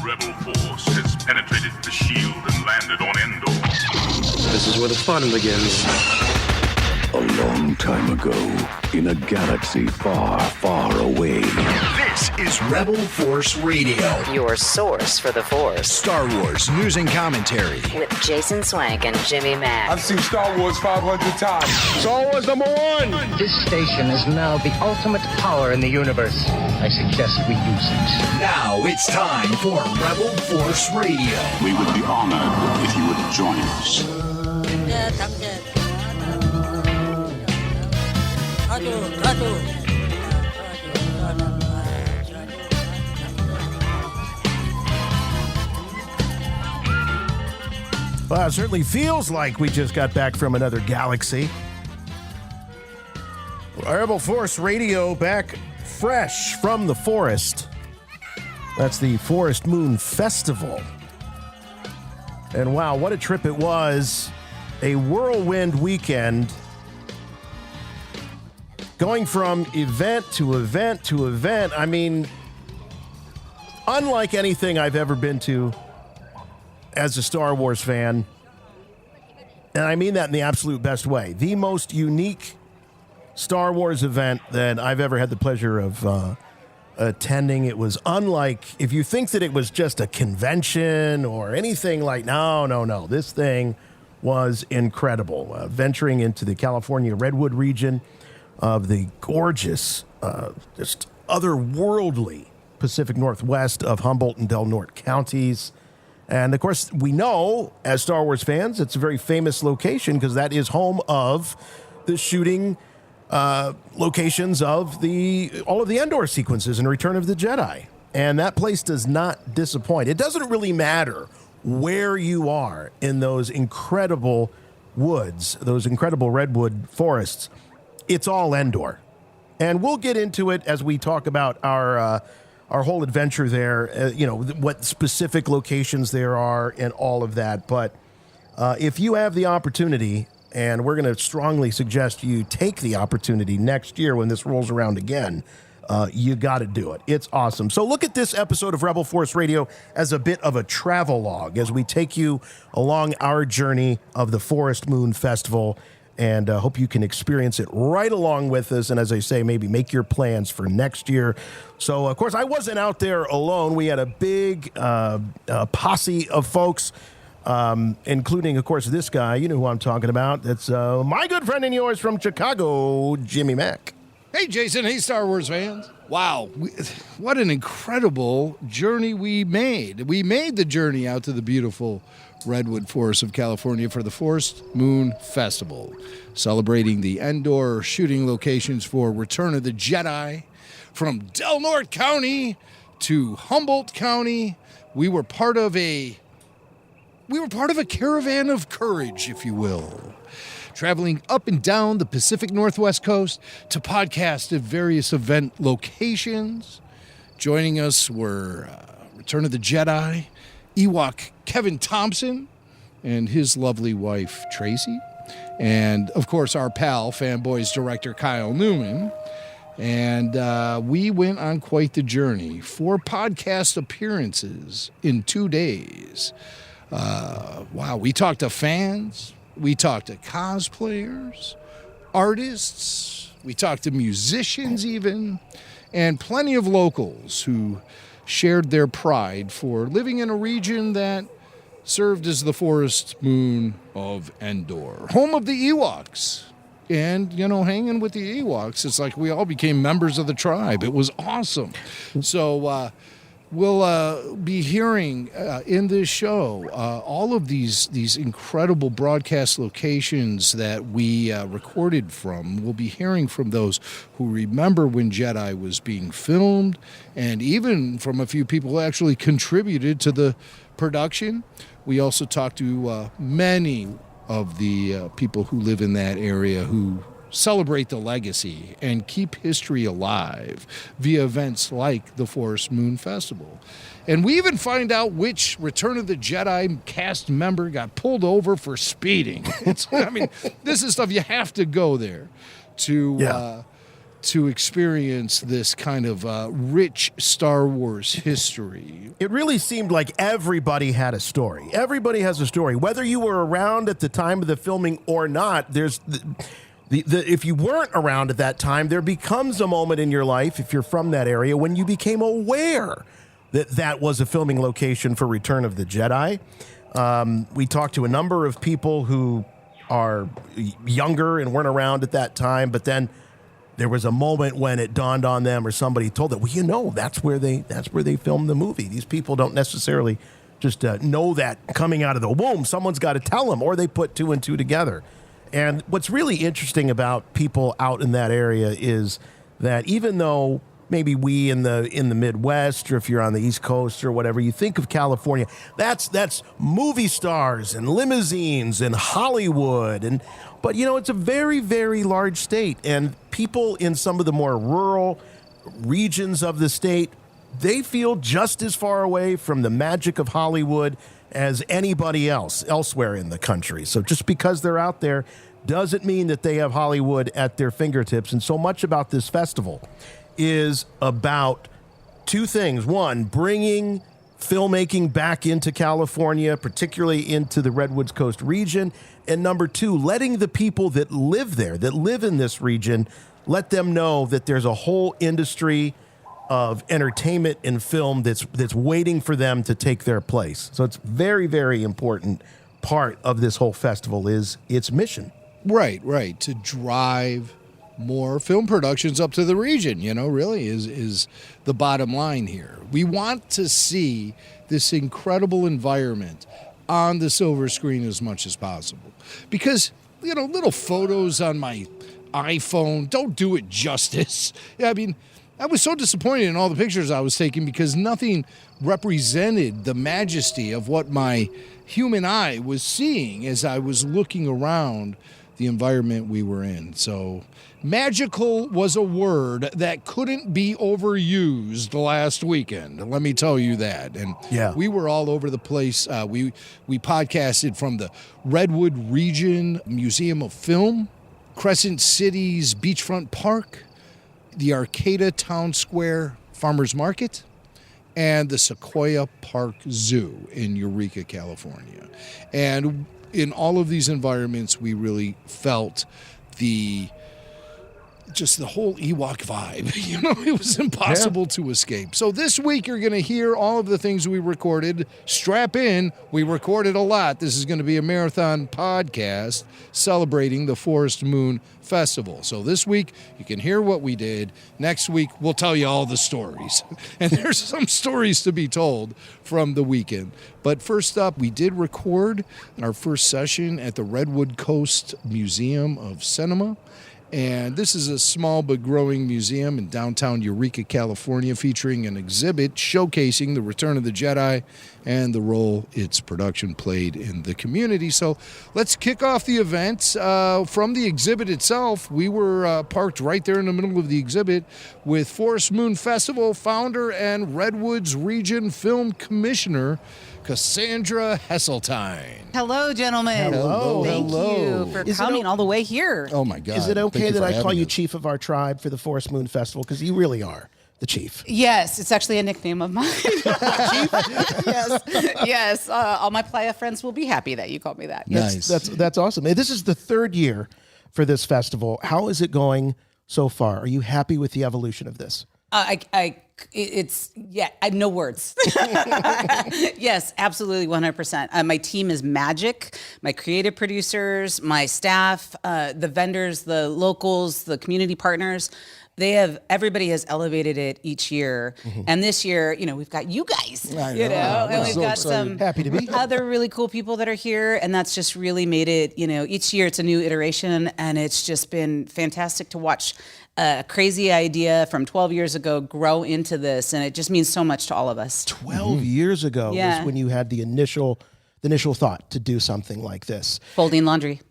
rebel force has penetrated the shield and landed on Endor. This is where the fun begins. A long time ago, in a galaxy far, far away. This is Rebel Force Radio. Your source for the Force. Star Wars news and commentary. With Jason Swank and Jimmy Mack. I've seen Star Wars 500 times. Star Wars #1! This station is now the ultimate power in the universe. I suggest we use it. Now it's time for Rebel Force Radio. We would be honored if you would join us. Well, it certainly feels like we just got back from another galaxy. Rebel Force Radio back fresh from the forest. That's the Forest Moon Festival. And wow, what a trip it was. A whirlwind weekend. Going from event to event to event. I mean, unlike anything I've ever been to as a Star Wars fan, and I mean that in the absolute best way, the most unique Star Wars event that I've ever had the pleasure of attending. It was unlike, if you think that it was just a convention or anything like, no. This thing was incredible. Venturing into the California redwood region of the gorgeous, just otherworldly Pacific Northwest of Humboldt and Del Norte counties. And, of course, we know, as Star Wars fans, it's a very famous location because that is home of the shooting locations of all of the Endor sequences in Return of the Jedi. And that place does not disappoint. It doesn't really matter where you are in those incredible woods, those incredible redwood forests. It's all Endor. And we'll get into it as we talk about our whole adventure there, what specific locations there are and all of that. But if you have the opportunity, and we're going to strongly suggest you take the opportunity next year when this rolls around again, you got to do it. It's awesome. So look at this episode of Rebel Force Radio as a bit of a travel log as we take you along our journey of the Forest Moon Festival, and hope you can experience it right along with us. And as I say, maybe make your plans for next year. So, of course, I wasn't out there alone. We had a big posse of folks, including, of course, this guy. You know who I'm talking about. That's my good friend and yours from Chicago, Jimmy Mack. Hey, Jason. Hey, Star Wars fans. Wow. What an incredible journey we made. We made the journey out to the beautiful redwood forest of California for the Forest Moon Festival, celebrating the Endor shooting locations for Return of the Jedi. From Del Norte County to Humboldt County, we were part of a caravan of courage, if you will, traveling up and down the Pacific Northwest coast to podcast at various event locations. Joining us were Return of the Jedi, Ewok Kevin Thompson and his lovely wife, Tracy. And, of course, our pal, FANBOYS director, Kyle Newman. And we went on quite the journey. 4 podcast appearances in 2 days. Wow, we talked to fans. We talked to cosplayers, artists. We talked to musicians even. And plenty of locals who shared their pride for living in a region that served as the Forest Moon of Endor, home of the Ewoks. And, hanging with the Ewoks, it's like we all became members of the tribe. It was awesome. So we'll be hearing in this show all of these incredible broadcast locations that we recorded from. We'll be hearing from those who remember when Jedi was being filmed, and even from a few people who actually contributed to the production. We also talked to many of the people who live in that area who celebrate the legacy and keep history alive via events like the Forest Moon Festival. And we even find out which Return of the Jedi cast member got pulled over for speeding. This is stuff you have to go there to to experience this kind of rich Star Wars history. It really seemed like everybody had a story. Everybody has a story. Whether you were around at the time of the filming or not, there's if you weren't around at that time, there becomes a moment in your life, if you're from that area, when you became aware that that was a filming location for Return of the Jedi. We talked to a number of people who are younger and weren't around at that time, but then there was a moment when it dawned on them, or somebody told them, well, you know, that's where they filmed the movie. These people don't necessarily just know that coming out of the womb. Someone's got to tell them, or they put two and two together. And what's really interesting about people out in that area is that even though maybe we in the Midwest, or if you're on the East Coast or whatever, you think of California, that's movie stars and limousines and Hollywood, but you know, it's a very, very large state, and people in some of the more rural regions of the state, they feel just as far away from the magic of Hollywood as anybody else elsewhere in the country. So just because they're out there doesn't mean that they have Hollywood at their fingertips. And so much about this festival is about two things. One, bringing filmmaking back into California, particularly into the Redwoods Coast region. And number two, letting the people that live there, that live in this region, let them know that there's a whole industry of entertainment and film that's waiting for them to take their place. So it's very, very important part of this whole festival is its mission. Right. To drive more film productions up to the region, you know, really is the bottom line here. We want to see this incredible environment on the silver screen as much as possible. Because, you know, little photos on my iPhone don't do it justice. I mean, I was so disappointed in all the pictures I was taking because nothing represented the majesty of what my human eye was seeing as I was looking around the environment we were in. So magical was a word that couldn't be overused last weekend. Let me tell you that. And we were all over the place. We podcasted from the Redwood Region Museum of Film, Crescent City's Beachfront Park, the Arcata Town Square Farmers Market, and the Sequoia Park Zoo in Eureka, California. And in all of these environments, we really felt the whole Ewok vibe. You know, it was impossible to escape. So this week, you're going to hear all of the things we recorded. Strap in. We recorded a lot. This is going to be a marathon podcast celebrating the Forest Moon Festival. So this week, you can hear what we did. Next week, we'll tell you all the stories. And there's some stories to be told from the weekend. But first up, we did record our first session at the Redwood Coast Museum of Cinema. And this is a small but growing museum in downtown Eureka, California, featuring an exhibit showcasing the Return of the Jedi and the role its production played in the community. So let's kick off the event. From the exhibit itself, we were parked right there in the middle of the exhibit with Forest Moon Festival founder and Redwoods Region Film Commissioner Cassandra Hesseltine. Hello, gentlemen. Hello. Thank you for coming all the way here. Oh, my God. Is it okay that I call you us. chief of our tribe for the Forest Moon Festival? Because you really are the chief. Yes, it's actually a nickname of mine. Yes. All my playa friends will be happy that you called me that. Nice. That's awesome. Hey, this is the third year for this festival. How is it going so far? Are you happy with the evolution of this? I have no words. Yes, absolutely, 100%. My team is magic. My creative producers, my staff, the vendors, the locals, the community partners. Everybody has elevated it each year. Mm-hmm. And this year, you know, we've got you guys, and we've got some happy to be other really cool people that are here. And that's just really made it, you know, each year it's a new iteration, and it's just been fantastic to watch a crazy idea from 12 years ago grow into this. And it just means so much to all of us. 12 years ago was when you had the initial thought to do something like this. Folding laundry.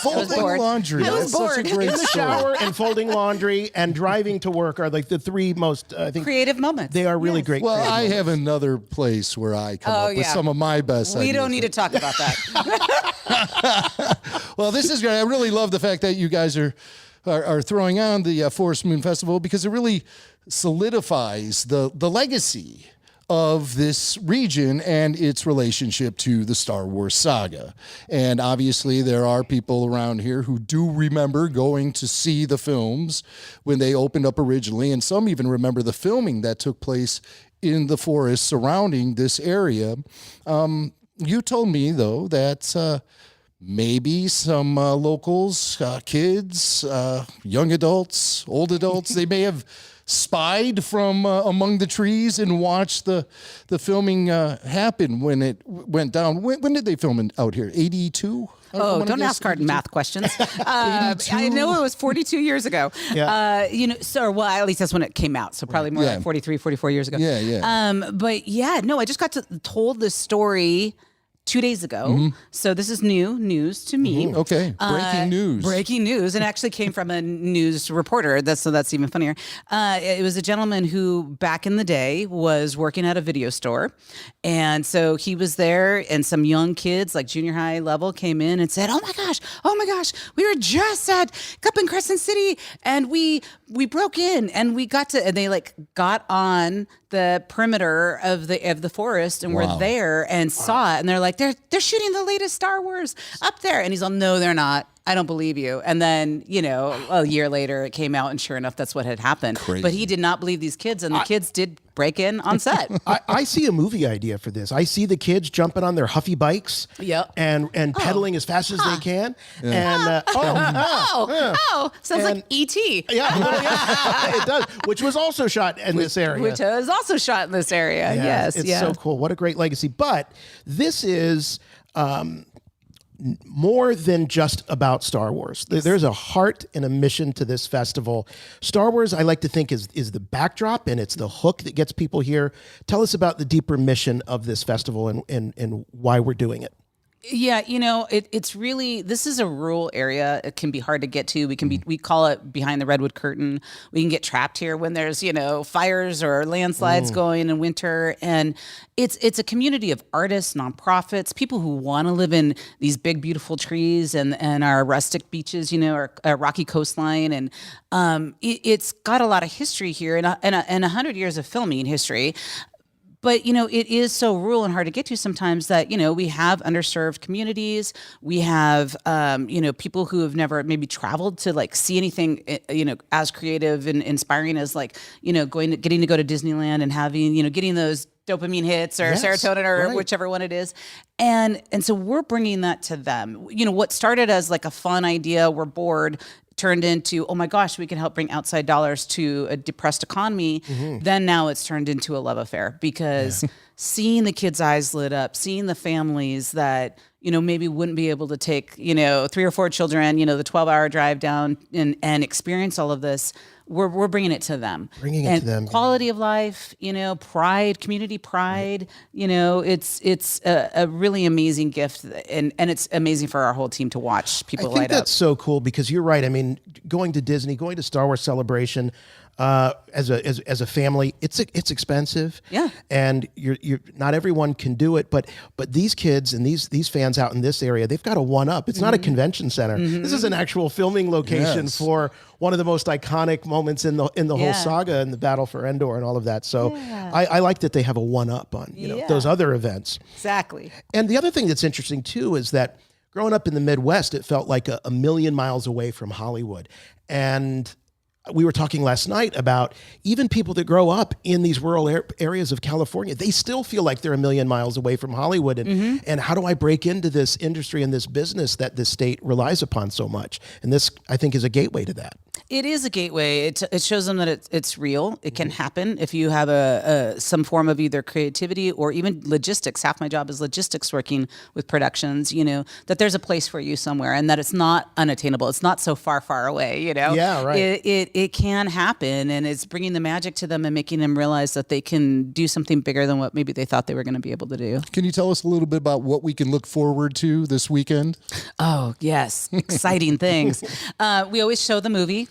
Folding laundry. I was That's bored. such a great shower and folding laundry and driving to work are like the three most, I think, creative moments. They are really great. Well, I moments. have another place where I come up with some of my best ideas. We don't need to talk about that. Well, this is great. I really love the fact that you guys are are throwing on the Forest Moon Festival because it really solidifies the legacy of this region and its relationship to the Star Wars saga. And obviously there are people around here who do remember going to see the films when they opened up originally, and some even remember the filming that took place in the forest surrounding this area. You told me, though, that maybe some locals, kids, young adults, old adults, they may have spied from among the trees and watched the filming happen when it went down. When did they film out here? 82? Oh, don't ask hard math questions. I know it was 42 years ago. Yeah. Well, at least that's when it came out. So probably more like 43, 44 years ago. Yeah. But yeah, no, I just got told this story 2 days ago. So this is new news to me. Okay. Breaking news. Breaking news. And actually came from a news reporter. That's even funnier. It was a gentleman who back in the day was working at a video store. And so he was there and some young kids like junior high level came in and said, oh my gosh, we were just up in Crescent City and we broke in and we got they got on the perimeter of the forest and were there and saw it. And they're like, they're shooting the latest Star Wars up there. And he's all, no, they're not. I don't believe you. And then, a year later it came out and sure enough, that's what had happened. Crazy. But he did not believe these kids and the kids did break in on set. I see a movie idea for this. I see the kids jumping on their Huffy bikes and pedaling as fast as they can. And sounds like E.T. Yeah, it does. Which was also shot in this area. Which was also shot in this area. Yes. It's so cool. What a great legacy. But this is more than just about Star Wars. There's a heart and a mission to this festival. Star Wars, I like to think, is the backdrop and it's the hook that gets people here. Tell us about the deeper mission of this festival and why we're doing it. Yeah, it's really, this is a rural area. It can be hard to get to. We call it behind the redwood curtain. We can get trapped here when there's, fires or landslides going in winter. And it's a community of artists, nonprofits, people who want to live in these big, beautiful trees and our rustic beaches, our rocky coastline. And it's got a lot of history here and 100 years of filming history. But, it is so rural and hard to get to sometimes that, we have underserved communities. We have, people who have never maybe traveled to see anything, as creative and inspiring as getting to go to Disneyland and having, getting those dopamine hits or serotonin or whichever one it is. And so we're bringing that to them. What started as a fun idea, we're bored, turned into, oh my gosh, we can help bring outside dollars to a depressed economy. Then now it's turned into a love affair because seeing the kids' eyes lit up, seeing the families that, maybe wouldn't be able to take, 3 or 4 children, the 12-hour drive down and experience all of this. We're bringing it to them. To them. Quality of life, pride, community pride. It's a really amazing gift, and it's amazing for our whole team to watch people light up. I think that's so cool because you're right. I mean, going to Disney, going to Star Wars Celebration, as a family, it's expensive. Yeah. And you're not everyone can do it, but these kids and these fans out in this area, they've got a one-up. It's not a convention center. This is an actual filming location for one of the most iconic moments in the whole saga and the battle for Endor and all of that. So I like that they have a one-up on those other events. Exactly. And the other thing that's interesting too is that growing up in the Midwest, it felt like a million miles away from Hollywood. And we were talking last night about even people that grow up in these rural areas of California, they still feel like they're a million miles away from Hollywood. And how do I break into this industry and this business that this state relies upon so much? And this, I think, is a gateway to that. It is a gateway. It shows them that it's real. It can happen if you have some form of either creativity or even logistics. Half my job is logistics, working with productions, that there's a place for you somewhere and that it's not unattainable. It's not so far, far away, Yeah, right. It can happen, and it's bringing the magic to them and making them realize that they can do something bigger than what maybe they thought they were going to be able to do. Can you tell us a little bit about what we can look forward to this weekend? Oh, yes. Exciting things. We always show the movie.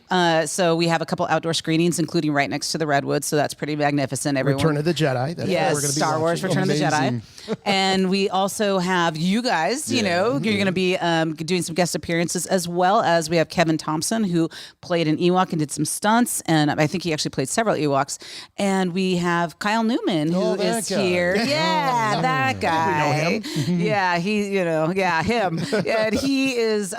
So we have a couple outdoor screenings, including right next to the redwood. So that's pretty magnificent. Return of the Jedi. That's yes, what we're going to be Star Wars, watching. Return of the Jedi. And we also have you guys, you're going to be doing some guest appearances, as well as we have Kevin Thompson, who played an Ewok and did some stunts. And I think he actually played several Ewoks. And we have Kyle Newman, who is here. Yeah, that guy. We know him. Yeah, him. And he is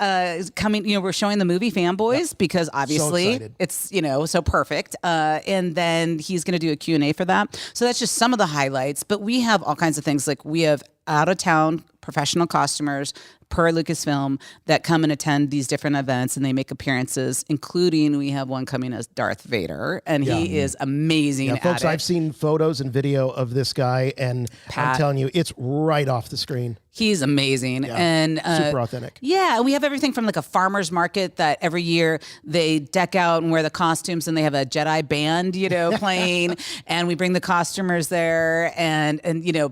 coming, we're showing the movie Fanboys because obviously it's, so perfect. And then he's going to do a Q&A for that. So that's just some of the highlights. But we have all kinds of things. Like we have out-of-town professional costumers per Lucasfilm that come and attend these different events, and they make appearances, including we have one coming as Darth Vader, and he is amazing at folks, it. I've seen photos and video of this guy, and I'm telling you, it's right off the screen. He's amazing and super authentic. Yeah, we have everything from like a farmer's market that every year they deck out and wear the costumes, and they have a Jedi band, playing, and we bring the costumers there and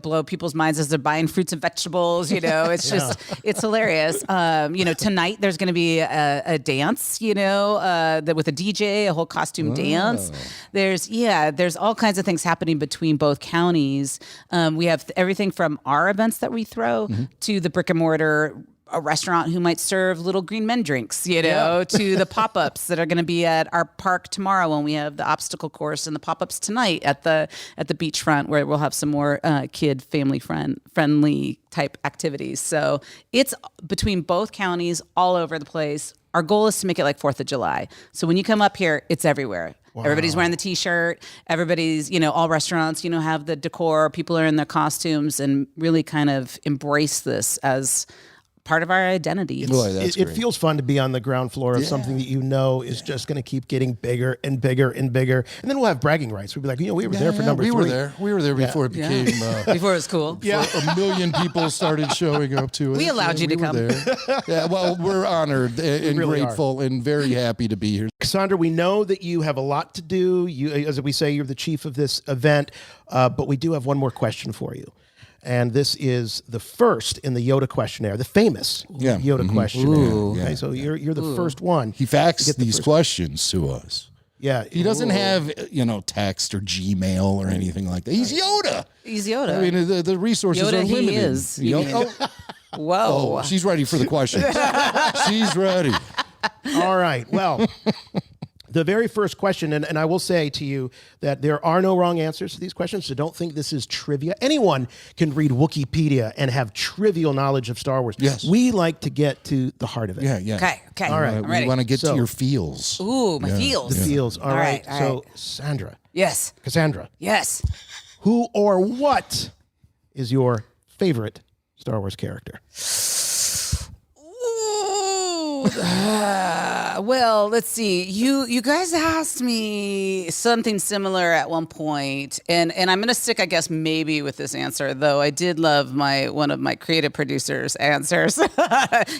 blow people's minds as they're buying fruits and vegetables. It's just it's hilarious. Tonight there's going to be a dance, with a DJ, a whole costume dance. There's all kinds of things happening between both counties. We have everything from our events that we throw to the brick and mortar a restaurant who might serve little green men drinks, to the pop-ups that are going to be at our park tomorrow when we have the obstacle course, and the pop-ups tonight at the beachfront, where we'll have some more kid family friendly type activities. So it's between both counties, all over the place. Our goal is to make it like 4th of July. So when you come up here, it's everywhere. Wow. Everybody's wearing the T-shirt. Everybody's, all restaurants, have the decor. People are in their costumes and really kind of embrace this as part of our identity. It feels fun to be on the ground floor of something that is just going to keep getting bigger and bigger and bigger. And then we'll have bragging rights. We'll be like, we were there for number 3. We were there before it became... before it was cool. Before a million people started showing up to it. We allowed you to come. Yeah, well, we're honored and really grateful and very happy to be here. Cassandra, we know that you have a lot to do. You, as we say, you're the chief of this event, but we do have one more question for you. And this is the first in the Yoda questionnaire, the famous Yoda questionnaire. Okay, so you're the first one. He faxed these questions to us. Yeah. He doesn't have, text or Gmail or anything like that. He's Yoda. He's Yoda. I mean, the resources Yoda are limited. He is. Whoa. Oh, she's ready for the questions. She's ready. All right. Well, the very first question, and I will say to you that there are no wrong answers to these questions, so don't think this is trivia. Anyone can read Wikipedia and have trivial knowledge of Star Wars. Yes. We like to get to the heart of it. Yeah. Okay. All right. We want to get to your feels. Ooh, my feels. The feels. All right. All So, right. Sandra. Yes. Cassandra. Yes. Who or what is your favorite Star Wars character? Well, let's see. You guys asked me something similar at one point, and I'm going to stick, I guess, maybe with this answer, though I did love one of my creative producers' answers. He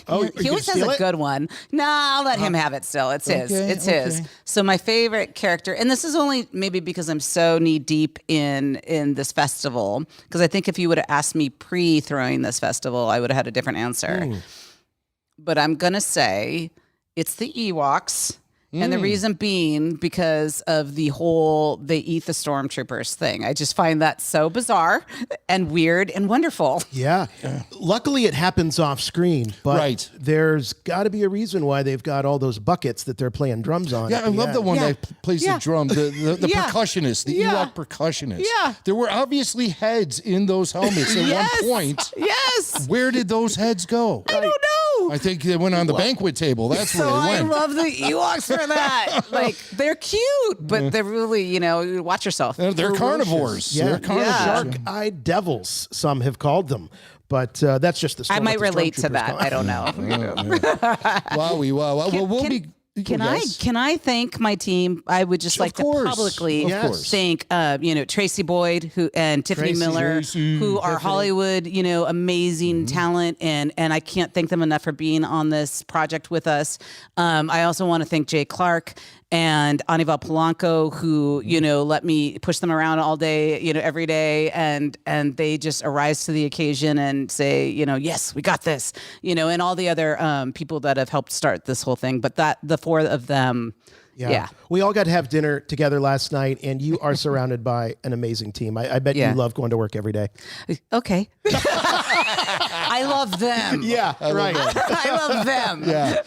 always has a good one. No, I'll let him have it still. It's his. It's his. So my favorite character, and this is only maybe because I'm so knee deep in this festival, because I think if you would have asked me pre-throwing this festival, I would have had a different answer. But I'm going to say it's the Ewoks. And the reason being because of the whole they eat the stormtroopers thing. I just find that so bizarre and weird and wonderful. Yeah. Luckily, it happens off screen, but there's got to be a reason why they've got all those buckets that they're playing drums on. Yeah, I love the one that plays the drum, the percussionist, the Ewok percussionist. Yeah. There were obviously heads in those helmets at one point. Yes. Where did those heads go? I don't know. I think they went on the banquet table. That's where they went. I love the Ewoks for that. Like, they're cute, but they're really, watch yourself. They're carnivores. Yeah. They're carnivores. Shark-eyed devils, some have called them. But that's just the story. I might relate to that. I don't know. Wow. Well, we'll be... Can I thank my team? I would just like to publicly thank Tracy Boyd and Tiffany Miller, who are Hollywood amazing talent, and I can't thank them enough for being on this project with us. I also want to thank Jay Clark and Anival Polanco, who let me push them around all day, every day, and they just arise to the occasion and say, yes, we got this, and all the other people that have helped start this whole thing. But the four of them, Yeah. We all got to have dinner together last night, and you are surrounded by an amazing team. I bet you love going to work every day. Okay. I love them. Yeah, right. I love them. Yeah.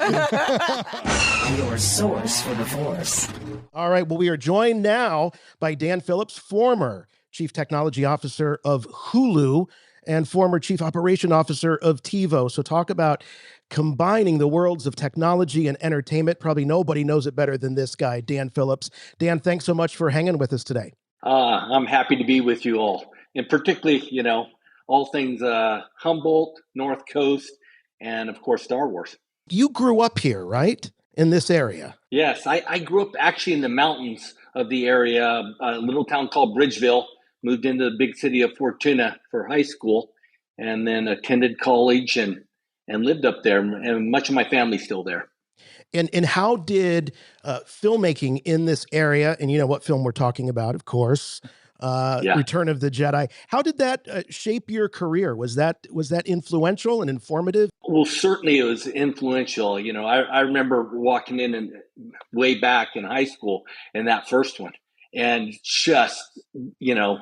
Your source for the Force. All right. Well, we are joined now by Dan Phillips, former Chief Technology Officer of Hulu and former Chief Operation Officer of TiVo. So talk about combining the worlds of technology and entertainment. Probably nobody knows it better than this guy, Dan Phillips. Dan, thanks so much for hanging with us today. I'm happy to be with you all, and particularly, all things Humboldt, North Coast, and of course, Star Wars. You grew up here, right? In this area? Yes, I grew up actually in the mountains of the area, a little town called Bridgeville, moved into the big city of Fortuna for high school, and then attended college and lived up there, and much of my family's still there. And how did filmmaking in this area, and you know what film we're talking about, of course, Return of the Jedi, how did that shape your career? Was that influential and informative? Well, certainly it was influential. I remember walking in and way back in high school in that first one, and just,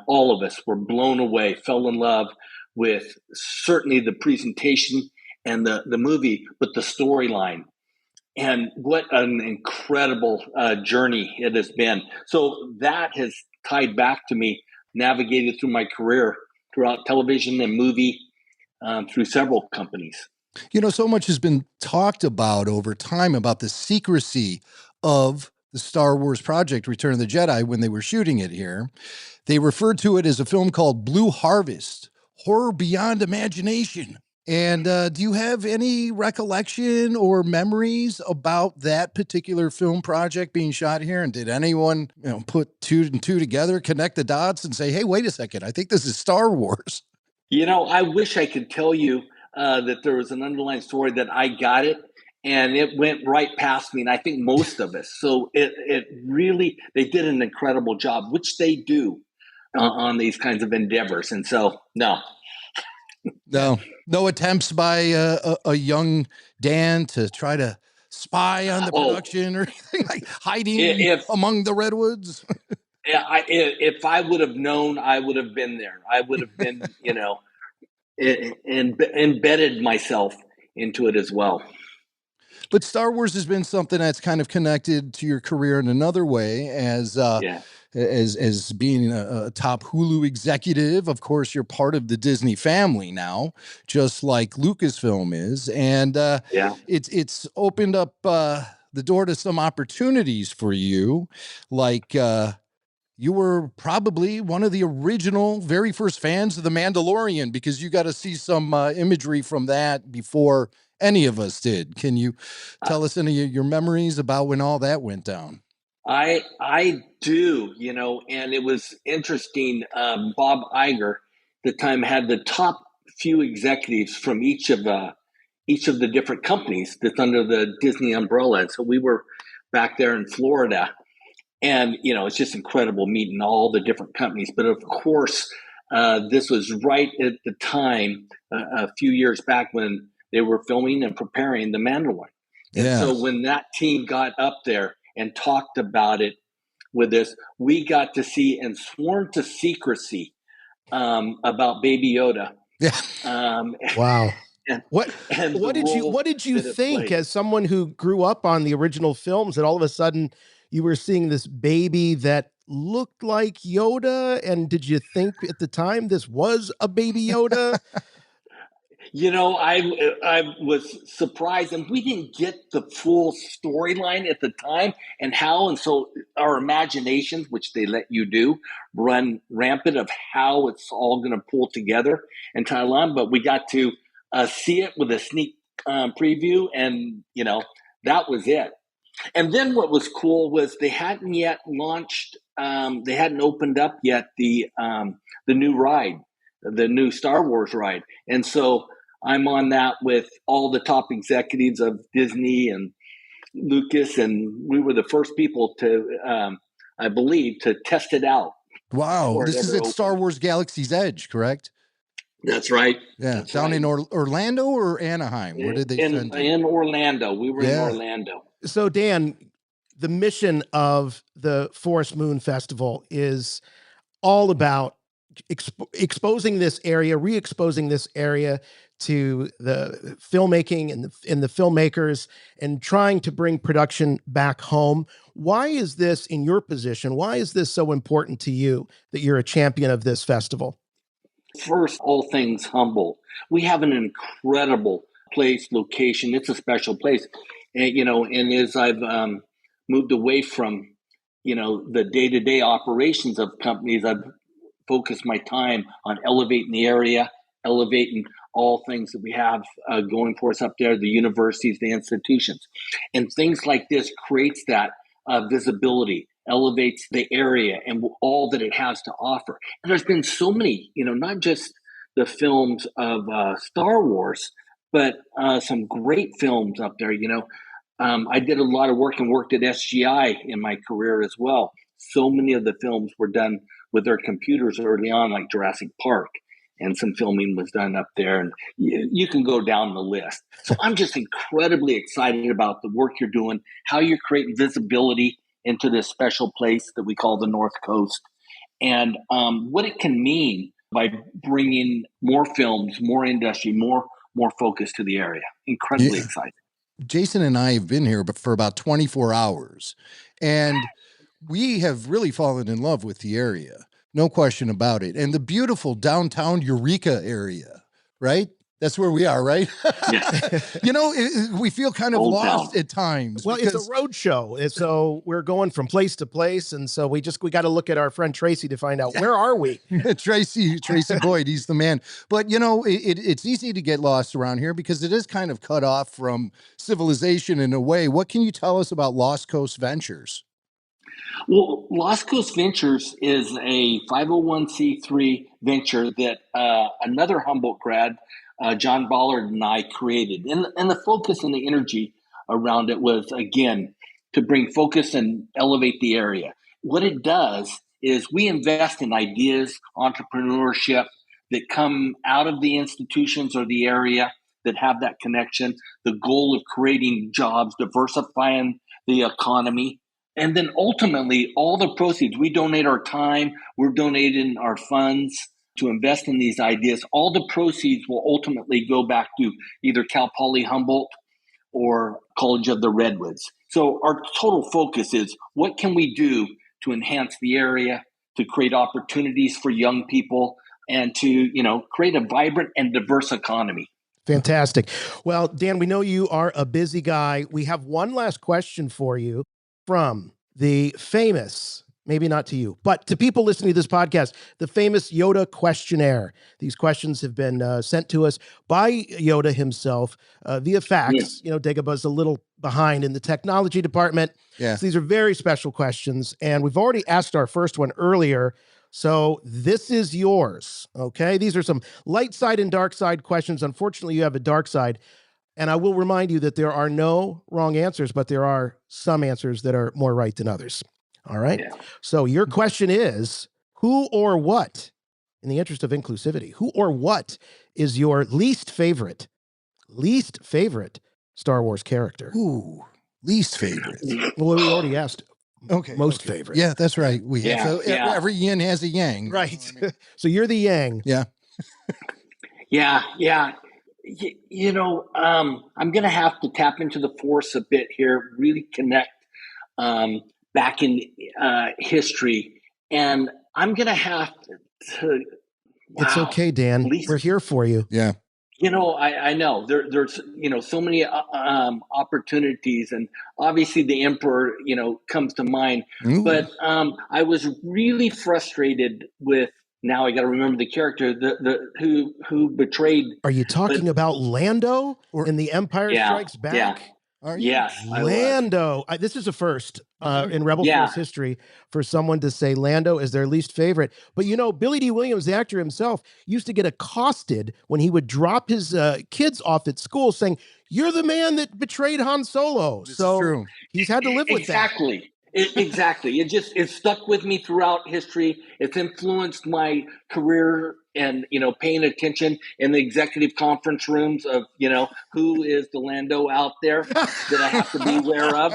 all of us were blown away, fell in love with certainly the presentation and the movie, but the storyline. And what an incredible journey it has been. So that has tied back to me, navigated through my career throughout television and movie through several companies. So much has been talked about over time about the secrecy of the Star Wars project, Return of the Jedi, when they were shooting it here. They referred to it as a film called Blue Harvest, horror beyond imagination. And do you have any recollection or memories about that particular film project being shot here? And did anyone, put two and two together, connect the dots and say, hey, wait a second, I think this is Star Wars? I wish I could tell you that there was an underlying story that I got it and it went right past me. And I think most of us. So it really, they did an incredible job, which they do on these kinds of endeavors. And so, no. No attempts by a young Dan to try to spy on the production or anything, like hiding among the redwoods? If I would have known, I would have been there. I would have been, embedded myself into it as well. But Star Wars has been something that's kind of connected to your career in another way as being a top Hulu executive. Of course, you're part of the Disney family now, just like Lucasfilm is. And it's opened up the door to some opportunities for you. Like you were probably one of the original, very first fans of The Mandalorian, because you got to see some imagery from that before any of us did. Can you tell us any of your memories about when all that went down? I do, and it was interesting. Bob Iger, at the time, had the top few executives from each of the different companies that's under the Disney umbrella. And so we were back there in Florida, and it's just incredible meeting all the different companies. But of course, this was right at the time, a few years back, when they were filming and preparing The Mandalorian. And so when that team got up there and talked about it with us, we got to see and sworn to secrecy about Baby Yoda. Wow. What did you think as someone who grew up on the original films, that all of a sudden you were seeing this baby that looked like Yoda? And did you think at the time this was a Baby Yoda? I was surprised, and we didn't get the full storyline at the time and how. And so our imaginations, which they let you do, run rampant of how it's all going to pull together and tie on. But we got to see it with a sneak preview, and, that was it. And then what was cool was they hadn't yet launched, they hadn't opened up yet the new ride, the new Star Wars ride. And so I'm on that with all the top executives of Disney and Lucas, and we were the first people to, I believe, to test it out. Wow. This is at Star Wars Galaxy's Edge, correct? That's right. Yeah. That's down right. in Orlando or Anaheim? Where did they send you? In Orlando. We were in Orlando. So, Dan, the mission of the Forest Moon Festival is all about exposing this area, re-exposing this area to the filmmaking and the filmmakers, and trying to bring production back home. Why is this, in your position, why is this so important to you that you're a champion of this festival? First, all things Humboldt. We have an incredible place, location. It's a special place. And, and as I've moved away from, the day-to-day operations of companies, I've focused my time on elevating the area, elevating all things that we have going for us up there, the universities, the institutions. And things like this creates that visibility, elevates the area and all that it has to offer. And there's been so many, not just the films of Star Wars, but some great films up there. I did a lot of work and worked at SGI in my career as well. So many of the films were done with their computers early on, like Jurassic Park, and some filming was done up there. And you can go down the list. So I'm just incredibly excited about the work you're doing, how you're creating visibility into this special place that we call the North Coast, and what it can mean by bringing more films, more industry, more focus to the area. Incredibly excited. Jason and I have been here for about 24 hours, and we have really fallen in love with the area. No question about it. And the beautiful downtown Eureka area, right? That's where we are, right? Yeah. We feel kind of Old lost town. at times. Well, it's a road show. So we're going from place to place. And so we got to look at our friend Tracy to find out, where are we? Tracy Boyd, he's the man. But, it's easy to get lost around here because it is kind of cut off from civilization in a way. What can you tell us about Lost Coast Ventures? Well, Lost Coast Ventures is a 501c3 venture that another Humboldt grad, John Ballard, and I created. And the focus and the energy around it was, again, to bring focus and elevate the area. What it does is we invest in ideas, entrepreneurship that come out of the institutions or the area that have that connection, the goal of creating jobs, diversifying the economy. And then ultimately, all the proceeds, we donate our time, we're donating our funds to invest in these ideas. All the proceeds will ultimately go back to either Cal Poly Humboldt or College of the Redwoods. So our total focus is, what can we do to enhance the area, to create opportunities for young people, and to, create a vibrant and diverse economy. Fantastic. Well, Dan, we know you are a busy guy. We have one last question for you from the famous, maybe not to you, but to people listening to this podcast, the famous Yoda questionnaire. These questions have been sent to us by Yoda himself via fax. Yeah. Dagobah's a little behind in the technology department. Yeah. So these are very special questions, and we've already asked our first one earlier. So this is yours, okay? These are some light side and dark side questions. Unfortunately, you have a dark side. And I will remind you that there are no wrong answers, but there are some answers that are more right than others. All right? Yeah. So your question is, who or what, in the interest of inclusivity, who or what is your least favorite Star Wars character? Ooh, least favorite. Well, we already asked. Okay. Most favorite. Yeah, that's right. We have. So Yeah. every yin has a yang. Right. So you're the yang. Yeah. Yeah. I'm going to have to tap into the Force a bit here, really connect back in history. And I'm going to have to. Wow, It's okay, Dan. We're here for you. Yeah. I know there's so many opportunities, and obviously the Emperor comes to mind. Ooh. But I was really frustrated with. Now I got to remember the character who betrayed. Are you talking about Lando in The Empire Strikes Back? Yeah. Are you? Yes, Lando. This is a first in Rebel Force history for someone to say Lando is their least favorite. But Billy D. Williams, the actor himself, used to get accosted when he would drop his kids off at school saying, "You're the man that betrayed Han Solo." It's so true. he's had to live with Exactly. Exactly. It stuck with me throughout history. It's influenced my career and, paying attention in the executive conference rooms of, who is the Lando out there that I have to be aware of.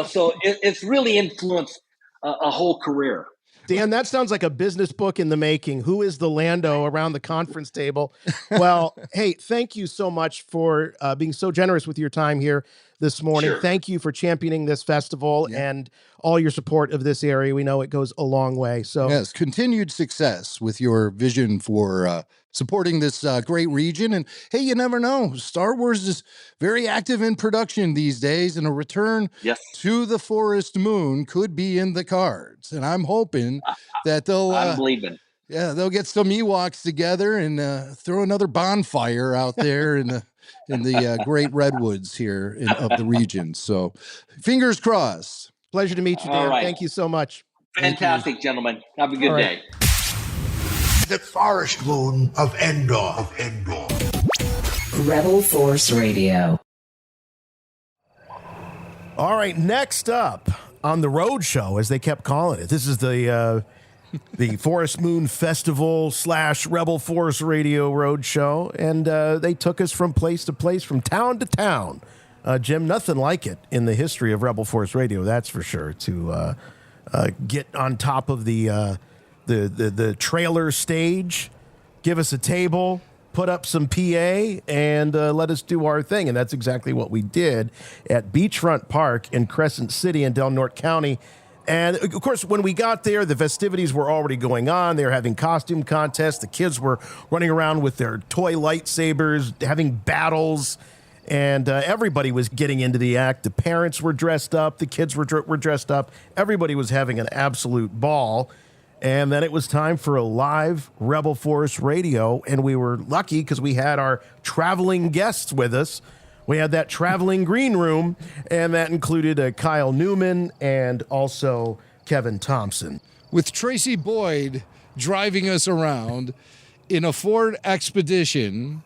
So it's really influenced a whole career. Dan, that sounds like a business book in the making. Who is the Lando around the conference table? Well, hey, thank you so much for being so generous with your time here this morning. Sure. Thank you for championing this festival and all your support of this area. We know it goes a long way. So yes, continued success with your vision for supporting this great region. And hey, you never know. Star Wars is very active in production these days, and a return to the forest moon could be in the cards. And I'm hoping that they'll... I'm believing. Yeah, they'll get some Ewoks together and throw another bonfire out there in the great redwoods here of the region. So fingers crossed. Pleasure to meet you, Dan. All right. Thank you so much. Fantastic, gentlemen. Have a good day. The forest moon of Endor. Rebel Force Radio. All right, next up on the road show, as they kept calling it. This is the Forest Moon Festival / Rebel Force Radio Road Show, and they took us from place to place, from town to town. Jim, nothing like it in the history of Rebel Force Radio, that's for sure, to get on top of the trailer stage, give us a table, put up some PA, and let us do our thing. And that's exactly what we did at Beachfront Park in Crescent City in Norte County. And, of course, when we got there, the festivities were already going on. They were having costume contests. The kids were running around with their toy lightsabers, having battles, and everybody was getting into the act. The parents were dressed up. The kids were dressed up. Everybody was having an absolute ball. And then it was time for a live Rebel Force Radio, and we were lucky because we had our traveling guests with us. We had that traveling green room, and that included Kyle Newman and also Kevin Thompson. With Tracy Boyd driving us around in a Ford Expedition,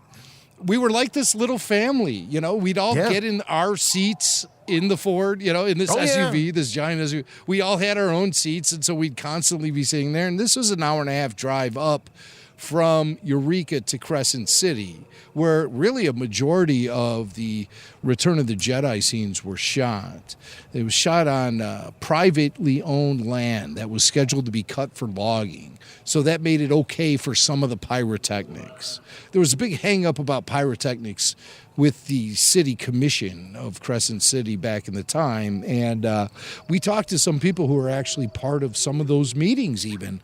we were like this little family. We'd all get in our seats in the Ford, in this SUV, this giant SUV. We all had our own seats, and so we'd constantly be sitting there. And this was an hour and a half drive up from Eureka to Crescent City, where really a majority of the Return of the Jedi scenes were shot. It was shot on privately owned land that was scheduled to be cut for logging. So that made it okay for some of the pyrotechnics. There was a big hang-up about pyrotechnics with the city commission of Crescent City back in the time. And we talked to some people who were actually part of some of those meetings even,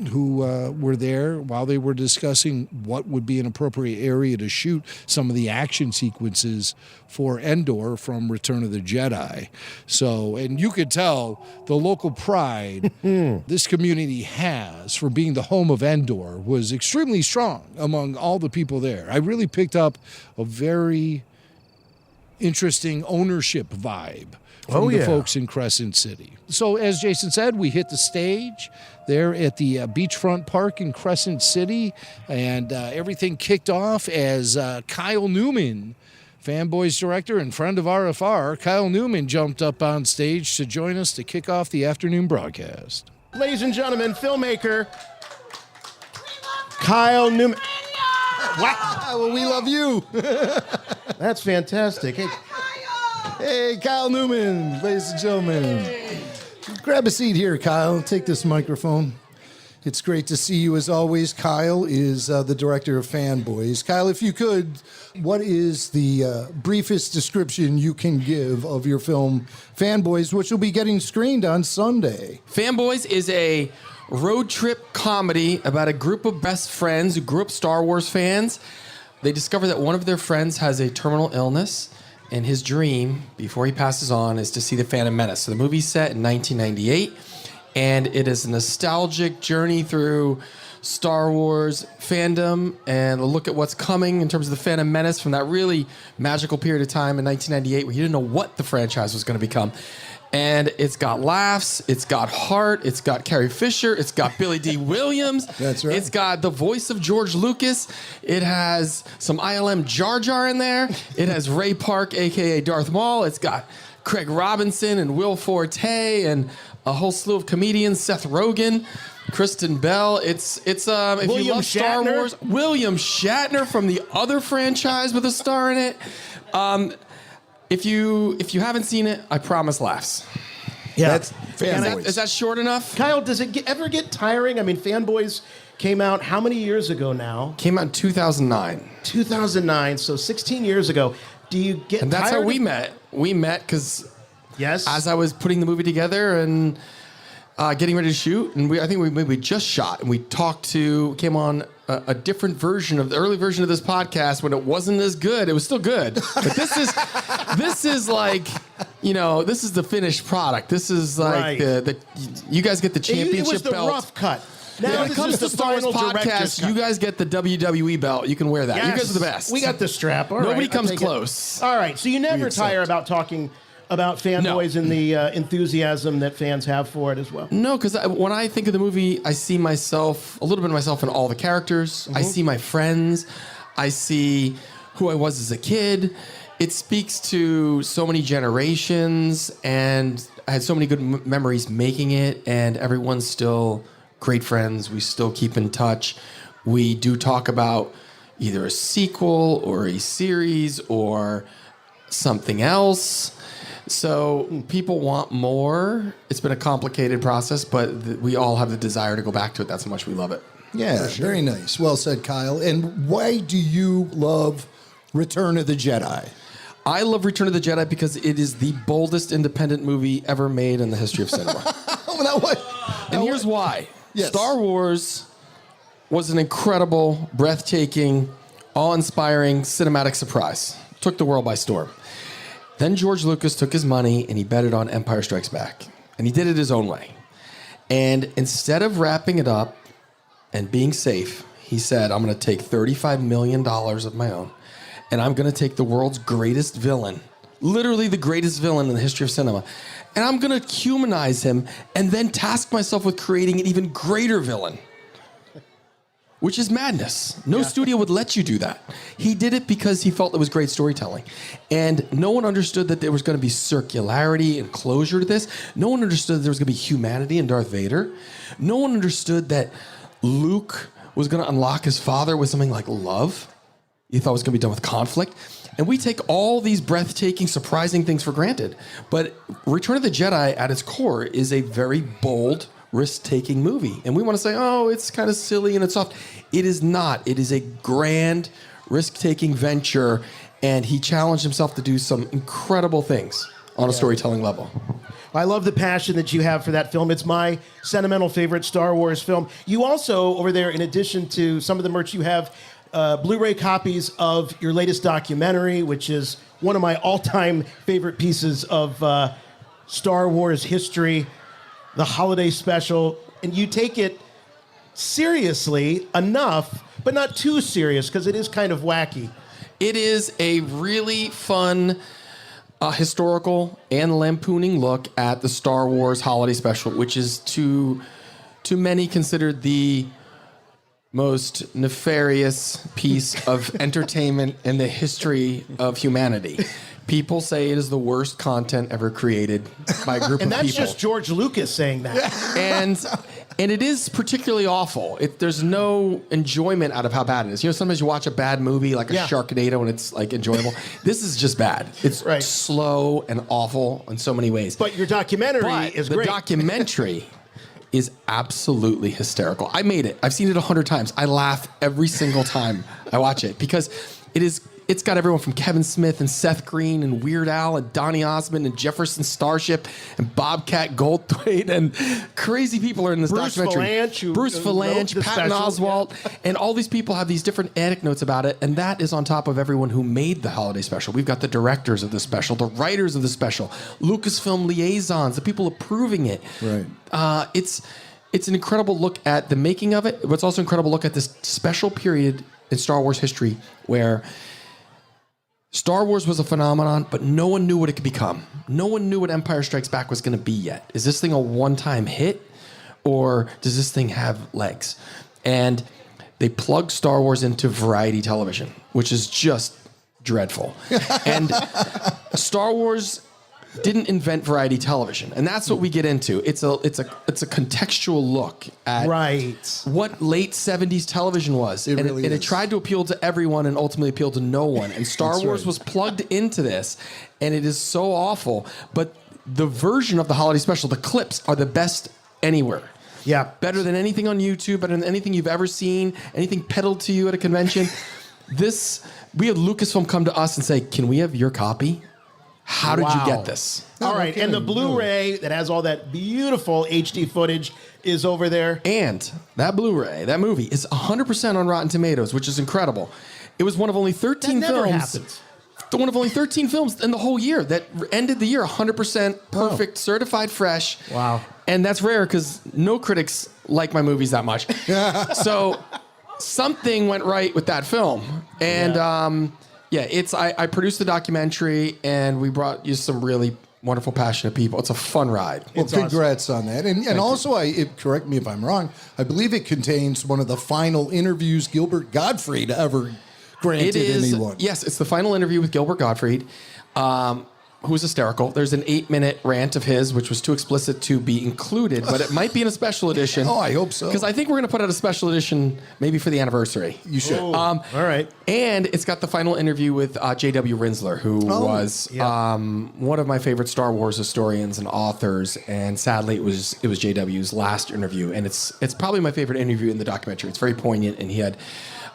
who were there while they were discussing what would be an appropriate area to shoot some of the action sequences for Endor from Return of the Jedi. So, and you could tell the local pride this community has for being the home of Endor was extremely strong among all the people there. I really picked up a very interesting ownership vibe from the folks in Crescent City. So as Jason said, we hit the stage there at the Beachfront Park in Crescent City, and everything kicked off as Kyle Newman, FANBOYS director and friend of RFR, Kyle Newman jumped up on stage to join us to kick off the afternoon broadcast. Ladies and gentlemen, filmmaker Kyle Newman. Wow, well, we love you. That's fantastic. Hey, Kyle Newman, ladies and gentlemen. Grab a seat here, Kyle. Take this microphone. It's great to see you as always. Kyle is the director of FANBOYS. Kyle, if you could, what is the briefest description you can give of your film FANBOYS, which will be getting screened on Sunday? FANBOYS is a road trip comedy about a group of best friends who grew up Star Wars fans. They discover that one of their friends has a terminal illness, and his dream, before he passes on, is to see The Phantom Menace. So the movie's set in 1998, and it is a nostalgic journey through Star Wars fandom and a look at what's coming in terms of The Phantom Menace from that really magical period of time in 1998 where you didn't know what the franchise was going to become. And it's got laughs, it's got heart, it's got Carrie Fisher, it's got Billy D. Williams. That's right. It's got the voice of George Lucas. It has some ILM Jar Jar in there. It has Ray Park, a.k.a. Darth Maul. It's got Craig Robinson and Will Forte and a whole slew of comedians, Seth Rogen, Kristen Bell. It's if William you love Star Shatner? Wars, William Shatner from the other franchise with a star in it. If you haven't seen it, I promise laughs. Yeah, That's FANBOYS. Is that short enough? Kyle, does it ever get tiring? I mean, FANBOYS came out how many years ago now? Came out in 2009. 2009, so 16 years ago. Do you get And that's tired how we of- met. We met because Yes. as I was putting the movie together and getting ready to shoot, and I think we just shot, and we came on a different version of the early version of this podcast when it wasn't as good. It was still good, but this is like, this is the finished product. This is like Right. you guys get the championship It was the belt. rough cut. Now When it this comes is to the Star Wars final director's podcast, cut. you guys get the WWE belt. You can wear that. You Yes. guys are the best. We got the strap. All right, Nobody I'll comes take it. close. All right, so you never accept. tire about talking about FANBOYS and the enthusiasm that fans have for it as well. No, because when I think of the movie, I see a little bit of myself in all the characters. I see my friends. I see who I was as a kid. It speaks to so many generations, and I had so many good memories making it, and everyone's still great friends. We still keep in touch. We do talk about either a sequel or a series or something else. So people want more. It's been a complicated process, but we all have the desire to go back to it. That's how much we love it. Yeah, very nice. Well said, Kyle. And why do you love Return of the Jedi? I love Return of the Jedi because it is the boldest independent movie ever made in the history of cinema. And here's why. Yes. Star Wars was an incredible, breathtaking, awe-inspiring cinematic surprise. Took the world by storm. Then George Lucas took his money and he bet it on Empire Strikes Back. And he did it his own way. And instead of wrapping it up and being safe, he said, I'm going to take $35 million of my own, and I'm going to take the world's greatest villain, literally the greatest villain in the history of cinema, and I'm going to humanize him and then task myself with creating an even greater villain, which is madness. No studio would let you do that. He did it because he felt it was great storytelling. And no one understood that there was going to be circularity and closure to this. No one understood that there was going to be humanity in Darth Vader. No one understood that Luke was going to unlock his father with something like love. You thought it was going to be done with conflict. And we take all these breathtaking, surprising things for granted. But Return of the Jedi, at its core, is a very bold, risk-taking movie. And we want to say, oh, it's kind of silly and it's soft. It is not. It is a grand, risk-taking venture. And he challenged himself to do some incredible things on a storytelling level. I love the passion that you have for that film. It's my sentimental favorite Star Wars film. You also, over there, in addition to some of the merch, you have Blu-ray copies of your latest documentary, which is one of my all-time favorite pieces of Star Wars history, the holiday special. And you take it seriously enough, but not too serious, because it is kind of wacky. It is a really fun historical and lampooning look at the Star Wars holiday special, which is to many considered the most nefarious piece of entertainment in the history of humanity. People say it is the worst content ever created by a group of people. And that's just George Lucas saying that. And it is particularly awful. There's no enjoyment out of how bad it is. You know, sometimes you watch a bad movie like a Sharknado and it's like enjoyable. This is just bad. It's slow and awful in so many ways. But your documentary is great. The documentary is absolutely hysterical. I made it. I've seen it 100 times. I laugh every single time I watch it because it's got everyone from Kevin Smith and Seth Green and Weird Al and Donny Osmond and Jefferson Starship and Bobcat Goldthwait and crazy people are in this documentary. Bruce Valanche, Patton Oswalt, and all these people have these different anecdotes about it, and that is on top of everyone who made the holiday special. We've got the directors of the special, the writers of the special, Lucasfilm liaisons, the people approving it. Right. It's an incredible look at the making of it, but it's also an incredible look at this special period in Star Wars history where Star Wars was a phenomenon, but no one knew what it could become. No one knew what Empire Strikes Back was going to be yet. Is this thing a one-time hit, or does this thing have legs? And they plugged Star Wars into variety television, which is just dreadful. And Star Wars didn't invent variety television, and that's what we get into. It's a contextual look at what late '70s television was, and it tried to appeal to everyone and ultimately appealed to no one. And Star Wars was plugged into this, and it is so awful. But the version of the holiday special, the clips, are the best anywhere. Yeah, better than anything on YouTube, better than anything you've ever seen, anything peddled to you at a convention. We had Lucasfilm come to us and say, "Can we have your copy? How did you get this?" All right, and the Blu-ray that has all that beautiful HD footage is over there. And that Blu-ray, that movie, is 100% on Rotten Tomatoes, which is incredible. It was one of only 13 films. One of only 13 films in the whole year that ended the year 100% perfect, certified fresh. Wow. And that's rare because no critics like my movies that much. So something went right with that film. And I produced the documentary, and we brought you some really wonderful, passionate people. It's a fun ride. Well, congrats on that. And also, correct me if I'm wrong, I believe it contains one of the final interviews Gilbert Gottfried ever granted anyone. Yes, it's the final interview with Gilbert Gottfried, who was hysterical. There's an 8-minute rant of his, which was too explicit to be included, but it might be in a special edition. Oh, I hope so. Because I think we're going to put out a special edition maybe for the anniversary. You should. All right. And it's got the final interview with J.W. Rinsler, who was one of my favorite Star Wars historians and authors. And sadly, it was J.W.'s last interview. And it's probably my favorite interview in the documentary. It's very poignant, and he had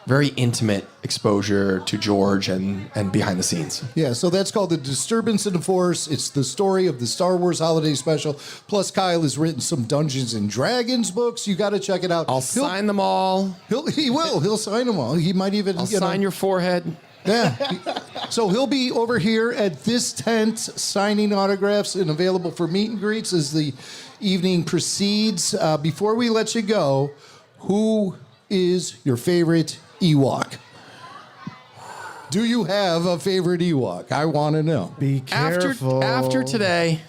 very intimate exposure to George and behind the scenes. Yeah, so that's called The Disturbance in the Force. It's the story of the Star Wars Holiday Special. Plus, Kyle has written some Dungeons and Dragons books. You got to check it out. I'll sign them all. He will. He'll sign them all. He might even sign your forehead. Yeah. So he'll be over here at this tent signing autographs and available for meet and greets as the evening proceeds. Before we let you go, who is your favorite Ewok? Do you have a favorite Ewok? I want to know. Be careful. After today,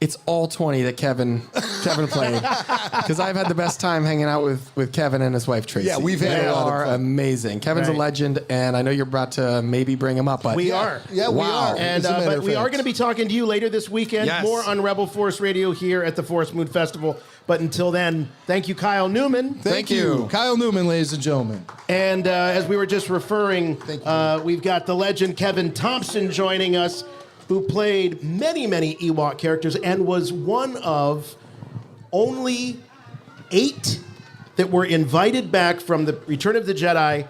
it's all 20 that Kevin played, because I've had the best time hanging out with Kevin and his wife Tracy. Yeah, we've had a lot of fun. They are amazing. Kevin's a legend, and I know you're about to maybe bring him up, but we are. Yeah, we are. And but we are going to be talking to you later this weekend. Yes. More on Rebel Force Radio here at the Force Moon Festival. But until then, thank you, Kyle Newman. Thank you. Kyle Newman, ladies and gentlemen. And as we were just referring, we've got the legend Kevin Thompson joining us, who played many, many Ewok characters and was one of only 8 that were invited back from the Return of the Jedi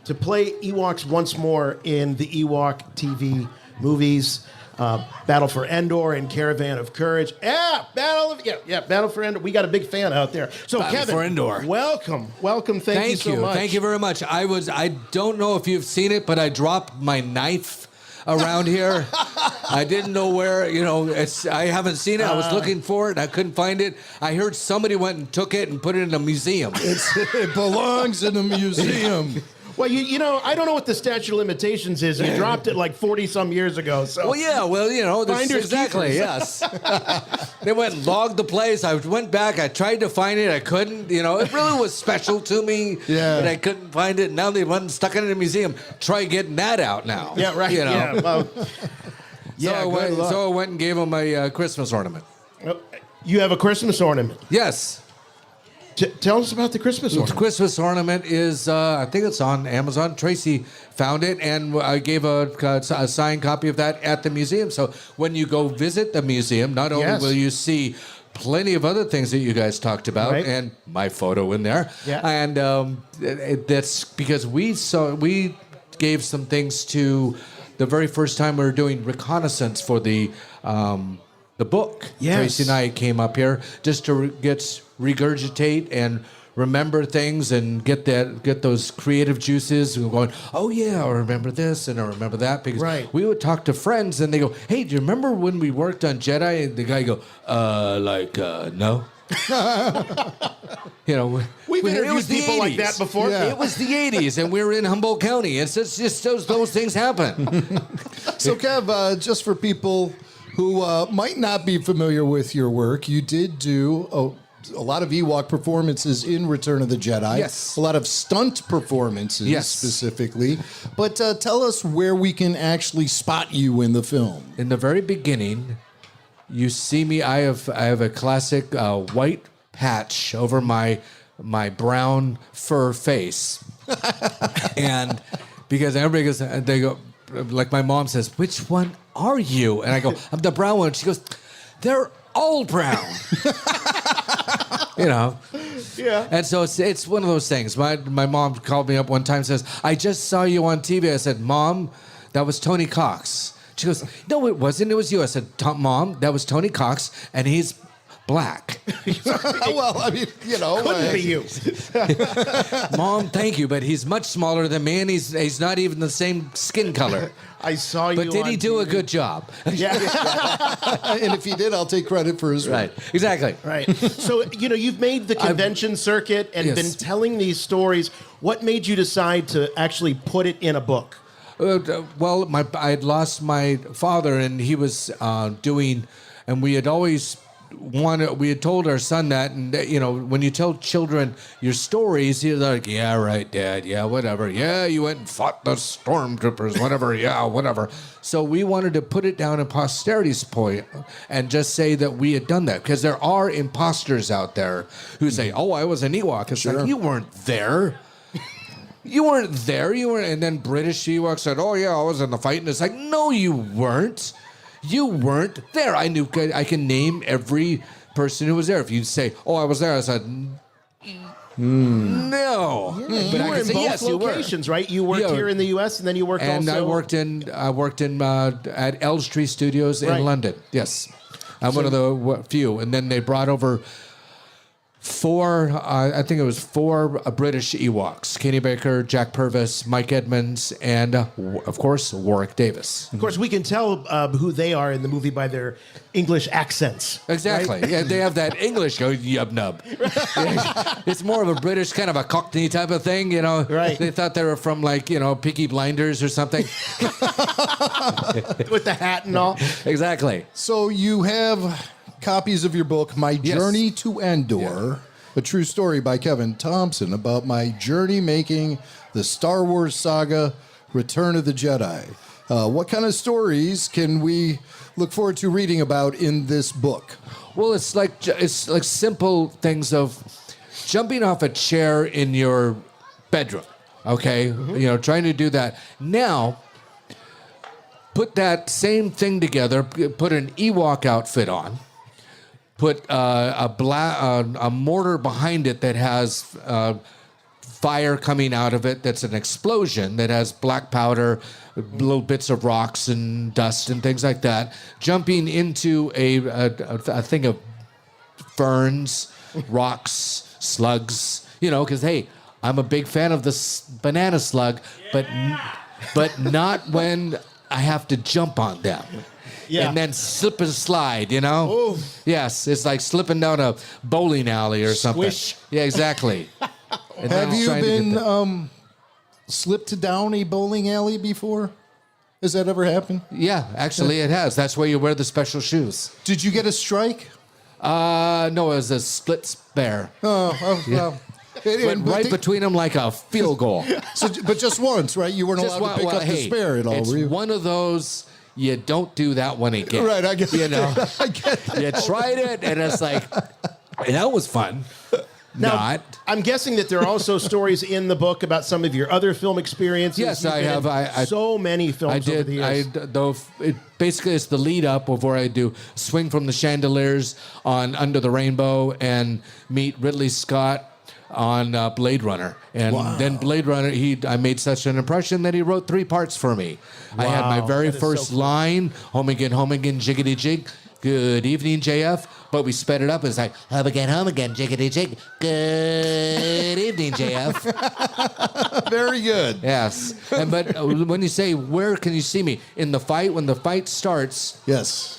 to play Ewoks once more in the Ewok TV movies. Battle for Endor and Caravan of Courage. Battle for Endor. We got a big fan out there. So Battle Kevin, for Endor. welcome. Thank you so much. Thank you very much. I don't know if you've seen it, but I dropped my knife around here. I didn't know where, I haven't seen it. I was looking for it. I couldn't find it. I heard somebody went and took it and put it in a museum. It belongs in a museum. Well, I don't know what the statute of limitations is. You dropped it like 40-some years ago. So. That's exactly, yes. They went and logged the place. I went back. I tried to find it. I couldn't. It really was special to me. Yeah. But I couldn't find it. Now they went and stuck it in a museum. Try getting that out now. Yeah, right. Yeah, well, so I went and gave him a Christmas ornament. You have a Christmas ornament? Yes. Tell us about the Christmas ornament. The Christmas ornament is, I think it's on Amazon. Tracy found it, and I gave a signed copy of that at the museum. So when you go visit the museum, not only will you see plenty of other things that you guys talked about, and my photo in there, and that's because we gave some things to the very first time we were doing reconnaissance for the book. Yes. Tracy and I came up here just to regurgitate and remember things and get those creative juices and going, oh yeah, I remember this and I remember that, because we would talk to friends and they go, hey, do you remember when we worked on Jedi? And the guy go, no. We've interviewed people like that before. Yeah. It was the 80s, and we were in Humboldt County. It's just those things happen. So, Kev, just for people who might not be familiar with your work, you did do a lot of Ewok performances in Return of the Jedi. Yes. A lot of stunt performances specifically. But tell us where we can actually spot you in the film. In the very beginning, you see me. I have a classic white patch over my brown fur face, and because everybody goes, they go, like my mom says, "Which one are you?" And I go, "I'm the brown one." She goes, "They're all brown." You know. Yeah. And so it's one of those things. My mom called me up one time and says, "I just saw you on TV." I said, "Mom, that was Tony Cox." She goes, "No, it wasn't. It was you." I said, "Mom, that was Tony Cox, and he's black." Well, I mean, you know. Couldn't be you. Mom, thank you, but he's much smaller than me, and he's not even the same skin color. I saw you. But did he do a good job? Yeah. And if he did, I'll take credit for his work. Right. Exactly. Right. So, you've made the convention circuit and been telling these stories. What made you decide to actually put it in a book? Well, I had lost my father, and he was doing, and we had always we had told our son that, and when you tell children your stories, he's like, "Yeah, right, Dad, yeah, whatever, yeah, you went and fought the stormtroopers, whatever, yeah, whatever." So we wanted to put it down in posterity's point and just say that we had done that, because there are imposters out there who say, "Oh, I was an Ewok." It's like, you weren't there. You weren't there. You weren't. And then British Ewoks said, "Oh yeah, I was in the fight." And it's like, no, you weren't. You weren't there. I can name every person who was there. If you say, "Oh, I was there," I said, no. Yeah, But you I were can in say, both yes, you were. locations, right? You worked Yeah. here in the U.S. and then you worked And also. I worked in at Elstree Studios Right. in London. Yes, I'm one of the few. And then they brought over four British Ewoks: Kenny Baker, Jack Purvis, Mike Edmonds, and of course Warwick Davis. Of course, we can tell who they are in the movie by their English accents. Exactly. Right? Yeah, they have that English go Yub Nub. It's more of a British kind of a Cockney type of thing, Right. They thought they were from Peaky Blinders or something. With the hat and all. Exactly. So you have copies of your book, My Journey to Endor, a true story by Kevin Thompson about my journey making the Star Wars saga, Return of the Jedi. What kind of stories can we look forward to reading about in this book? Well, it's like simple things of jumping off a chair in your bedroom. Okay, trying to do that. Now, put that same thing together. Put an Ewok outfit on. Put a mortar behind it that has fire coming out of it. That's an explosion that has black powder, little bits of rocks and dust and things like that. Jumping into a thing of ferns, rocks, slugs. Because hey, I'm a big fan of this banana slug, but not when I have to jump on them. Yeah. And then slip and slide, Ooh. Yes, it's like slipping down a bowling alley or something. Squish. Yeah, exactly. Have you been slipped down a bowling alley before? Has that ever happened? Yeah, actually it has. That's why you wear the special shoes. Did you get a strike? No, it was a split spare. Oh, well. Went right between them like a field goal. But just once, right? You weren't allowed to pick up the spare at all, it's were you? one of those, you don't do that one again. Right, I get I get that. You tried it, and it's like, that was fun. Now, I'm guessing that there are also stories in the book about some of your other film experiences. Yes, You've I been have. in so many films over the years. Basically, it's the lead up of where I do Swing from the Chandeliers on Under the Rainbow and meet Ridley Scott on Blade Runner. And then Blade Runner, I made such an impression that he wrote 3 parts for me. I had my very first line, home again, jiggity jig. Good evening, JF. But we sped it up. It's like, home again, jiggity jig. Good evening, JF. Very good. Yes. But when you say, where can you see me? In the fight, when the fight starts. Yes.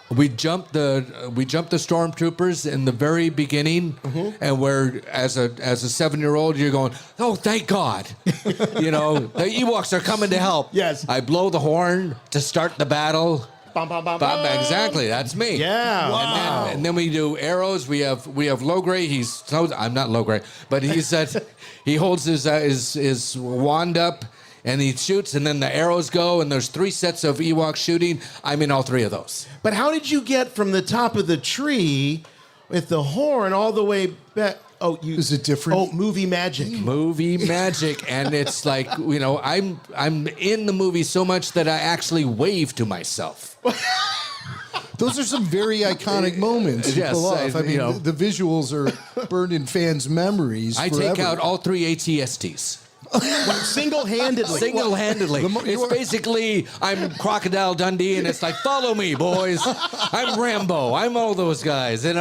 We jumped the stormtroopers in the very beginning, and where as a 7-year-old you're going, oh, thank God, the Ewoks are coming to help. Yes. I blow the horn to start the battle. Exactly, that's me. Yeah. Wow. And then we do arrows. We have Logray. I'm not Logray, but he holds his wand up and he shoots, and then the arrows go, and there's 3 sets of Ewoks shooting. I'm in all 3 of those. But how did you get from the top of the tree with the horn all the way back? Is it different? Oh, movie magic. Movie magic, and it's like, I'm in the movie so much that I actually wave to myself. Those are some very iconic moments. Yes, I mean, the visuals are burned in fans' memories. I forever. take out all 3 ATSTs. Single-handedly. Single-handedly. It's basically, I'm Crocodile Dundee, and it's like, follow me, boys. I'm Rambo. I'm all those guys, And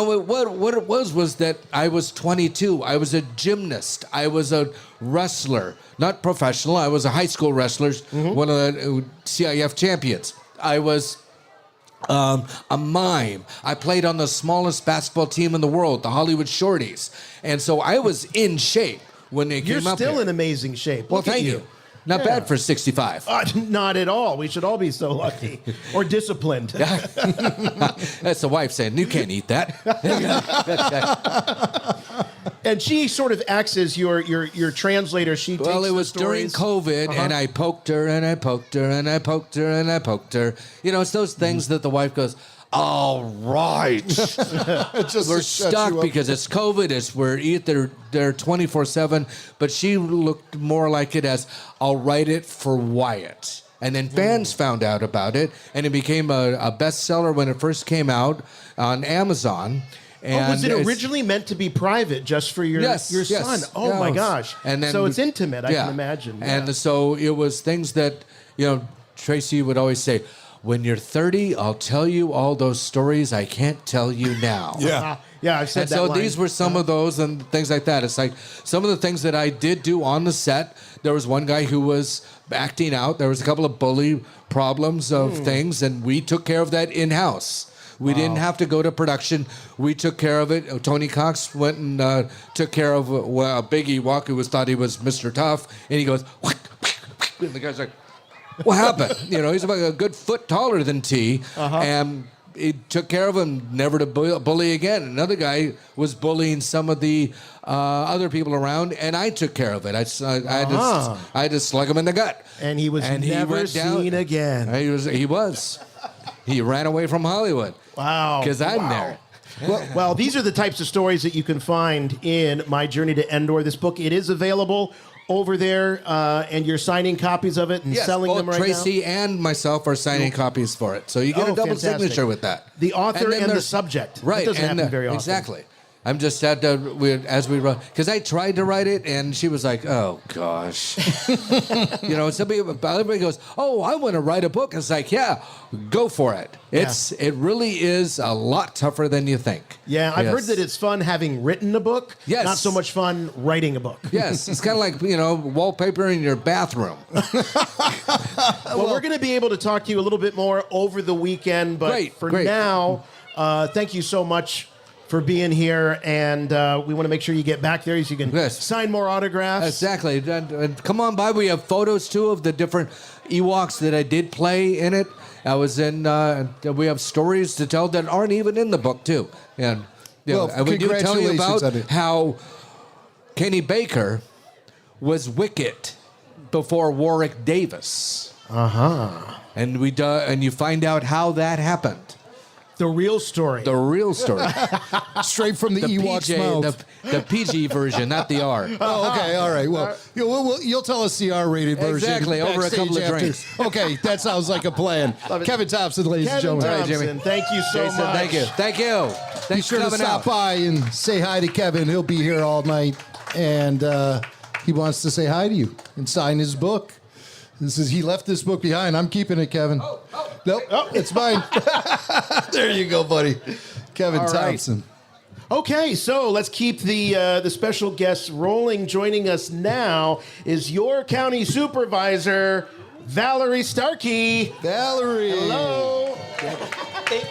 what it was that I was 22. I was a gymnast. I was a wrestler. Not professional. I was a high school wrestler, one of the CIF champions. I was a mime. I played on the smallest basketball team in the world, the Hollywood Shorties. And so I was in shape when they came up You're still here. in amazing shape. Well, Look at thank you. Not bad for 65. Not at all. We should all be so lucky. Or disciplined. That's the wife saying, you can't eat that. And she sort of acts as your translator. She takes Well, it was during COVID, and I poked her, and I poked her, and I poked her, and I poked her. It's those things that the wife goes, all right. We're stuck because it's COVID. We're either there 24/7, but she looked more like it as, I'll write it for Wyatt. And then fans found out about it, and it became a bestseller when it first came out on Amazon. And was it originally meant to be private just for your son? Oh, my gosh. And then, so it's intimate, I can imagine. And so it was things that, Tracy would always say, when you're 30, I'll tell you all those stories I can't tell you now. Yeah, I've said and that so line. these were some of those and things like that. It's like some of the things that I did do on the set. There was one guy who was acting out. There was a couple of bully problems of things, and we took care of that in-house. We didn't have to go to production. We took care of it. Tony Cox went and took care of a big Ewok who thought he was Mr. Tough, and he goes, and the guy's like, what happened? He's about a good foot taller than T, and he took care of him, never to bully again. Another guy was bullying some of the other people around, and I took care of it. I had to slug him in the gut. And he was never seen again. He was. He ran away from Hollywood. Wow. Because I'm there. Well, these are the types of stories that you can find in My Journey to Endor. This book, it is available over there, and you're signing copies of it and selling them right now? Tracy and myself are signing copies for it. So you get a double signature with that. The author and the subject. Right. That doesn't happen very often. Exactly. I'm just at as we run, because I tried to write it, and she was like, "Oh gosh," everybody goes, "Oh, I want to write a book." It's like, yeah, go for it. It really is a lot tougher than you think. Yeah, I've heard that it's fun having written a book. Yes. Not so much fun writing a book. Yes, it's kind of like wallpaper in your bathroom. Well, we're going to be able to talk to you a little bit more over the weekend, but for now, thank you so much for being here, and we want to make sure you get back there so you can sign more autographs. Exactly. And come on by. We have photos, too, of the different Ewoks that I did play in it. I was in, we have stories to tell that aren't even in the book, too. And we do tell you about how Kenny Baker was Wicket before Warwick Davis. And and you find out how that happened. The real story. The real story. Straight from the Ewok's PJ, mouth. The PG version, not the R. Oh, okay. All right. Well, you'll tell us the R-rated version. Exactly. Over a couple of drinks. Okay. That sounds like a plan. Kevin Thompson, ladies and gentlemen. Kevin Thompson, thank you so Jason, much. Thank you. Thank you. Be sure to stop by and say hi to Kevin. He'll be here all night, and he wants to say hi to you and sign his book. He left this book behind. I'm keeping it, Kevin. Nope. Oh, it's mine. There you go, buddy. Kevin Thompson. Okay, so let's keep the special guests rolling. Joining us now is your county supervisor, Valerie Starkey. Valerie. Hello. Thank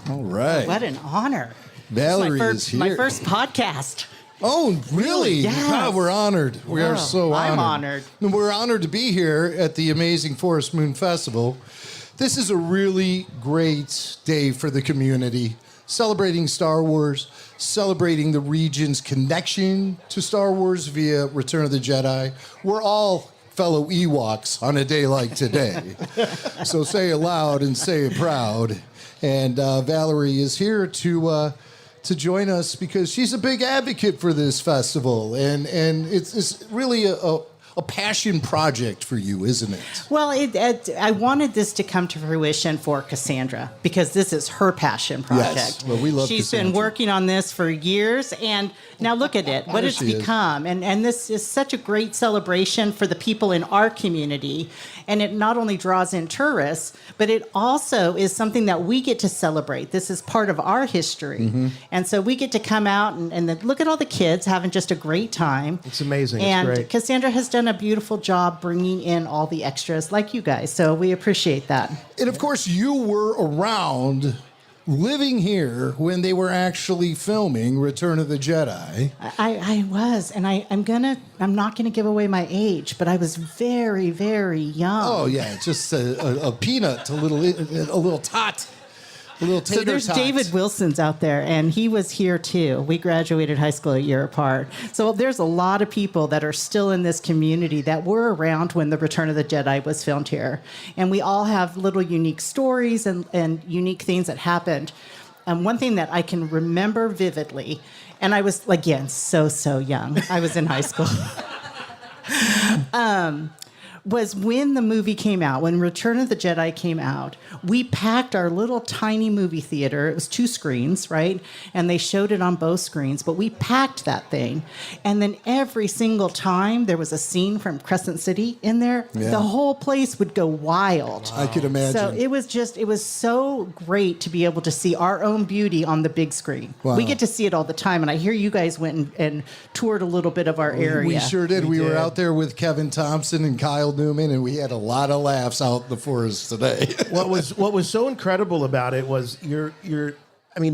you. All right. What an honor. Valerie is here. My first podcast. Oh, really? Yes. God, we're honored. We are so honored. I'm honored. And we're honored to be here at the Amazing Forest Moon Festival. This is a really great day for the community, celebrating Star Wars, celebrating the region's connection to Star Wars via Return of the Jedi. We're all fellow Ewoks on a day like today. So say it loud and say it proud. And Valerie is here to join us because she's a big advocate for this festival, and it's really a passion project for you, isn't it? Well, I wanted this to come to fruition for Cassandra because this is her passion project. Yes. Well, we love She's Cassandra. been working on this for years, and now look at it, what it's become. And this is such a great celebration for the people in our community. And it not only draws in tourists, but it also is something that we get to celebrate. This is part of our history. Mm-hmm. And so we get to come out and then look at all the kids having just a great time. It's amazing. And it's great. Cassandra has done a beautiful job bringing in all the extras like you guys. So we appreciate that. And of course, you were around, living here when they were actually filming Return of the Jedi. I was, and I'm not gonna give away my age, but I was very, very young. Oh yeah, just a peanut, a little tot. A little tater So there's tots. David Wilson's out there, and he was here too. We graduated high school a year apart. So there's a lot of people that are still in this community that were around when the Return of the Jedi was filmed here. And we all have little unique stories and unique things that happened. One thing that I can remember vividly, and I was, again, so young. I was in high school. Was when the movie came out, when Return of the Jedi came out, we packed our little tiny movie theater. It was 2 screens, right? And they showed it on both screens, but we packed that thing. And then every single time there was a scene from Crescent City in there, the whole place would go wild. I could imagine. So it was so great to be able to see our own beauty on the big screen. Wow. We get to see it all the time. And I hear you guys went and toured a little bit of our area. We sure did. We were out there with Kevin Thompson and Kyle Newman, and we had a lot of laughs out in the forest today. What was so incredible about it was you're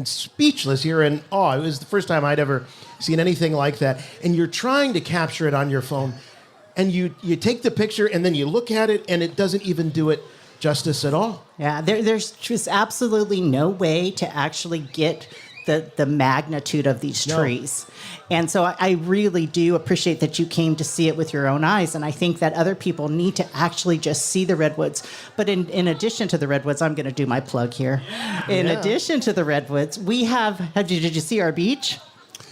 speechless. You're in awe. It was the first time I'd ever seen anything like that. And you're trying to capture it on your phone, and you take the picture, and then you look at it, and it doesn't even do it justice at all. Yeah, there's just absolutely no way to actually get the magnitude of these trees. And so I really do appreciate that you came to see it with your own eyes. And I think that other people need to actually just see the redwoods. But in addition to the redwoods, I'm going to do my plug here. In addition to the redwoods, we did you see our beach?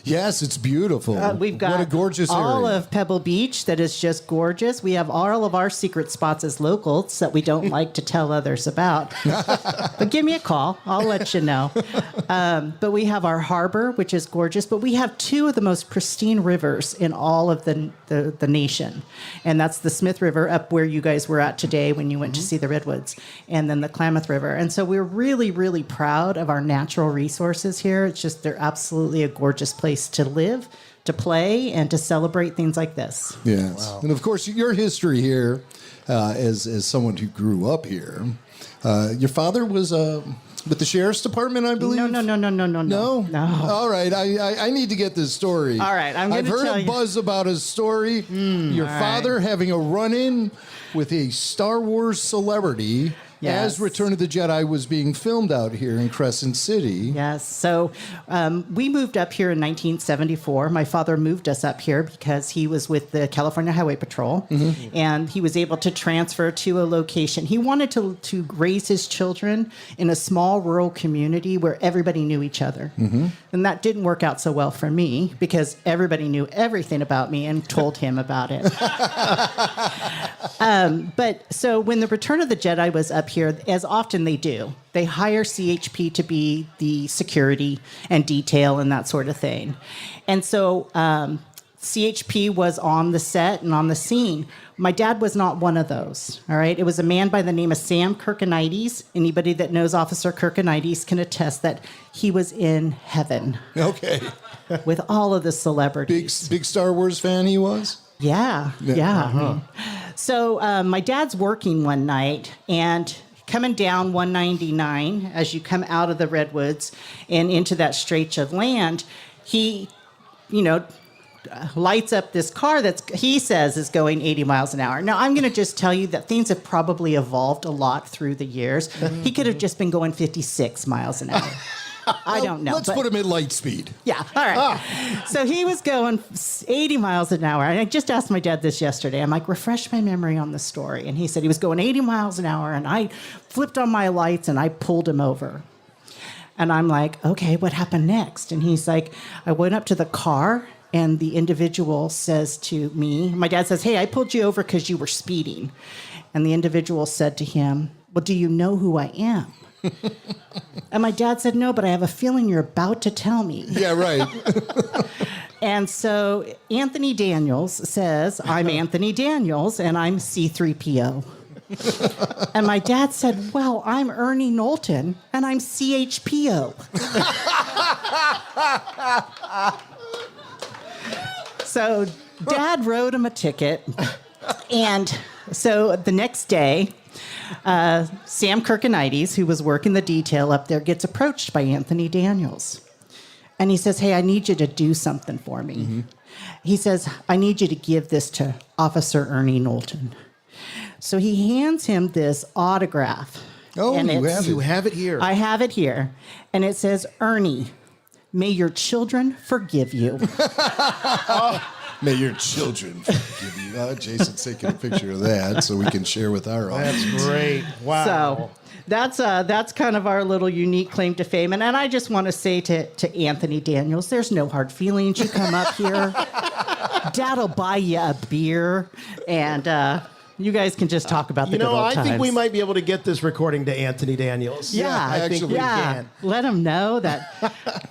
Yes, it's beautiful. We've got what a gorgeous all area. of Pebble Beach that is just gorgeous. We have all of our secret spots as locals that we don't like to tell others about. But give me a call. I'll let you know. But we have our harbor, which is gorgeous. But we have 2 of the most pristine rivers in all of the nation. And that's the Smith River up where you guys were at today when you went to see the redwoods. And then the Klamath River. And so we're really, really proud of our natural resources here. It's just they're absolutely a gorgeous place to live, to play, and to celebrate things like this. Yes. Wow. And of course, your history here, as someone who grew up here, your father was with the sheriff's department, I believe? No. All right. I need to get this story. All right. I've heard a buzz about a story. Your father having a run-in with a Star Wars celebrity. Yes. As Return of the Jedi was being filmed out here in Crescent City. Yes. So we moved up here in 1974. My father moved us up here because he was with the California Highway Patrol, and he was able to transfer to a location. He wanted to raise his children in a small rural community where everybody knew each other. And that didn't work out so well for me because everybody knew everything about me and told him about it. But so when the Return of the Jedi was up here, as often they do, they hire CHP to be the security and detail and that sort of thing. And so CHP was on the set and on the scene. My dad was not one of those, all right? It was a man by the name of Sam Kirkinides. Anybody that knows Officer Kirkinides can attest that he was in heaven. Okay. With all of the celebrities. Big Star Wars fan he was? Yeah. So my dad's working one night, and coming down 199, as you come out of the redwoods and into that stretch of land, he, lights up this car he says is going 80 miles an hour. Now, I'm going to just tell you that things have probably evolved a lot through the years. He could have just been going 56 miles an hour. I don't know. Let's put him at light speed. Yeah, all right. So he was going 80 miles an hour. And I just asked my dad this yesterday. I'm like, refresh my memory on the story. And he said he was going 80 miles an hour, and I flipped on my lights, and I pulled him over. And I'm like, okay, what happened next? And he's like, I went up to the car, and the individual says to me, my dad says, hey, I pulled you over because you were speeding. And the individual said to him, well, do you know who I am? And my dad said, no, but I have a feeling you're about to tell me. Yeah, right. And so Anthony Daniels says, I'm Anthony Daniels, and I'm C3PO. And my dad said, well, I'm Ernie Knowlton, and I'm CHPO. So Dad wrote him a ticket. And so the next day, Sam Kirkinides, who was working the detail up there, gets approached by Anthony Daniels. And he says, hey, I need you to do something for me. Mm-hmm. He says, I need you to give this to Officer Ernie Knowlton. So he hands him this autograph. Oh, you have it here. I have it here. And it says, Ernie, may your children forgive you. May your children forgive you. Jason's taking a picture of that so we can share with our audience. That's great. Wow. So that's kind of our little unique claim to fame. And I just want to say to Anthony Daniels, there's no hard feelings. You come up here, Dad'll buy you a beer, and you guys can just talk about the good old times. I think we might be able to get this recording to Anthony Daniels. Yeah, I think we can. Let him know that,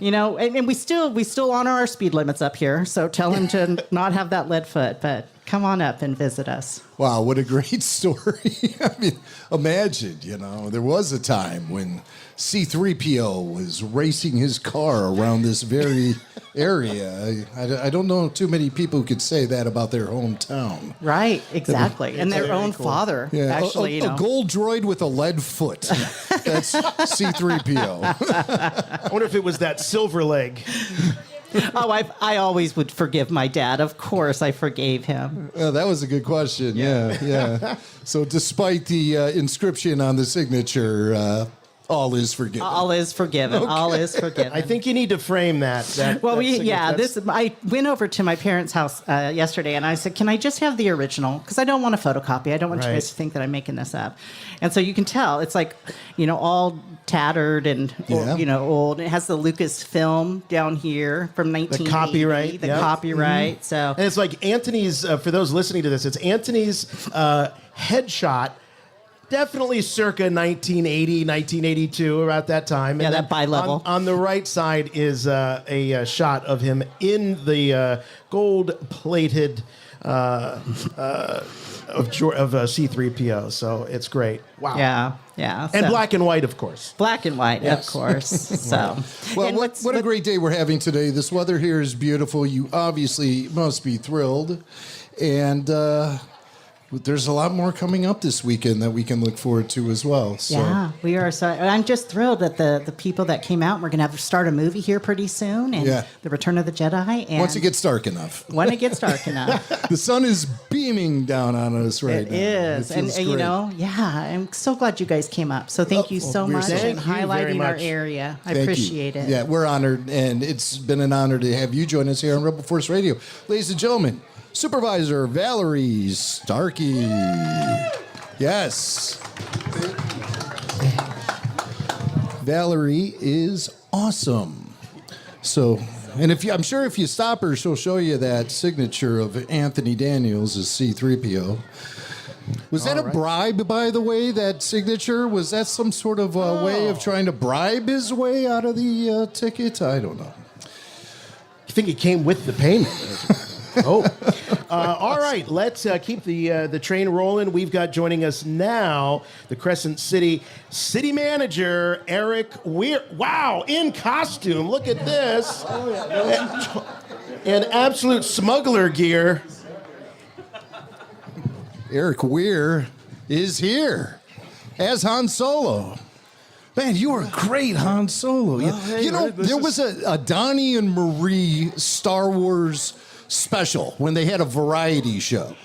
and we still honor our speed limits up here. So tell him to not have that lead foot, but come on up and visit us. Wow, what a great story. I mean, imagine, there was a time when C-3PO was racing his car around this very area. I don't know too many people who could say that about their hometown. Right, exactly. And their own father, actually. A gold droid with a lead foot. That's C-3PO. I wonder if it was that silver leg. Oh, I always would forgive my dad. Of course, I forgave him. That was a good question. Yeah. So despite the inscription on the signature, all is forgiven. All is forgiven. Okay. All is forgiven. I think you need to frame that. I went over to my parents' house yesterday, and I said, "Can I just have the original? Because I don't want a photocopy. I don't want you guys to think that I'm making this up." And so you can tell it's like, all tattered and old. It has the Lucasfilm down here from 1980. The copyright. The copyright. Mm-hmm. So and it's like Anthony's. For those listening to this, it's Anthony's headshot. Definitely circa 1980, 1982, about that time. Yeah, and that bi-level. On the right side is a shot of him in the gold-plated of C-3PO. So it's great. Wow. Yeah. And black and white, of course. Black and white, of course. So, well, what a great day we're having today. This weather here is beautiful. You obviously must be thrilled. And there's a lot more coming up this weekend that we can look forward to as well. So. Yeah, we are. So I'm just thrilled that the people that came out, we're going to start a movie here pretty soon, and The Return of the Jedi. And once it gets dark enough. When it gets dark enough. The sun is beaming down on us right now. It is. And I'm so glad you guys came up. So thank you so much for highlighting our area. I appreciate it. Yeah, we're honored, and it's been an honor to have you join us here on Rebel Force Radio. Ladies and gentlemen, Supervisor Valerie Starkey. Yes. Valerie is awesome. So, and I'm sure if you stop her, she'll show you that signature of Anthony Daniels as C-3PO. Was that a bribe, by the way, that signature? Was that some sort of way of trying to bribe his way out of the ticket? I don't know. I think it came with the payment. All right. Let's keep the train rolling. We've got joining us now the Crescent City City Manager, Eric Weir. Wow, in costume. Look at this. And absolute smuggler gear. Eric Weir is here as Han Solo. Man, you were a great Han Solo. There was a Donnie and Marie Star Wars special when they had a variety show.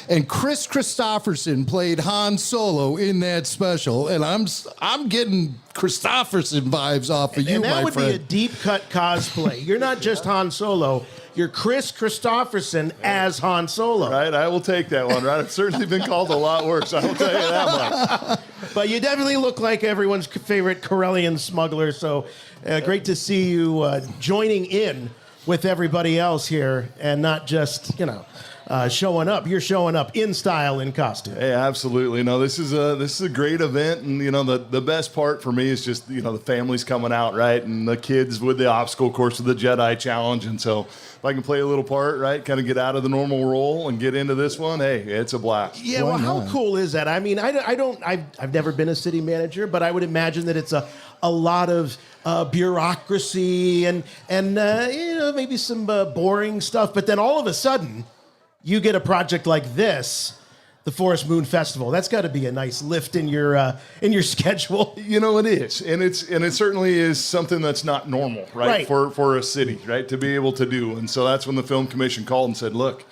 And Chris Christopherson played Han Solo in that special, and I'm getting Christopherson vibes off of you, my friend. And that would be a deep cut cosplay. You're not just Han Solo. You're Chris Christopherson as Han Solo. Right, I will take that one, right? I've certainly been called a lot worse, I will tell you that much. But you definitely look like everyone's favorite Corellian smuggler, so great to see you joining in with everybody else here and not just, showing up. You're showing up in style, in costume. Hey, absolutely. No, this is a great event, and the best part for me is just the families coming out, right, and the kids with the obstacle course with the Jedi challenge, and so if I can play a little part, right, kind of get out of the normal role and get into this one, hey, it's a blast. Yeah, well, how cool is that? I mean, I've never been a city manager, but I would imagine that it's a lot of bureaucracy and maybe some boring stuff, but then all of a sudden you get a project like this, the Forest Moon Festival. That's got to be a nice lift in your schedule. It is, and it certainly is something that's not normal, right? For a city, right, to be able to do. And so that's when the Film Commission called and said, "Look,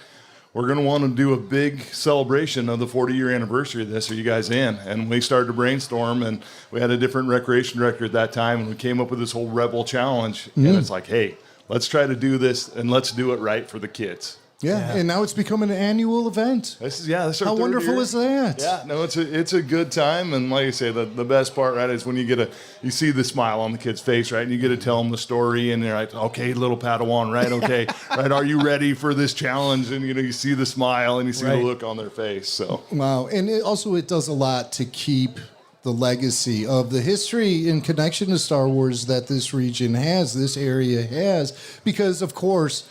we're going to want to do a big celebration of the 40-year anniversary of this. Are you guys in?" And we started to brainstorm, and we had a different recreation director at that time, and we came up with this whole Rebel Challenge. And it's like, hey, let's try to do this, and let's do it right for the kids. Yeah, and now it's become an annual event. This is how wonderful is that? Yeah, no, it's a good time, and like I say, the best part, right, is when you see the smile on the kid's face, right, and you get to tell them the story, and they're like, okay, little Padawan, right, okay, right, are you ready for this challenge? And you see the smile and you see the look on their face. So wow, and it does a lot to keep the legacy of the history and connection to Star Wars that this region has, this area has, because of course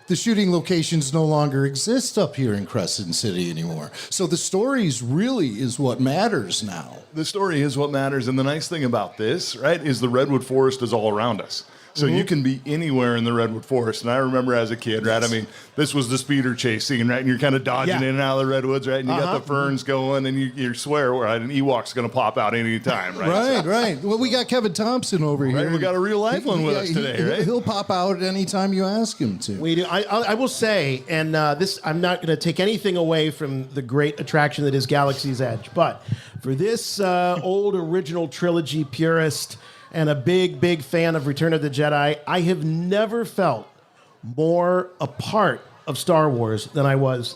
the shooting locations no longer exist up here in Crescent City anymore. So the stories really is what matters now. The story is what matters. And the nice thing about this, right, is the Redwood Forest is all around us. So you can be anywhere in the Redwood Forest. And I remember as a kid, right, I mean, this was the speeder chase scene, right? And you're kind of dodging in and out of the redwoods, right? And you got the ferns going, and you swear, right, an Ewok's going to pop out any time, right? Right. Well, we got Kevin Thompson over here. Right, we got a real life one with us today, right? He'll pop out anytime you ask him to. We do. I will say, and I'm not going to take anything away from the great attraction that is Galaxy's Edge, but for this old original trilogy purist and a big, big fan of Return of the Jedi, I have never felt more a part of Star Wars than I was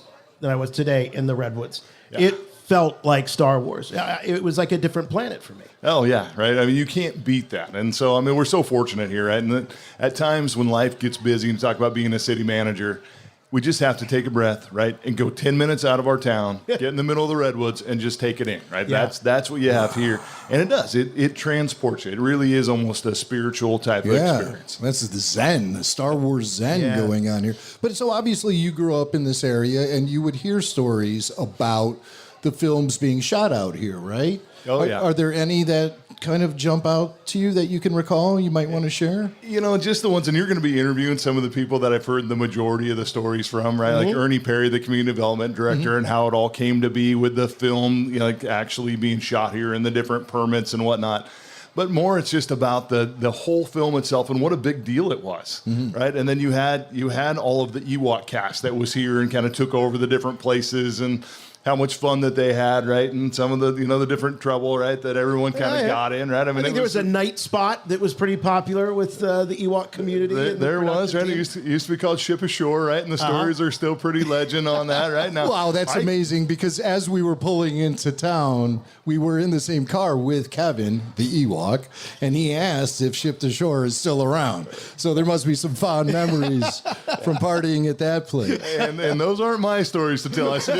today in the Redwoods. Yeah. It felt like Star Wars. It was like a different planet for me. Oh, yeah, right? I mean, you can't beat that. And so, I mean, we're so fortunate here, right? And at times when life gets busy and talk about being a city manager, we just have to take a breath, right, and go 10 minutes out of our town, get in the middle of the redwoods, and just take it in, right? Yeah. That's what you have here, and it does. It transports you. It really is almost a spiritual type of experience. That's the Zen, the Star Wars Zen going on here. But so obviously you grew up in this area, and you would hear stories about the films being shot out here, right? Oh, yeah. Are there any that kind of jump out to you that you can recall you might want to share? Just the ones, and you're going to be interviewing some of the people that I've heard the majority of the stories from, right? Like Ernie Perry, the community development director, and how it all came to be with the film, like actually being shot here and the different permits and whatnot. But more, it's just about the whole film itself and what a big deal it was, right? And then you had all of the Ewok cast that was here and kind of took over the different places and how much fun that they had, right? And some of the, the different trouble, right, that everyone kind of got in, right? I think there was a night spot that was pretty popular with the Ewok community. There was, right? It used to be called Ship Ashore, right? And the stories are still pretty legend on that, right? Now, wow, that's amazing, because as we were pulling into town, we were in the same car with Kevin, the Ewok, and he asked if Ship to Shore is still around. So there must be some fond memories from partying at that place. And those aren't my stories to tell. I said,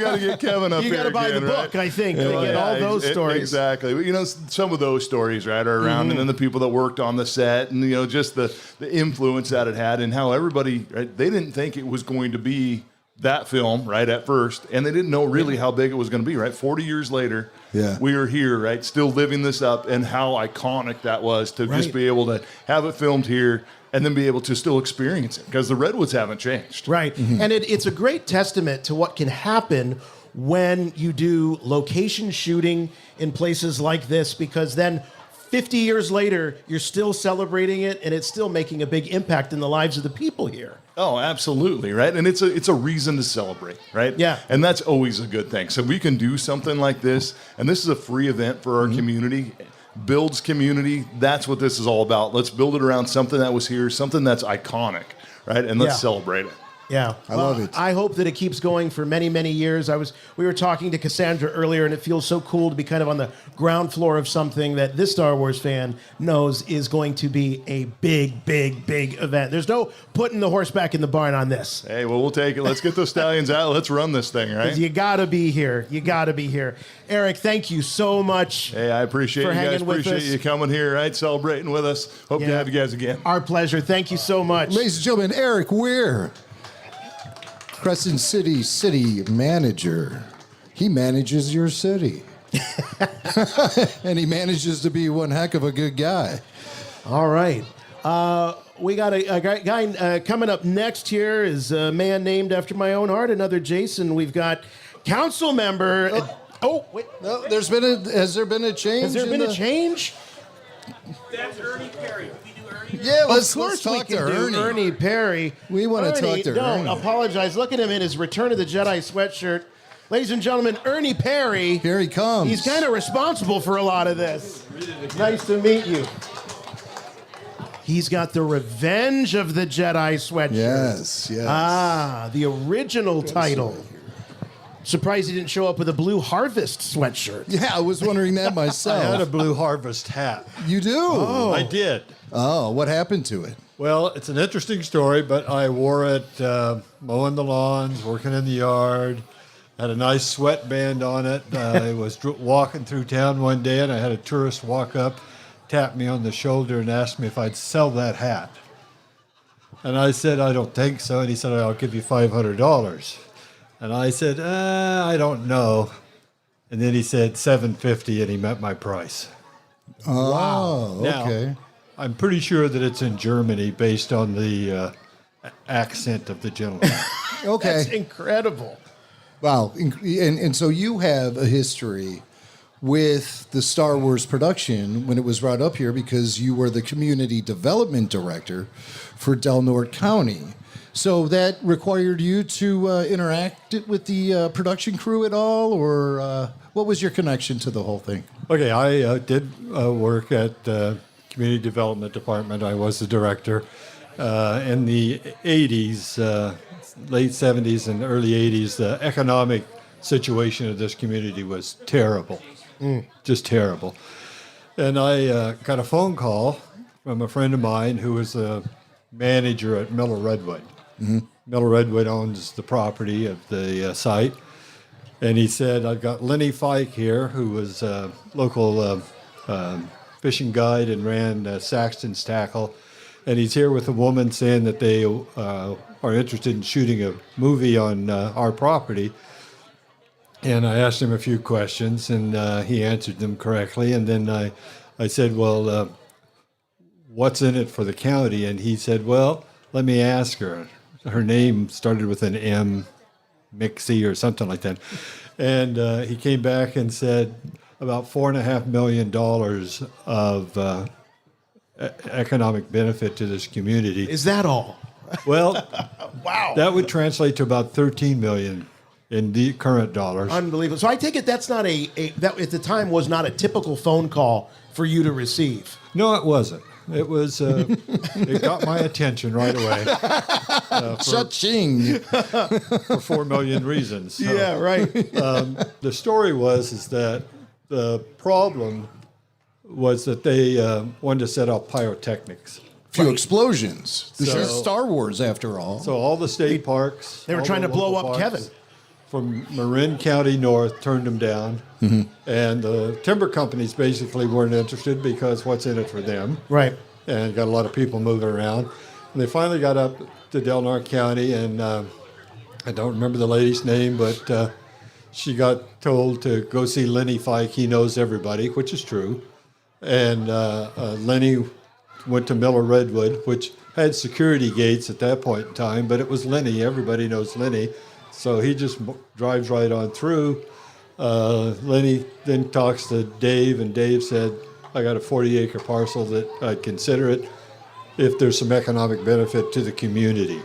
you got to get Kevin up here. You got to buy the book, I think, to get all those stories. Exactly. Some of those stories, right, are around, and then the people that worked on the set, and just the influence that it had, and how everybody, right, they didn't think it was going to be that film, right, at first, and they didn't know really how big it was going to be, right? 40 years later, we are here, right, still living this up, and how iconic that was to just be able to have it filmed here and then be able to still experience it, because the Redwoods haven't changed. Right, and it's a great testament to what can happen when you do location shooting in places like this, because then 50 years later, you're still celebrating it, and it's still making a big impact in the lives of the people here. Oh, absolutely, right? And it's a reason to celebrate, right? Yeah. And that's always a good thing. So we can do something like this, and this is a free event for our community, builds community. That's what this is all about. Let's build it around something that was here, something that's iconic, right? And let's celebrate it. Yeah, I love it. I hope that it keeps going for many, many years. We were talking to Cassandra earlier, and it feels so cool to be kind of on the ground floor of something that this Star Wars fan knows is going to be a big, big, big event. There's no putting the horse back in the barn on this. Hey, well, we'll take it. Let's get those stallions out. Let's run this thing, right? You gotta be here. You gotta be here. Eric, thank you so much. Hey, I appreciate you guys. Appreciate you coming here, right? Celebrating with us. Hope to have you guys again. Our pleasure. Thank you so much. Ladies and gentlemen, Eric Weir, Crescent City manager. He manages your city. And he manages to be one heck of a good guy. All right. We got a guy coming up next here is a man named after my own heart, another Jason. We've got council member. Wait. No, has there been a change? Has there been a change? That's Ernie Perry. Yeah, let's talk to Ernie. Ernie Perry. We want to talk to don't Ernie. apologize. Look at him in his Return of the Jedi sweatshirt. Ladies and gentlemen, Ernie Perry. Here he comes. He's kind of responsible for a lot of this. Nice to meet you. He's got the Revenge of the Jedi sweatshirt. Yes. Ah, the original title. Surprised he didn't show up with a Blue Harvest sweatshirt. Yeah, I was wondering that myself. I had a Blue Harvest hat. You do? Oh. I did. Oh, what happened to it? Well, it's an interesting story, but I wore it mowing the lawns, working in the yard. Had a nice sweatband on it. I was walking through town one day, and I had a tourist walk up, tap me on the shoulder, and asked me if I'd sell that hat. And I said, I don't think so. And he said, I'll give you $500. And I said, I don't know. And then he said $750, and he met my price. Oh, wow. Now, okay. I'm pretty sure that it's in Germany based on the accent of the gentleman. Okay. That's incredible. Wow. And so you have a history with the Star Wars production when it was brought up here because you were the community development director for Norte County. So that required you to interact with the production crew at all, or what was your connection to the whole thing? Okay, I did work at the Community Development Department. I was the director. In the 80s, late 70s and early 80s, the economic situation of this community was terrible, just terrible. And I got a phone call from a friend of mine who was a manager at Miller Redwood. Mm-hmm. Miller Redwood owns the property of the site. And he said, I've got Lenny Fike here, who was a local fishing guide and ran Saxton's Tackle. And he's here with a woman saying that they are interested in shooting a movie on our property. And I asked him a few questions, and he answered them correctly. And then I said, well, what's in it for the county? And he said, well, let me ask her. Her name started with an M, Mixie or something like that. And he came back and said about $4.5 million of economic benefit to this community. Is that all? Well, wow. That would translate to about $13 million in the current dollars. Unbelievable. So I take it that's not that at the time was not a typical phone call for you to receive. No, it wasn't. It was. It got my attention right away. Cha-ching. For 4 million reasons. So, yeah, right. The story is that the problem was that they wanted to set off pyrotechnics. Few explosions. This So- is Star Wars, after all. So all the state parks. They were all trying the to blow local up parks Kevin. From Marin County north turned them down. Mm-hmm. And the timber companies basically weren't interested because what's in it for them? Right. And got a lot of people moving around. And they finally got up to Del Norte County, and I don't remember the lady's name, but she got told to go see Lenny Fike. He knows everybody, which is true. And Lenny went to Miller Redwood, which had security gates at that point in time, but it was Lenny. Everybody knows Lenny. So he just drives right on through. Lenny then talks to Dave, and Dave said, I got a 40-acre parcel that I'd consider it if there's some economic benefit to the community.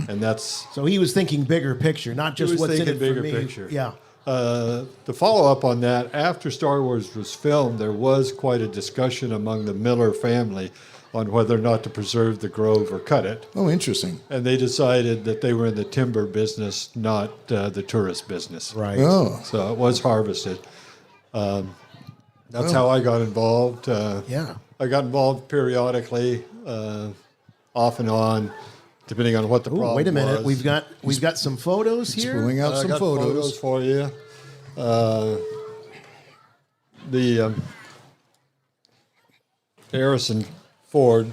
And that's... So he was thinking bigger picture, not just what's in it for me. Picture. Yeah. To follow up on that, after Star Wars was filmed, there was quite a discussion among the Miller family on whether or not to preserve the grove or cut it. Oh, interesting. And they decided that they were in the timber business, not the tourist business. Right. Oh. So it was harvested. That's how I got involved. Yeah. I got involved periodically, off and on, depending on what the problem was. Wait a minute. We've got some photos here. Pulling out some got photos for you. The Harrison Ford.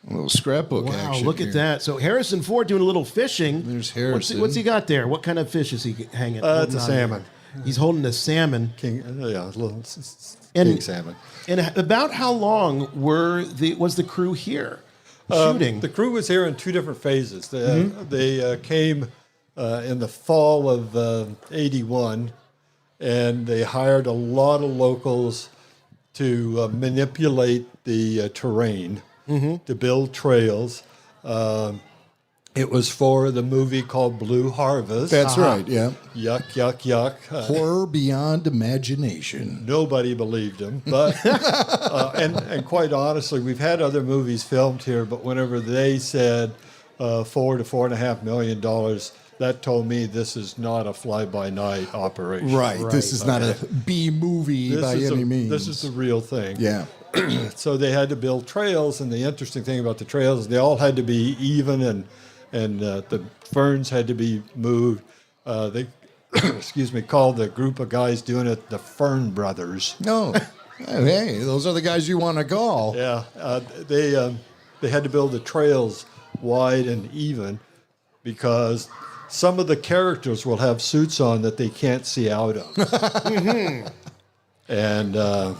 A little scrapbook Wow, action. look at that. So Harrison Ford doing a little fishing. There's Harrison. What's he got there? What kind of fish is he hanging? It's a holding on salmon. there? He's holding a salmon. King, yeah, a little king salmon. And about how long was the crew here shooting? The crew was here in two different phases. They came in the fall of '81, and they hired a lot of locals to manipulate the terrain to build trails. It was for the movie called Blue Harvest. That's right, yeah. Yuck, yuck, yuck. Horror beyond imagination. Nobody believed him. But and quite honestly, we've had other movies filmed here, but whenever they said $4 to $4.5 million, that told me this is not a fly-by-night operation. Right. This is not a B movie by any means. This is the real thing. Yeah. So they had to build trails, and the interesting thing about the trails is they all had to be even, and the ferns had to be moved. They, called the group of guys doing it the Fern Brothers. No. Hey, those are the guys you want to call. Yeah. They had to build the trails wide and even because some of the characters will have suits on that they can't see out of. And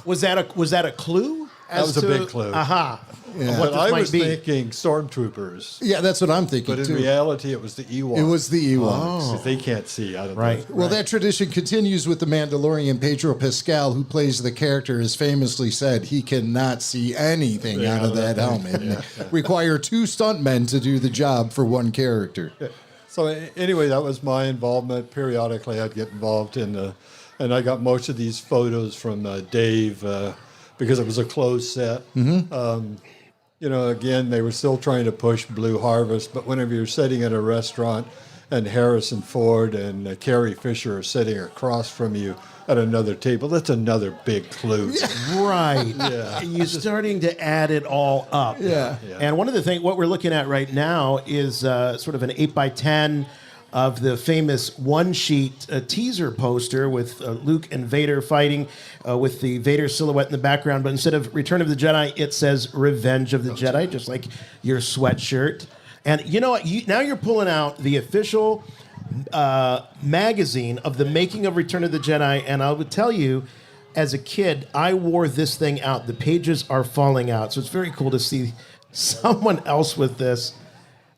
was that a clue? That was a big clue. Aha. Yeah. But I was thinking stormtroopers. Yeah, that's what I'm thinking, But in too. reality, it was the Ewoks. It was the Ewoks. Because they can't see out of Right. Well, that tradition continues with the Mandalorian Pedro Pascal, who plays the character, has famously said he cannot see anything out of that helmet. Require two stuntmen to do the job for one character. So anyway, that was my involvement. Periodically, I'd get involved in, and I got most of these photos from Dave because it was a closed set. Again, they were still trying to push Blue Harvest, but whenever you're sitting at a restaurant and Harrison Ford and Carrie Fisher are sitting across from you at another table, that's another big clue. Right. Yeah. You're starting to add it all up. Yeah. And one of the things, what we're looking at right now is sort of an 8x10 of the famous one-sheet teaser poster with Luke and Vader fighting with the Vader silhouette in the background. But instead of Return of the Jedi, it says Revenge of the Jedi, just like your sweatshirt. And you know what? Now you're pulling out the official magazine of the making of Return of the Jedi. And I would tell you, as a kid, I wore this thing out. The pages are falling out. So it's very cool to see someone else with this.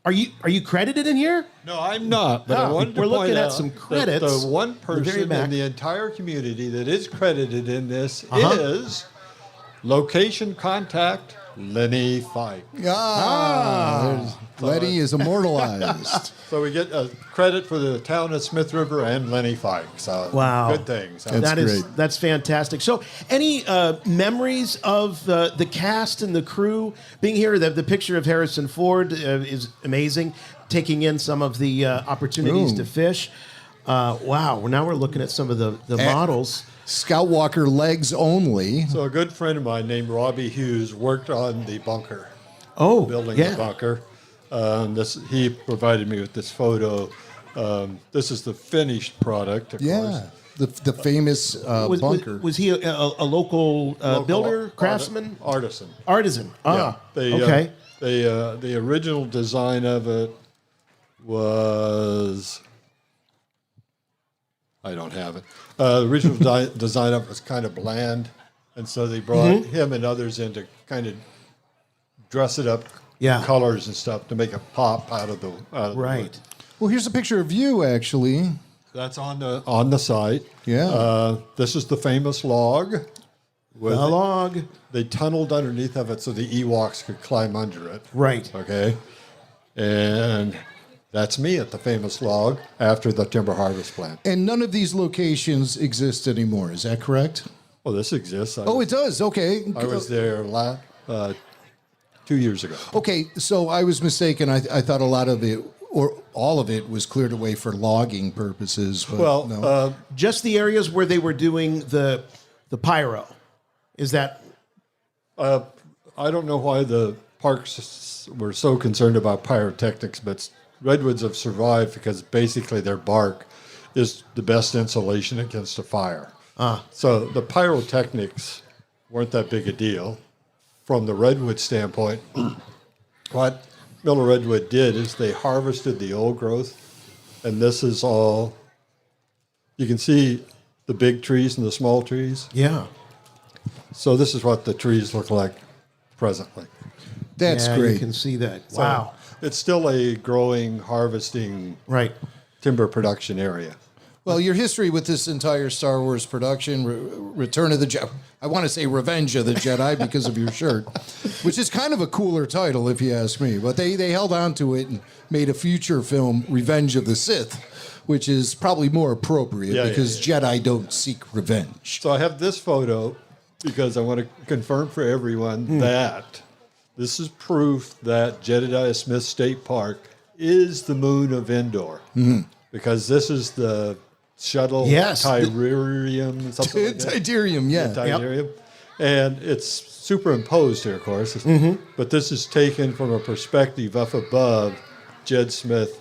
Are you credited in here? No, I'm not. But I wanted to we're point looking at out some that credits. the one person in the entire community that is credited in this is location contact Lenny Fike. Lenny is immortalized. So we get credit for the town of Smith River and Lenny Fike. So Wow, good things. That's fantastic. So, any memories of the cast and the crew being here? The picture of Harrison Ford is amazing, taking in some of the opportunities to fish. Wow, now we're looking at some of the models. Scout Walker legs only. So a good friend of mine named Robbie Hughes worked on the bunker. Building the bunker. He provided me with this photo. This is the finished product, of course. The famous bunker. Was he a local builder, craftsman? Artisan. Ah, yeah. Okay. The original design of it was... I don't have it. The original design of it was kind of bland, and so they brought him and others in to kind of dress it up, colors and stuff to make it pop out of the wood. Well, here's a picture of you, actually. That's on the site. Yeah. This is the famous log. with the log. They tunneled underneath of it so the Ewoks could climb under it. Right. Okay. And that's me at the famous log after the timber harvest plant. And none of these locations exist anymore. Is that correct? Well, this exists. It does. Okay. I was there 2 years ago. Okay, so I was mistaken. I thought a lot of it, or all of it, was cleared away for logging purposes. But Well, no. just the areas where they were doing the pyro. Is that? I don't know why the parks were so concerned about pyrotechnics, but redwoods have survived because basically their bark is the best insulation against a fire. So the pyrotechnics weren't that big a deal. From the redwood standpoint, what Miller Redwood did is they harvested the old growth, and this is all, you can see the big trees and the small trees. Yeah. So this is what the trees look like presently. That's Yeah, great. You can see that. So Wow. it's still a growing, harvesting timber production area. Well, your history with this entire Star Wars production, Return of the Jedi, I want to say Revenge of the Jedi because of your shirt, which is kind of a cooler title if you ask me. But they held on to it and made a future film, Revenge of the Sith, which is probably more appropriate because Jedi don't seek revenge. So I have this photo because I want to confirm for everyone that this is proof that Jedediah Smith State Park is the moon of Endor. Because this is the shuttle Tydirium, something like that. Tydirium, yeah. Tydirium. And it's superimposed here, of course. But this is taken from a perspective up above Jed Smith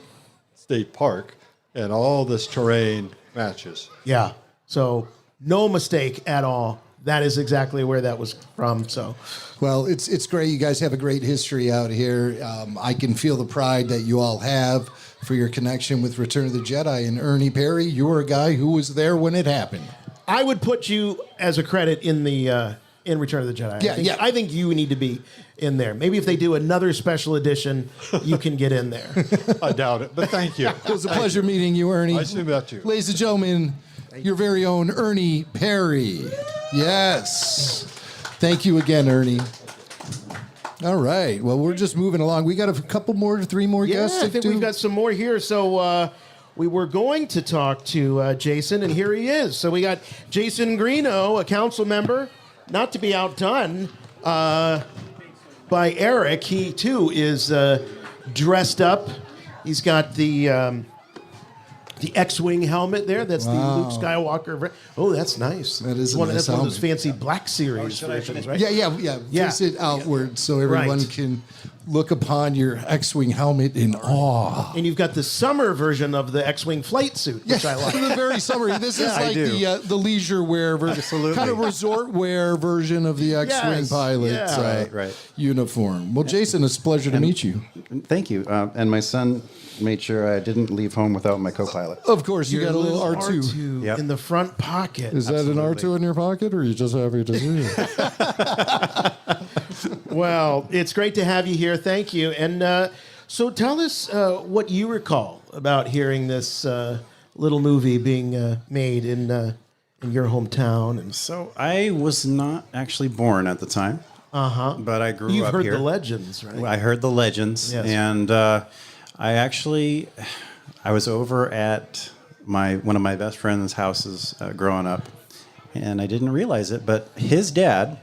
State Park, and all this terrain matches. Yeah. So no mistake at all. That is exactly where that was from. So, well, it's great. You guys have a great history out here. I can feel the pride that you all have for your connection with Return of the Jedi. And Ernie Perry, you were a guy who was there when it happened. I would put you as a credit in the in Return of the Jedi. I think you need to be in there. Maybe if they do another special edition, you can get in there. I doubt it, but thank you. It was a pleasure meeting you, Ernie. Nice to meet you. Ladies and gentlemen, your very own Ernie Perry. Yes. Thank you again, Ernie. All right. Well, we're just moving along. We got a couple more, 3 more guests. I think we've got some more here. So we were going to talk to Jason, and here he is. So we got Jason Greeno, a council member, not to be outdone by Eric. He, too, is dressed up. He's got the X-Wing helmet there. That's the Luke Skywalker. Oh, that's nice. That is that's one of those fancy Black Series versions, right? Yeah. Face it outward so everyone can look upon your X-Wing helmet in awe. And you've got the summer version of the X-Wing flight suit, which I like. The very summery. This is like the leisure wear version, kind of resort wear version of the X-Wing pilot uniform. Well, Jason, it's a pleasure to meet you. Thank you. And my son made sure I didn't leave home without my co-pilot. Of course, you Your got a little R2 in the front pocket. Is that an R2 in your pocket, or are you just happy to see it? Well, it's great to have you here. Thank you. And so tell us what you recall about hearing this little movie being made in your hometown. And so I was not actually born at the time. But I grew up here. You've heard the legends, right? I heard the legends. Yes. And I was over at one of my best friend's houses growing up, and I didn't realize it, but his dad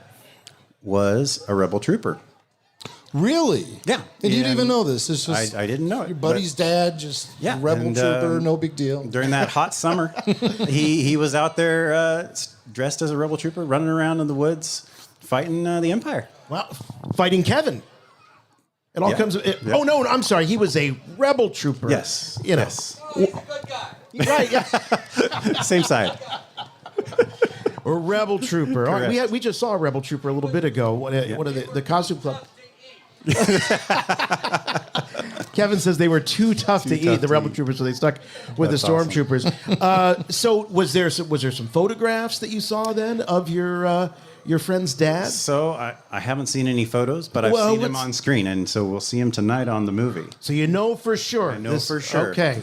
was a rebel trooper. Really? Yeah. And you didn't even know this? It's just I didn't know it. Your buddy's dad, just rebel trooper, no big deal. During that hot summer, he was out there dressed as a rebel trooper, running around in the woods, fighting the Empire. Well, fighting Kevin. It all comes. Oh no, I'm sorry. He was a rebel trooper. Yes. You know. Yes. Right. Yeah. Same side. A rebel trooper. All right, we just saw a rebel trooper a little bit ago. What are the costume club? Kevin says they were too tough to eat, the rebel troopers, so they stuck with the stormtroopers. Awesome. So was there some photographs that you saw then of your friend's dad? So I haven't seen any photos, but I've seen him on screen, and so we'll see him tonight on the movie. So you know for sure. I know for sure. Okay.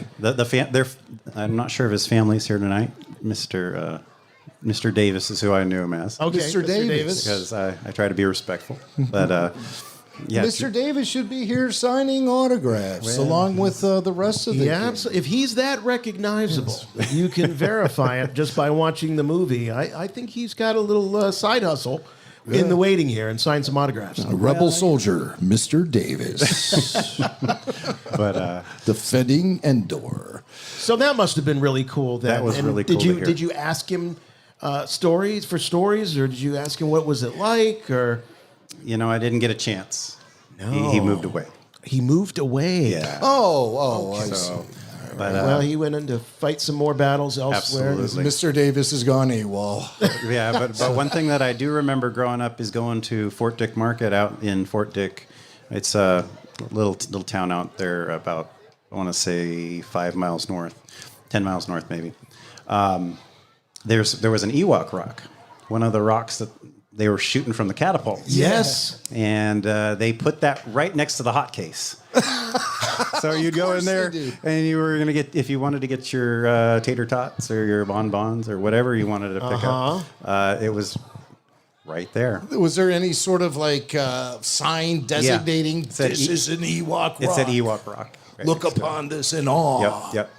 I'm not sure if his family's here tonight, Mr. Mr. Davis is who I knew him as. Okay, Mr. Davis. Because I try to be respectful. But yeah, Mr. Davis should be here signing autographs along with the rest of the Yeah, if he's that recognizable, you can verify it just by watching the movie. I think he's got a little side hustle in the waiting here and sign some autographs. A rebel soldier, Mr. Davis. But defending Endor. So that must have been really cool. That was really cool Did to you hear. did you ask him stories, or did you ask him what was it like, or? I didn't get a chance. No. He moved away. He moved away. Yeah. I see. So, but, well, he went in to fight some more battles elsewhere. Absolutely. Mr. Davis has gone AWOL. Yeah, but one thing that I do remember growing up is going to Fort Dick Market out in Fort Dick. It's a little town out there about, I want to say 5 miles north, 10 miles north maybe. There was an Ewok rock, one of the rocks that they were shooting from the catapult. Yes. And they put that right next to the hot case. So you'd go in there and you were going to get, if you wanted to get your tater tots or your bonbons or whatever you wanted to pick up, it was right there. Was there any sort of sign designating this is an Ewok rock? It said Ewok rock. Right. Look upon this in awe. Yep.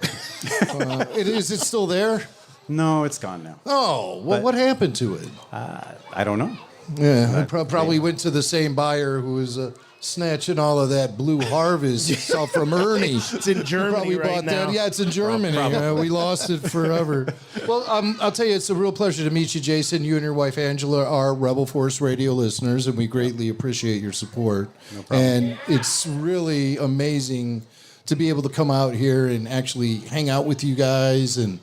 Is it still there? No, it's gone now. Oh, well, what happened to it? I don't know. Yeah, probably went to the same buyer who was snatching all of that blue harvest stuff from Ernie. It's in Germany probably right bought now. that. Yeah, it's in Germany. We lost it forever. Well, I'll tell you, it's a real pleasure to meet you, Jason. You and your wife, Angela, are Rebel Force Radio listeners, and we greatly appreciate your support. No problem. And it's really amazing to be able to come out here and actually hang out with you guys and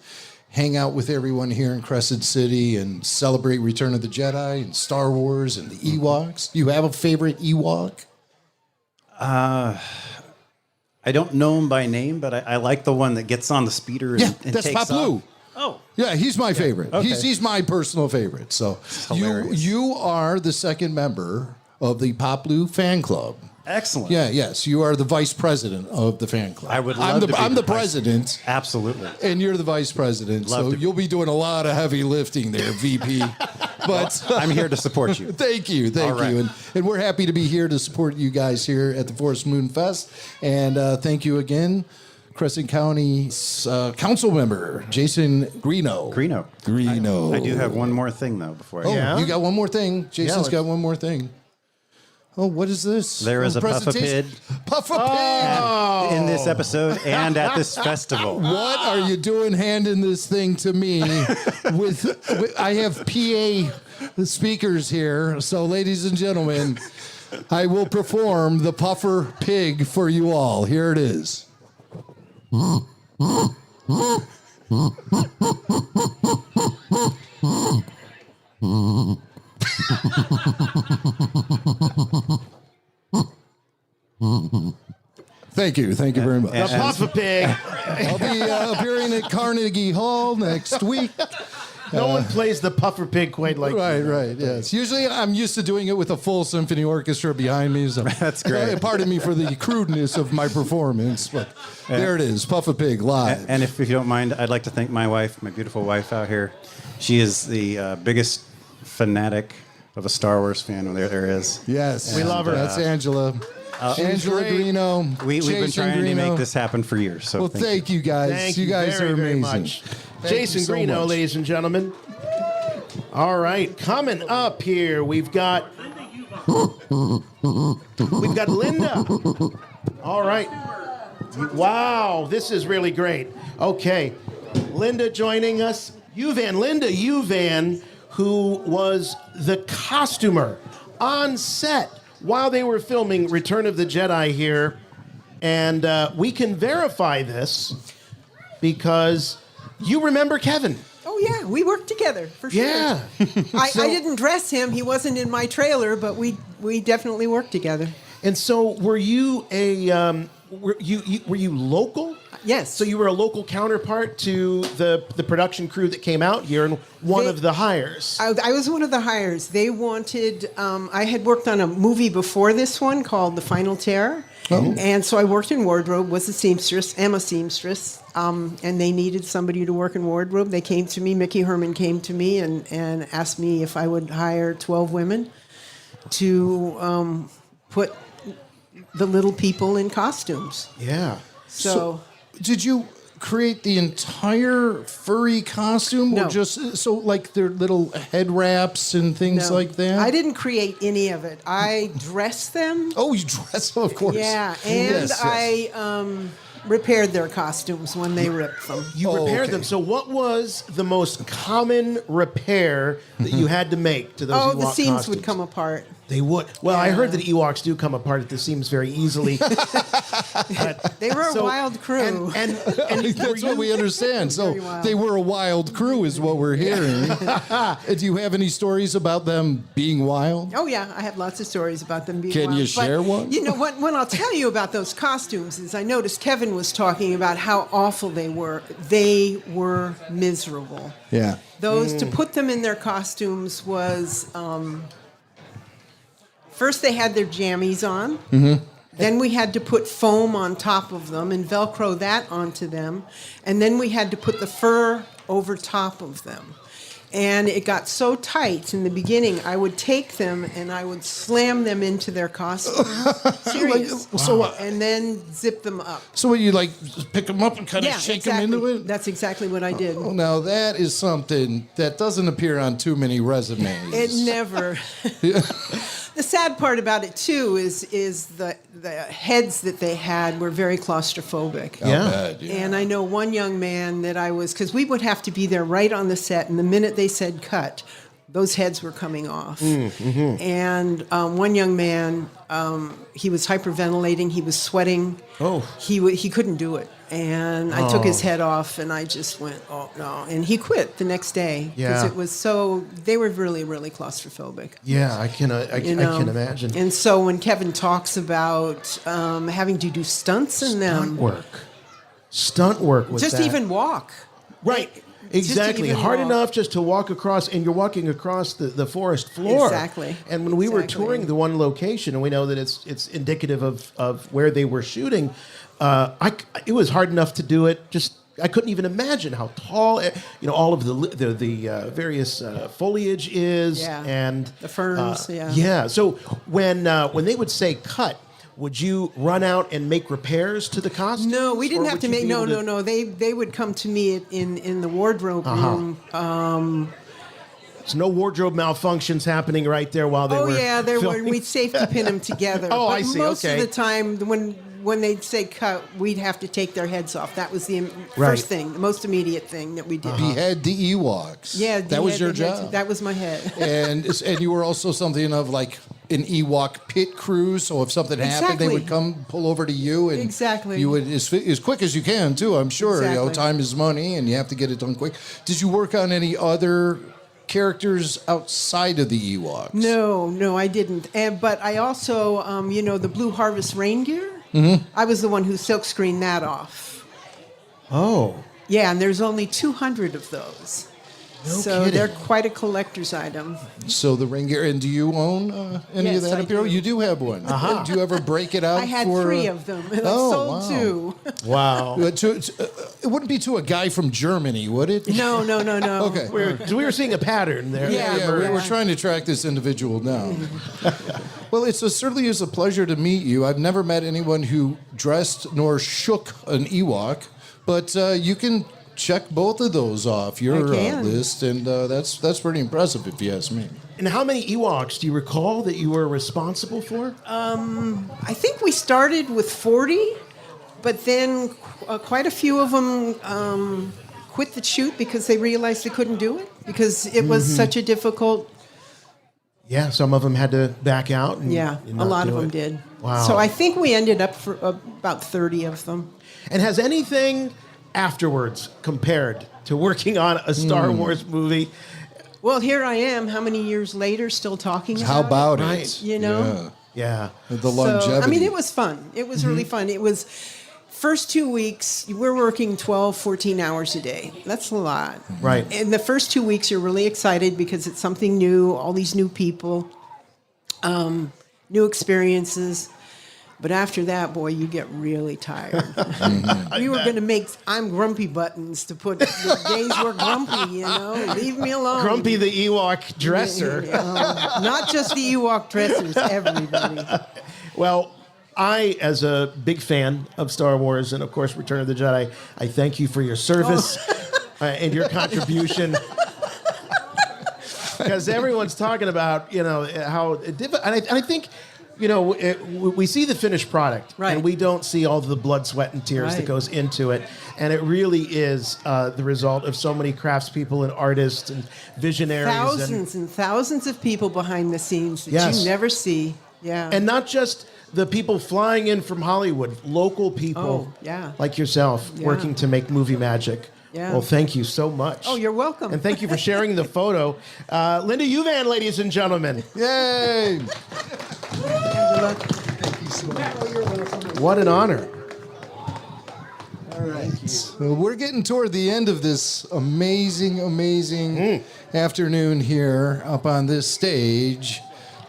hang out with everyone here in Crescent City and celebrate Return of the Jedi and Star Wars and the Ewoks. Do you have a favorite Ewok? I don't know him by name, but I like the one that gets on the speeder and, that's takes Paplu. off. Oh. Yeah, he's my favorite. Okay. He's my personal favorite. So you are the second member of the Paplu fan club. Excellent. Yeah, yes. You are the vice president of the fan club. I would love to be I'm the vice- president. Absolutely. And you're the vice president. Love so to- you'll be doing a lot of heavy lifting there, VP. But I'm here to support you. Thank you. All right. And we're happy to be here to support you guys here at the Forest Moon Fest. And thank you again, Crescent County council member, Jason Greeno. Greeno. I do have one more thing, though, before I Oh, you got one more thing. Jason's got one more thing. Oh, what is this? There is a presentation? Puffa Pig in this episode and at this festival. What are you doing handing this thing to me with I have PA speakers here. So ladies and gentlemen, I will perform the Puffer Pig for you all. Here it is. Thank you very much. The Puffa Pig. I'll be appearing at Carnegie Hall next week. No one plays the Puffer Pig quite like Right, yes. Usually I'm used to doing it with a full symphony orchestra behind me. So That's great. Pardon me for the crudeness of my performance, but there it is, Puffa Pig live. And if you don't mind, I'd like to thank my wife, my beautiful wife out here. She is the biggest fanatic of a Star Wars fan there is. Yes. We love her. That's Angela. Angela Greeno. We've been Jason trying to Greeno. make this happen for years. So Well, thank you guys. Thank you guys very, are very amazing. much. Thank Jason you so Greeno, much. ladies and gentlemen. All right, coming up here, we've got Linda. All right. Wow, this is really great. Okay, Linda joining us. Linda Uvan, who was the costumer on set while they were filming Return of the Jedi here. And we can verify this because you remember Kevin. Oh, yeah, we worked together, for sure. Yeah. I didn't dress him. He wasn't in my trailer, but we definitely worked together. And so were you were you local? Yes. So you were a local counterpart to the production crew that came out here and one of the hires. I was one of the hires. They wanted, I had worked on a movie before this one called The Final Terror. Oh. And so I worked in wardrobe, was a seamstress, am a seamstress, and they needed somebody to work in wardrobe. They came to me, Mickey Herman came to me and asked me if I would hire 12 women to put the little people in costumes. Yeah. So did you create the entire furry costume, No. or just so like their little head wraps and things No. like that? I didn't create any of it. I dressed them. Oh, you dress them, of course. Yeah, and Yes, yes. I repaired their costumes when they ripped them. You repaired them. So what was the most common repair that you had to make to those Ewok the seams costumes? would come apart. They would. Well, I heard that Ewoks do come apart at the seams very easily. They were a wild crew. And that's what we understand. So Very wild. they were a wild crew, is what we're hearing. Do you have any stories about them being wild? Oh yeah, I have lots of stories about them being Can wild. you share But, one? You know what? When I'll tell you about those costumes is I noticed Kevin was talking about how awful they were. They were miserable. Yeah. Those to put them in their costumes was first they had their jammies on. Mm-hmm. Then we had to put foam on top of them and Velcro that onto them. And then we had to put the fur over top of them. And it got so tight in the beginning, I would take them and I would slam them into their costume. Serious. And then zip them up. So what, you like pick them up and kind of shake them into it? That's exactly what I did. Oh, now that is something that doesn't appear on too many resumes. It never. The sad part about it too is the heads that they had were very claustrophobic. And I know one young man that I was, because we would have to be there right on the set, and the minute they said cut, those heads were coming off. Mm-hmm. And one young man, he was hyperventilating, he was sweating. Oh. He couldn't do it. And I took his Oh. head off, and I just went, oh no. And he quit the next day because Yeah. it was so, they were really, really claustrophobic. Yeah, I can imagine. And so when Kevin talks about having to do stunts in them, Stunt work was just that. even walk. Right. Just to Exactly. even Hard walk. enough just to walk across, and you're walking across the forest floor. Exactly. And when we were Exactly. touring the one location, and we know that it's indicative of where they were shooting, it was hard enough to do it. Just I couldn't even imagine how tall, all of the various foliage is, Yeah. and The ferns, yeah. Yeah. So when they would say cut, would you run out and make repairs to the costumes? No, we didn't or have would to you make. be No, able no, to- no. They would come to me in the wardrobe Uh-huh. room. There's no wardrobe malfunctions happening right there while they were. Yeah, there were. filming. We'd safety pin them together. Oh, but I see, Most okay. of the time, when they'd say cut, we'd have to take their heads off. That was the Right. first thing, the most immediate thing that we did. Behead the Ewoks. Yeah, that was behead your the heads. job. That was my head. and you were also something of like an Ewok pit crew. So if something happened, they would Exactly. come pull over to you, and Exactly. you would as quick as you can too. I'm sure. Exactly. Time is money, and you have to get it done quick. Did you work on any other characters outside of the Ewoks? No, I didn't. But I also, the Blue Harvest rain gear. Mm-hmm. I was the one who silkscreened that off. Oh. Yeah, and there's only 200 of those. No so kidding. they're quite a collector's item. So the ring gear, and do you own any Yes, of that I apparel? do. You do have one. Uh-huh. Do you ever break it out? I had for, 3 of them, and Oh, I sold wow. 2. Wow. It wouldn't be to a guy from Germany, would it? No. Okay. We were seeing a pattern there. Yeah, we're trying to track this individual down. Well, certainly is a pleasure to meet you. I've never met anyone who dressed nor shook an Ewok, but you can check both of those off your list, and that's pretty impressive if you ask me. And how many Ewoks do you recall that you were responsible for? I think we started with 40, but then quite a few of them quit the shoot because they realized they couldn't do it because it was such a difficult. Yeah, some of them had to back out. And, Yeah, and a not lot do of them it. did. Wow. So I think we ended up for about 30 of them. And has anything afterwards compared to working on a Star Wars movie? Well, here I am, how many years later, still talking about How about it? it? You know? Yeah. The longevity. So, I mean, it was fun. It was really fun. It was First 2 weeks, we're working 12, 14 hours a day. That's a lot. Right. In the first 2 weeks, you're really excited because it's something new, all these new people, new experiences. But after that, boy, you get really tired. We were going to make I'm grumpy buttons to put the days we're grumpy, leave me alone. Grumpy the Ewok dresser. Not just the Ewok dressers, everybody. Well, I, as a big fan of Star Wars and, of course, Return of the Jedi, I thank you for your service and your contribution. Because everyone's talking about, how difficult. And I think, we see the finished product, and we don't see all the blood, sweat, and tears that goes into it. And it really is the result of so many craftspeople and artists and visionaries. Thousands and thousands of people behind the scenes that you never see. Yeah. And not just the people flying in from Hollywood, local people like yourself working to make movie magic. Yeah. Well, thank you so much. Oh, you're welcome. And thank you for sharing the photo. Linda Uvan, ladies and gentlemen. Yay! Thank you so much. What an honor. All right. So we're getting toward the end of this amazing afternoon here up on this stage,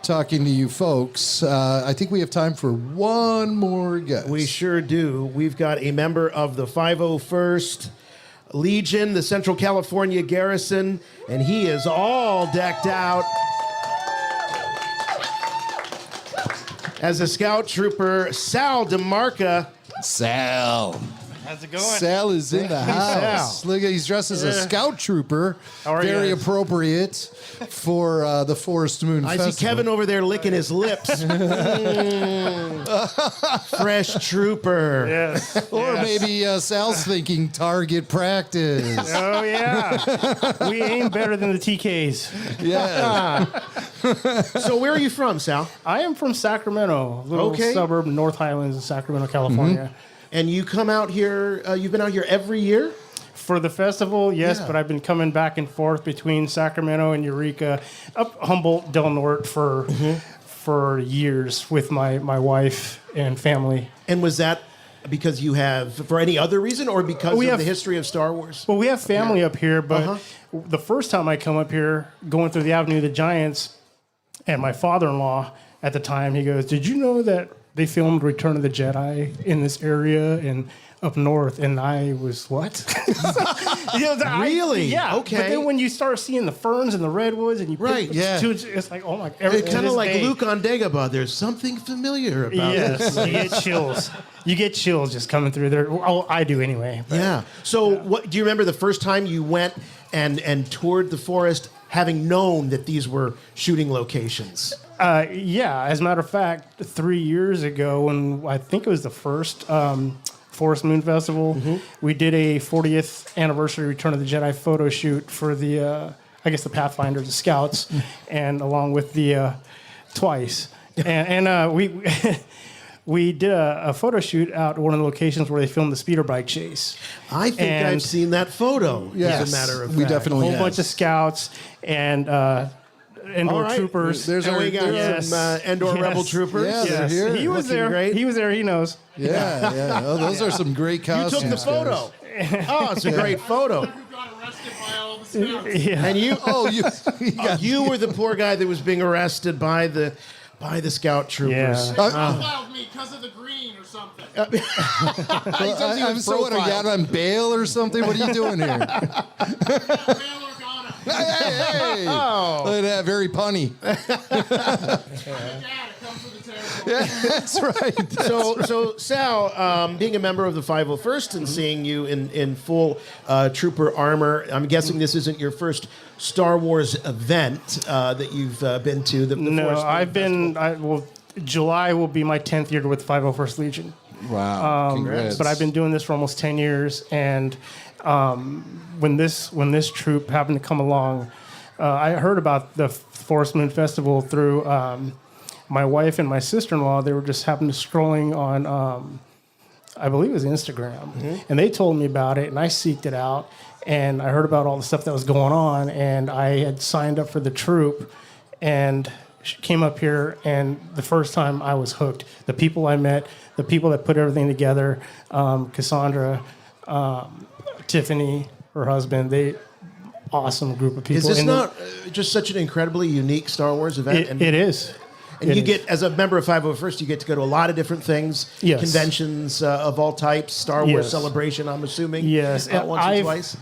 talking to you folks. I think we have time for one more guest. We sure do. We've got a member of the 501st Legion, the Central California Garrison, and he is all decked out as a scout trooper, Sal DeMarca. Sal. How's it going? Sal is in the house. Look, he's dressed as a scout trooper. How are you Very guys? appropriate for the Forest Moon I Festival. see Kevin over there licking his lips. Fresh trooper. Yes. Or maybe Sal's thinking target practice. Oh, yeah. We aim better than the TKs. Yeah. So where are you from, Sal? I am from Sacramento, a little suburb, North Highlands in Sacramento, California. And you come out here, you've been out here every year? For the festival, yes, but I've been coming back and forth between Sacramento and Eureka, up Humboldt, Del Norte for years with my wife and family. And was that because you have, for any other reason, or because of the history of Star Wars? Well, we have family up here, but the first time I come up here, going through the Avenue of the Giants, and my father-in-law at the time, he goes, "Did you know that they filmed Return of the Jedi in this area and up north?" And I was, what? Really? Yeah. Okay. But then when you start seeing the ferns and the redwoods and you it's like, oh my. It's kind of like Luke on Dagobah. There's something familiar about it. Yes, you get chills. You get chills just coming through there. Oh, I do anyway. But, Yeah. So what do you remember the first time you went and toured the forest, having known that these were shooting locations? Yeah, as a matter of fact, 3 years ago, when I think it was the first Forest Moon Festival, we did a 40th anniversary Return of the Jedi photo shoot for the, I guess the Pathfinders, the Scouts, and along with the Twice. And we we did a photo shoot out at one of the locations where they filmed the speeder bike chase. I think I've seen that photo, as a matter of fact. we definitely a whole bunch of Scouts and Endor troopers. There's we got some Endor Rebel troopers. Yeah, they're here. He was Looking there. great. He was there. He knows. Yeah. Oh, those are some great You costumes. took the photo. Oh, it's a great photo. Yeah. And you, you were the poor guy that was being arrested by the scout troopers. Yeah. me because of the green or something. I'm so what, are you out on bail or something? What are you doing here? Hey. Oh. Look at that, very punny. Yeah, that's right. So Sal, being a member of the 501st and seeing you in full trooper armor, I'm guessing this isn't your first Star Wars event that you've been to. No, I've been. July will be my 10th year with 501st Legion. Wow, congrats. But I've been doing this for almost 10 years, and when this troop happened to come along, I heard about the Forest Moon Festival through my wife and my sister-in-law. They were just happened to scrolling on, I believe it was Instagram, and they told me about it, and I seeked it out, and I heard about all the stuff that was going on, and I had signed up for the troop, and came up here, and the first time I was hooked. The people I met, the people that put everything together, Cassandra, Tiffany, her husband, awesome group of people. Is this not just such an incredibly unique Star Wars event? It is. And you get, as a member of 501st, you get to go to a lot of different things, Yes. conventions of all types, Star Wars Yes. Celebration, I'm assuming. Yes. Once or twice.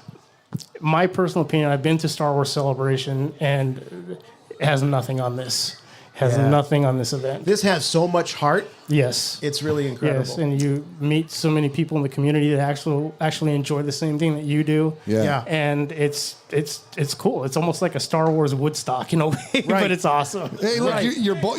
My personal opinion, I've been to Star Wars Celebration, and it has nothing on this. Has Yeah. nothing on this event. This has so much heart. Yes. It's really incredible. Yes, and you meet so many people in the community that actually enjoy the same thing that you do. Yeah. And it's cool. It's almost like a Star Wars Woodstock in a way, but it's awesome. Hey, look,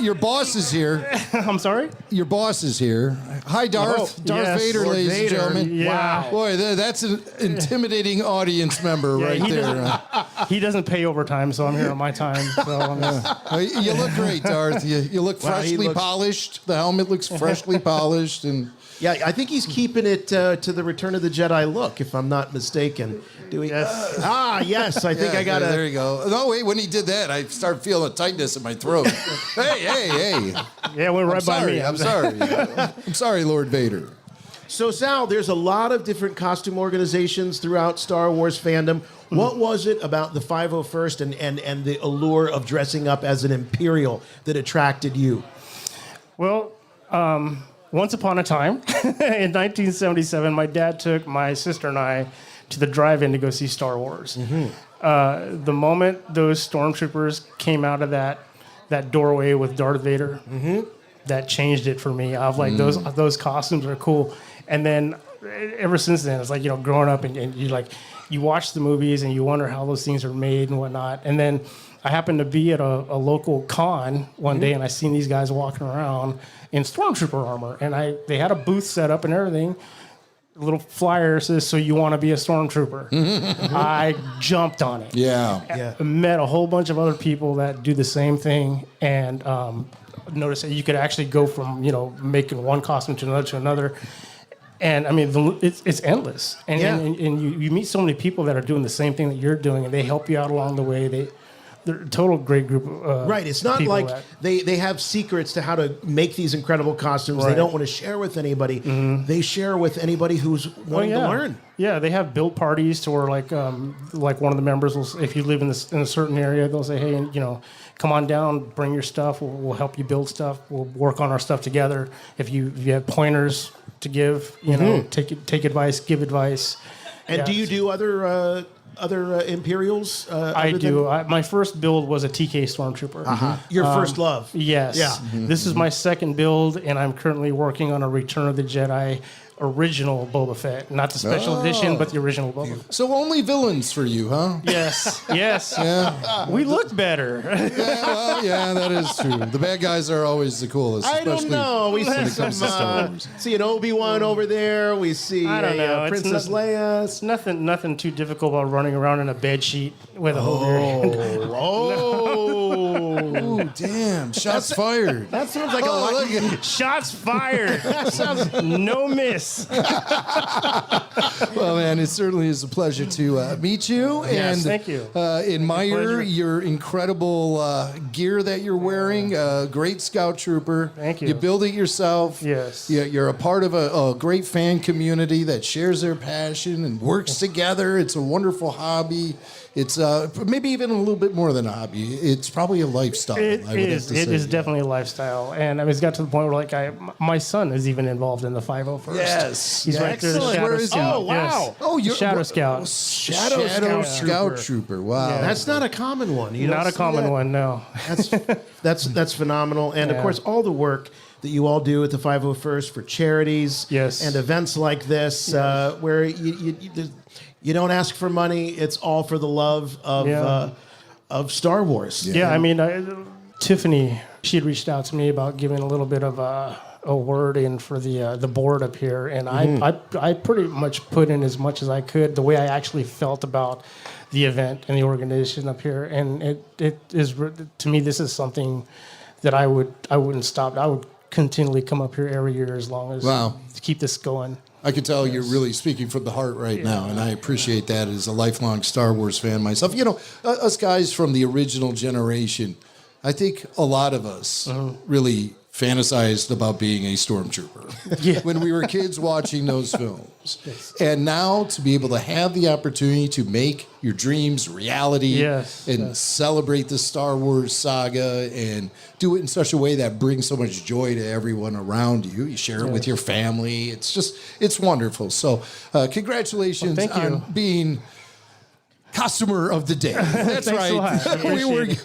your boss is here. I'm sorry? Your boss is here. Hi, Darth. Oh, Darth yes, Vader, Lord ladies Vader. and gentlemen. Yeah. Wow. Boy, that's an intimidating audience member right he there. doesn't- He doesn't pay overtime, so I'm here on my time. So I'm You look great, Darth. You look Wow, he freshly looks- polished. The helmet looks freshly polished, and Yeah, I think he's keeping it to the Return of the Jedi look, if I'm not mistaken. Doing yes, I think Yeah, I got There you go. No, wait. When he did that, I started feeling a tightness in my throat. hey. Yeah, went right by me. I'm sorry. I'm sorry, Lord Vader. So, Sal, there's a lot of different costume organizations throughout Star Wars fandom. What was it about the 501st and the allure of dressing up as an Imperial that attracted you? Well, once upon a time, in 1977, my dad took my sister and I to the drive-in to go see Star Wars. The moment those stormtroopers came out of that doorway with Darth Vader, that changed it for me. I was like, those costumes are cool. And then ever since then, it's like, growing up and you watch the movies and you wonder how those things are made and whatnot. And then I happened to be at a local con one day, and I seen these guys walking around in stormtrooper armor, and they had a booth set up and everything. A little flyer says, "So you want to be a stormtrooper?" I jumped on it. Yeah. I met a whole bunch of other people that do the same thing, and noticed that you could actually go from making one costume to another. And I mean, it's endless, and you meet so many people that are doing the same thing that you're doing, and they help you out along the way. They're a total great group. Right. It's not like they have secrets to how to make these incredible costumes. They don't want to share with anybody. They share with anybody who's wanting to learn. Yeah, they have build parties to where like one of the members will, if you live in a certain area, they'll say, hey, come on down, bring your stuff. We'll help you build stuff. We'll work on our stuff together. If you have pointers to give, take advice, give advice. And do you do other Imperials? I do. My first build was a TK Stormtrooper. Your first love. Yes. Yeah. This is my second build, and I'm currently working on a Return of the Jedi original Boba Fett. Not the special edition, but the original Boba Fett. So only villains for you, huh? Yes. Yeah. We look better. Yeah, that is true. The bad guys are always the coolest. I don't know. We see see an Obi-Wan over there. We see I don't know. Princess Leia. It's nothing too difficult about running around in a bed sheet with a hover. Oh, damn. Shots fired. That sounds like a Shots fired. That sounds no miss. Well, man, it certainly is a pleasure to meet you. Yes, and thank you. Admire your incredible gear that you're wearing. Great scout trooper. Thank you. You build it yourself. Yes. You're a part of a great fan community that shares their passion and works together. It's a wonderful hobby. It's maybe even a little bit more than a hobby. It's probably a lifestyle. It is definitely a lifestyle, and I mean, it's got to the point where my son is even involved in the 501st. Yes, he's right there. The Shadow Scout. Oh, wow. Yes. Oh, you're Shadow Scout. Shadow Scout Trooper. Wow, Yeah. That's not a common one. You Not don't a see common that. one, no. That's phenomenal. And of Yeah. course, all the work that you all do at the 501st for charities and events like this, where you don't ask for money. It's all for the love of Star Wars. Yeah, I mean, Tiffany, she had reached out to me about giving a little bit of a word in for the board up here, and I pretty much put in as much as I could, the way I actually felt about the event and the organization up here, and it is, to me, this is something that I wouldn't stop. I would continually come up here every year as long as to keep this going. I can tell you're really speaking from the heart right now, and I appreciate that as a lifelong Star Wars fan myself. You know, us guys from the original generation, I think a lot of us really fantasized about being a stormtrooper when we were kids watching those films. And now to be able to have the opportunity to make your dreams reality and celebrate the Star Wars saga and do it in such a way that brings so much joy to everyone around you. You share it with your family. It's wonderful. So congratulations on being customer of the day. That's right.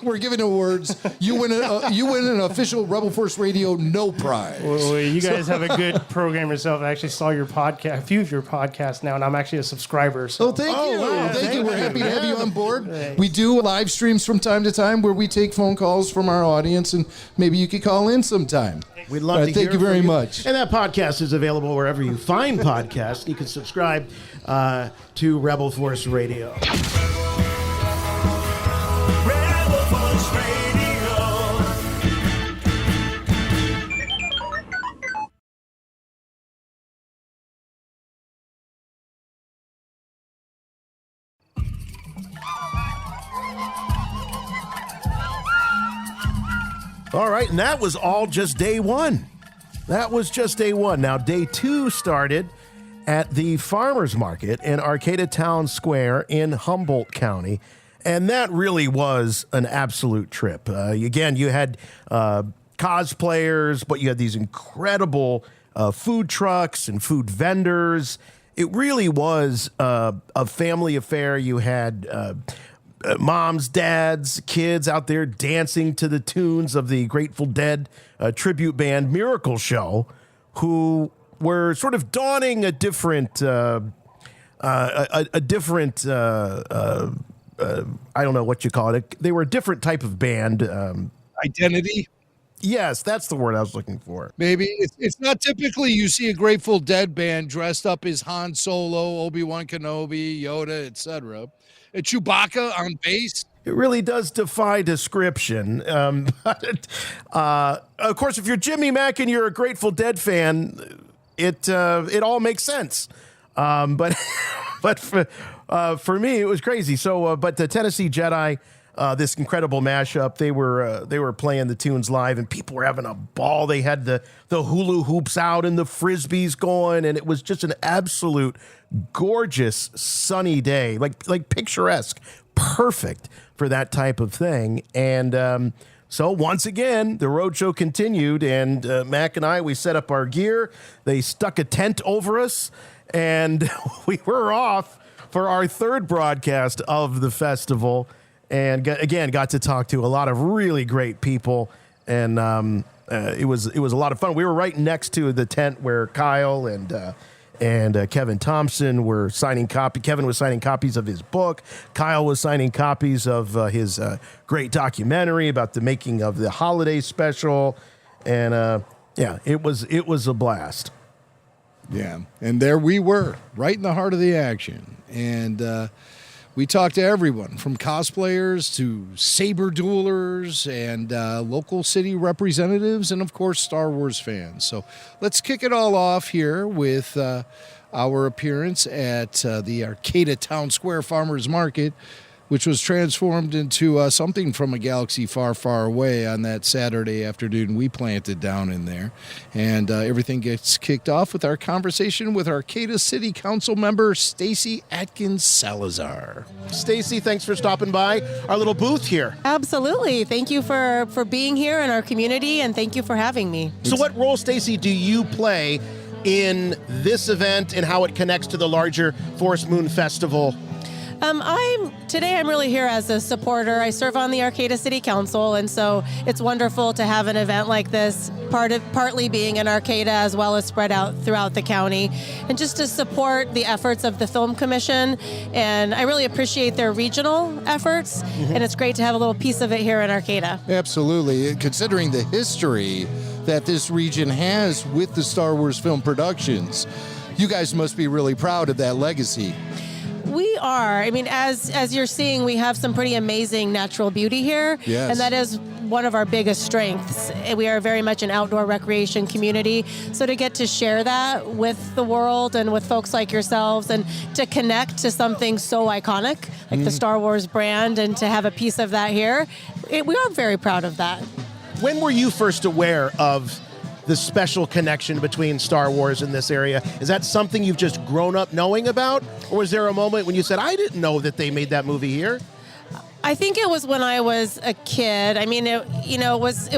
We're giving awards. You win an official Rebel Force Radio no prize. Well, you guys have a good program yourself. I actually saw your podcast, a few of your podcasts now, and I'm actually a subscriber. So. Oh, thank you. Wow. Thank you. We're happy to have you on board. We do live streams from time to time where we take phone calls from our audience, and maybe you could call in sometime. We'd love to hear Thank you very much. And that podcast is available wherever you find podcasts. You can subscribe to Rebel Force Radio. Rebel Force Radio. All right, and that was all just day one. That was just day one. Now, day two started at the farmers market in Arcata Town Square in Humboldt County. And that really was an absolute trip. Again, you had cosplayers, but you had these incredible food trucks and food vendors. It really was a family affair. You had moms, dads, kids out there dancing to the tunes of the Grateful Dead tribute band Miracle Show, who were sort of donning a different, I don't know what you call it. They were a different type of band. Identity? Yes, that's the word I was looking for. Maybe. It's not typically you see a Grateful Dead band dressed up as Han Solo, Obi-Wan Kenobi, Yoda, etc. Chewbacca on bass. It really does defy description. But, of course, if you're Jimmy Mack and you're a Grateful Dead fan, it all makes sense. But for me, it was crazy. So, but the Tennessee Jedi, this incredible mashup, they were playing the tunes live, and people were having a ball. They had the hula hoops out and the frisbees going, and it was just an absolute gorgeous sunny day, like picturesque, perfect for that type of thing. And so once again, the roadshow continued, and Mac and I, we set up our gear. They stuck a tent over us, and we were off for our third broadcast of the festival. And again, got to talk to a lot of really great people, and it was a lot of fun. We were right next to the tent where Kyle and Kevin Thompson were signing Kevin was signing copies of his book. Kyle was signing copies of his great documentary about the making of the holiday special, and it was a blast. Yeah, and there we were, right in the heart of the action, and we talked to everyone from cosplayers to saber duelers and local city representatives and, of course, Star Wars fans. So let's kick it all off here with our appearance at the Arcata Town Square Farmers Market, which was transformed into something from a galaxy far, far away on that Saturday afternoon we planted down in there. And everything gets kicked off with our conversation with Arcata City Council member Stacy Atkins Salazar. Stacy, thanks for stopping by our little booth here. Absolutely. Thank you for being here in our community, and thank you for having me. So what role, Stacy, do you play in this event and how it connects to the larger Forest Moon Festival? Today I'm really here as a supporter. I serve on the Arcata City Council, and so it's wonderful to have an event like this, partly being in Arcata as well as spread out throughout the county, and just to support the efforts of the Film Commission. And I really appreciate their regional efforts, and it's great to have a little piece of it here in Arcata. Absolutely. Considering the history that this region has with the Star Wars film productions, you guys must be really proud of that legacy. We are. I mean, as you're seeing, we have some pretty amazing natural beauty here. Yes. And that is one of our biggest strengths. We are very much an outdoor recreation community. So to get to share that with the world and with folks like yourselves and to connect to something so iconic like the Star Wars brand and to have a piece of that here, we are very proud of that. When were you first aware of the special connection between Star Wars and this area? Is that something you've just grown up knowing about? Or was there a moment when you said, I didn't know that they made that movie here? I think it was when I was a kid. I mean, it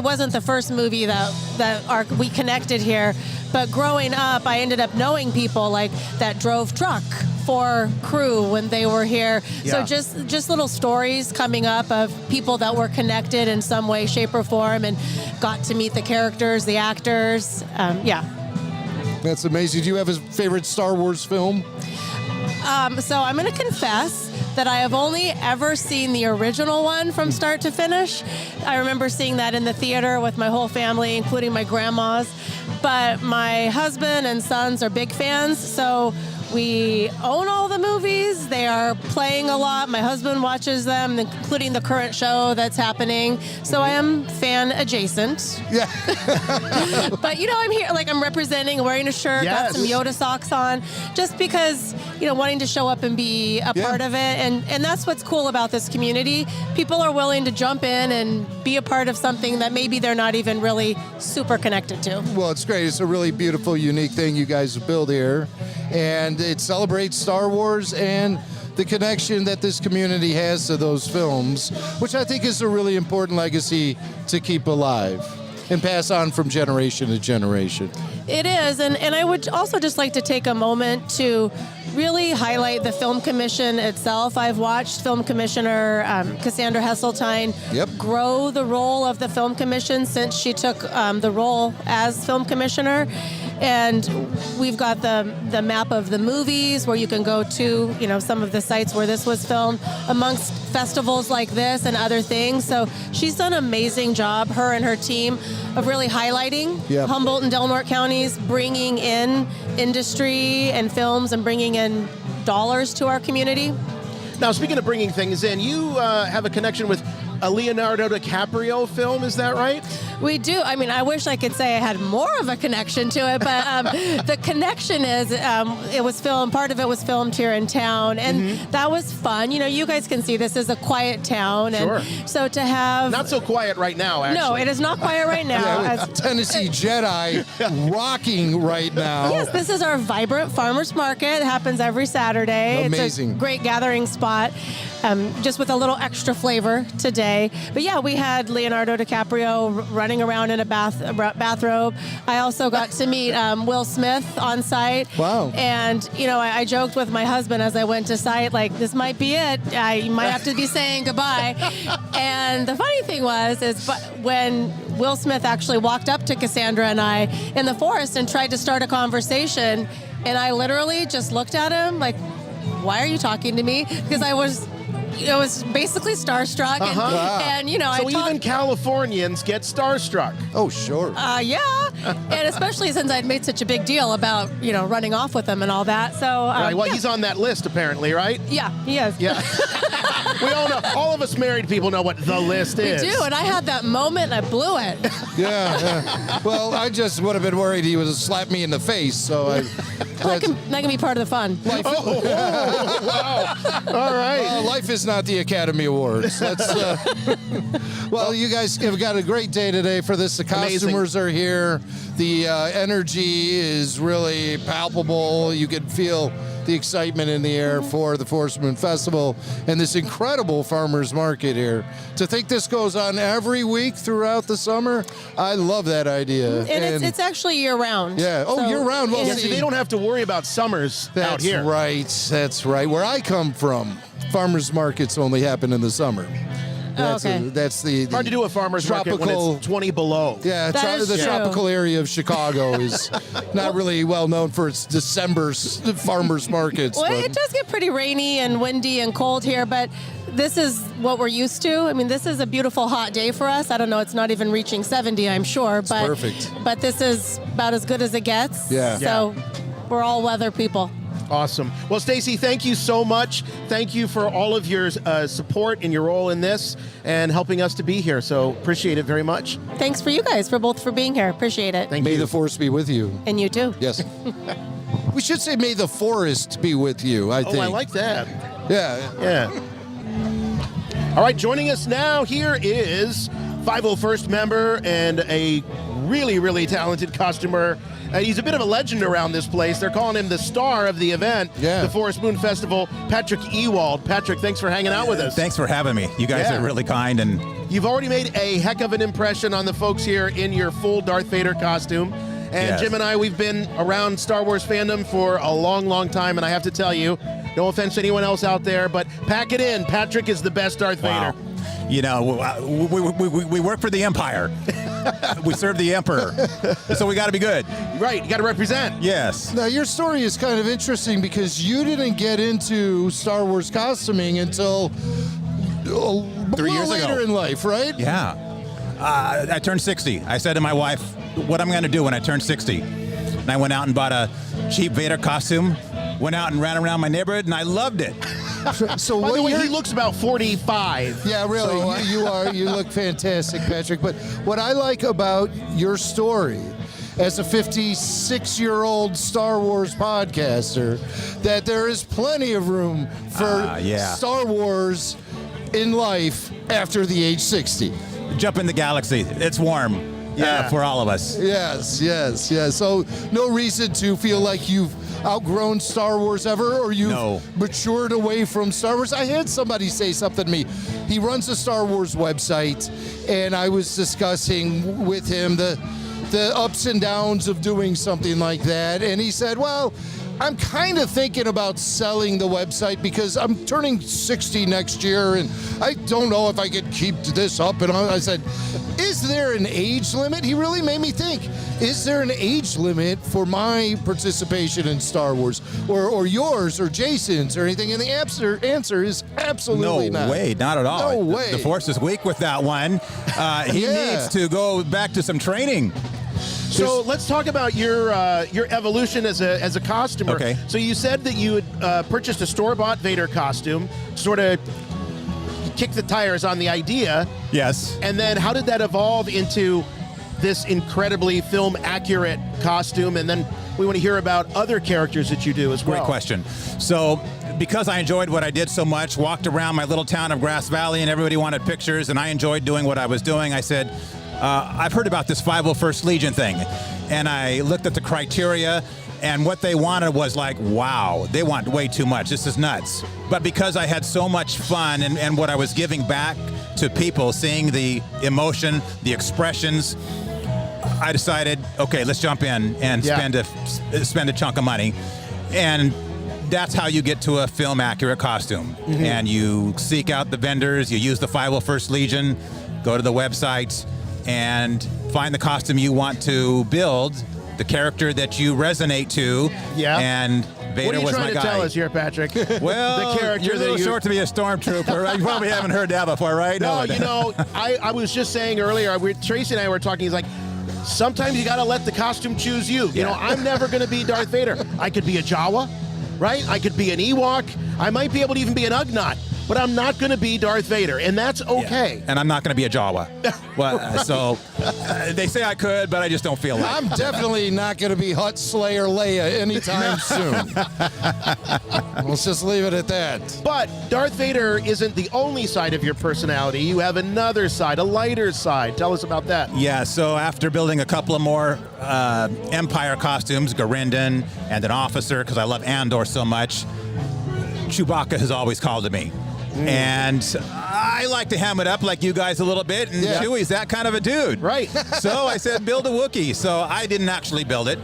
wasn't the first movie that we connected here, but growing up, I ended up knowing people like that drove truck for crew when they were here. Yeah. So just little stories coming up of people that were connected in some way, shape, or form, and got to meet the characters, the actors. That's amazing. Do you have a favorite Star Wars film? So I'm going to confess that I have only ever seen the original one from start to finish. I remember seeing that in the theater with my whole family, including my grandmas. But my husband and sons are big fans, so we own all the movies. They are playing a lot. My husband watches them, including the current show that's happening. So I am fan adjacent. Yeah. But, I'm here, I'm representing, wearing a shirt, got some Yoda socks on, just because, wanting to show up and be a part of it. And that's what's cool about this community. People are willing to jump in and be a part of something that maybe they're not even really super connected to. Well, it's great. It's a really beautiful, unique thing you guys have built here. And it celebrates Star Wars and the connection that this community has to those films, which I think is a really important legacy to keep alive and pass on from generation to generation. It is, and I would also just like to take a moment to really highlight the Film Commission itself. I've watched Film Commissioner Cassandra Hesseltine grow the role of the Film Commission since she took the role as Film Commissioner. And we've got the map of the movies where you can go to, some of the sites where this was filmed, amongst festivals like this and other things. So she's done an amazing job, her and her team, of really highlighting Humboldt and Del Norte counties, bringing in industry and films and bringing in dollars to our community. Now, speaking of bringing things in, you have a connection with a Leonardo DiCaprio film, is that right? We do. I mean, I wish I could say I had more of a connection to it, but the connection is it was filmed, part of it was filmed here in town, and that was fun. You guys can see this is a quiet town, and so to have... Not so quiet right now, actually. No, it is not quiet right now. Tennessee Jedi rocking right now. Yes, this is our vibrant farmers market. It happens every Saturday. Amazing. It's a great gathering spot, just with a little extra flavor today. But yeah, we had Leonardo DiCaprio running around in a bathrobe. I also got to meet Will Smith on site. Wow. And, I joked with my husband as I went to site, this might be it. I might have to be saying goodbye. And the funny thing is when Will Smith actually walked up to Cassandra and I in the forest and tried to start a conversation, and I literally just looked at him like, why are you talking to me? Because I was basically starstruck, and So even Californians get starstruck. Oh, sure. Yeah, and especially since I'd made such a big deal about running off with him and all that. So right, well, he's on that list apparently, right? Yeah, he is. Yeah. We all know. All of us married people know what the list is. We do, and I had that moment, and I blew it. Yeah. Well, I just would have been worried he would have slapped me in the face. So that can be part of the fun. Life, wow. All right. Life is not the Academy Awards. Well, you guys have got a great day today for this. The costumers are here. The energy is really palpable. You can feel the excitement in the air for the Forest Moon Festival and this incredible farmers market here. To think this goes on every week throughout the summer, I love that idea. And it's actually year-round. Yeah. Oh, year-round. Well, see, they don't have to worry about summers out here. That's right. Where I come from, farmers markets only happen in the summer. That's the hard to do a farmer's market when it's 20 below. Yeah, the tropical area of Chicago is not really well known for its December farmers markets. Well, it does get pretty rainy and windy and cold here, but this is what we're used to. I mean, this is a beautiful hot day for us. I don't know, it's not even reaching 70, I'm sure, but perfect. But this is about as good as it gets. Yeah. So we're all weather people. Awesome. Well, Stacy, thank you so much. Thank you for all of your support and your role in this and helping us to be here. So appreciate it very much. Thanks for you guys for being here. Appreciate it. May the force be with you. And you too. Yes. We should say may the forest be with you, I think. Oh, I like that. Yeah. All right, joining us now here is 501st member and a really, really talented costumer. He's a bit of a legend around this place. They're calling him the star of the event, the Forest Moon Festival, Patrick Ewald. Patrick, thanks for hanging out with us. Thanks for having me. You guys are really kind. And you've already made a heck of an impression on the folks here in your full Darth Vader costume. And Jim and I, we've been around Star Wars fandom for a long, long time. And I have to tell you, no offense to anyone else out there, but pack it in. Patrick is the best Darth Vader. You know, we work for the Empire. We serve the Emperor. So we got to be good. Right. You got to represent. Yes. Now, your story is kind of interesting because you didn't get into Star Wars costuming until 3 years ago. Later in life, right? Yeah. I turned 60. I said to my wife, what I'm going to do when I turn 60. And I went out and bought a cheap Vader costume, went out and ran around my neighborhood, and I loved it. So by the way, he looks about 45. Yeah, really. So, you look fantastic, Patrick. But what I like about your story as a 56-year-old Star Wars podcaster, that there is plenty of room for Star Wars in life after the age 60. Jump in the galaxy. It's warm. For all of us. Yes. So no reason to feel like you've outgrown Star Wars ever, or you've matured away from Star Wars. I had somebody say something to me. He runs a Star Wars website, and I was discussing with him the ups and downs of doing something like that, and he said, well, I'm kind of thinking about selling the website because I'm turning 60 next year, and I don't know if I could keep this up. And I said, is there an age limit? He really made me think. Is there an age limit for my participation in Star Wars, or yours, or Jason's, or anything? And the answer is absolutely not. No way, not at all. No way. The Force is weak with that one. He needs to go back to some training. So let's talk about your evolution as a costumer. Okay. So you said that you had purchased a store-bought Vader costume, sort of kicked the tires on the idea. Yes. And then how did that evolve into this incredibly film-accurate costume? And then we want to hear about other characters that you do as well. Great question. So because I enjoyed what I did so much, walked around my little town of Grass Valley and everybody wanted pictures, and I enjoyed doing what I was doing, I said, I've heard about this 501st Legion thing, and I looked at the criteria, and what they wanted was like, wow, they want way too much. This is nuts. But because I had so much fun and what I was giving back to people, seeing the emotion, the expressions, I decided, okay, let's jump in and spend a chunk of money. And that's how you get to a film accurate costume. Mm-hmm. And you seek out the vendors, you use the 501st Legion, go to the website, and find the costume you want to build, the character that you resonate to. Yeah. And Vader was my guy. What are you trying to tell us here, Patrick? Well, the character you're a little short to be a stormtrooper. You probably haven't heard that before, right? No, you know, I was just saying earlier, Tracy and I were talking, he's like, sometimes you got to let the costume choose you. You know, I'm never going to be Darth Vader. I could be a Jawa, right? I could be an Ewok. I might be able to even be an Ugnaught. But I'm not going to be Darth Vader, and that's okay. Yeah. And I'm not going to be a Jawa. Well, right. So they say I could, but I just don't feel like I'm definitely not going to be Hutt Slayer Leia anytime soon. Let's just leave it at that. But Darth Vader isn't the only side of your personality. You have another side, a lighter side. Tell us about that. Yeah, so after building a couple of more Empire costumes, Garindan and an officer, because I love Endor so much, Chewbacca has always called to me. And I like to ham it up like you guys a little bit, and Chewie's that kind of a dude. Right. So I said, build a Wookiee. So I didn't actually build it.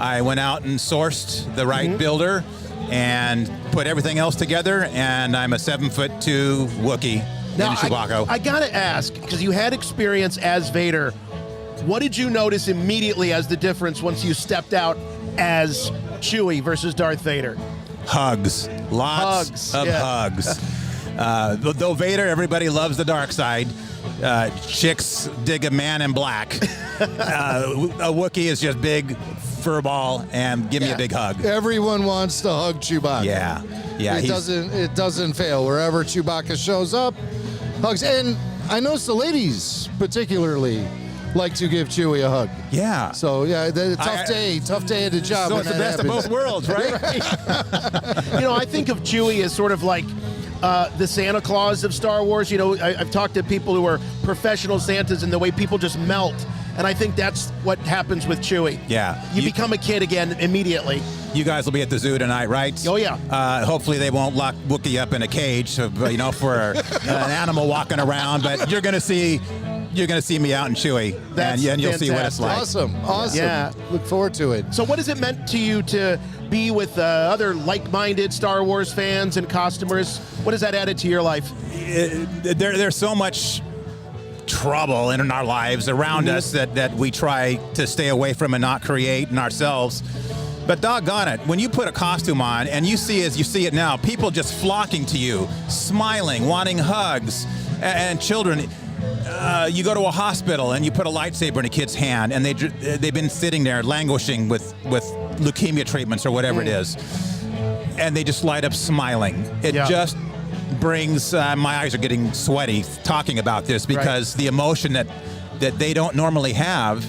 I went out and sourced the right builder and put everything else together, and I'm a 7'2" Wookiee in Chewbacca. I got to ask, because you had experience as Vader, what did you notice immediately as the difference once you stepped out as Chewie versus Darth Vader? Hugs. Lots of hugs. Though Vader, everybody loves the dark side. Chicks dig a man in black. A Wookiee is just big, fur ball and give me a big hug. Everyone wants to hug Chewbacca. Yeah. It doesn't fail. Wherever Chewbacca shows up, hugs. And I notice the ladies particularly like to give Chewie a hug. Yeah. So tough day at the job. So when it's the that best of happens. both worlds, right? I think of Chewie as sort of like the Santa Claus of Star Wars. I've talked to people who are professional Santas and the way people just melt. And I think that's what happens with Chewie. Yeah. You become a kid again immediately. You guys will be at the zoo tonight, right? Oh, yeah. Hopefully they won't lock Wookiee up in a cage, for an animal walking around. But you're gonna see me out in Chewie, and you'll see what it's like. Awesome. Yeah. Look forward to it. So what has it meant to you to be with other like-minded Star Wars fans and customers? What has that added to your life? There's so much trouble in our lives around us that we try to stay away from and not create in ourselves. But doggone it, when you put a costume on and you see, as you see it now, people just flocking to you, smiling, wanting hugs, and children. You go to a hospital and you put a lightsaber in a kid's hand, and they've been sitting there languishing with leukemia treatments or whatever it is, and they just light up smiling. It just brings my eyes are getting sweaty talking about this, because the emotion that they don't normally have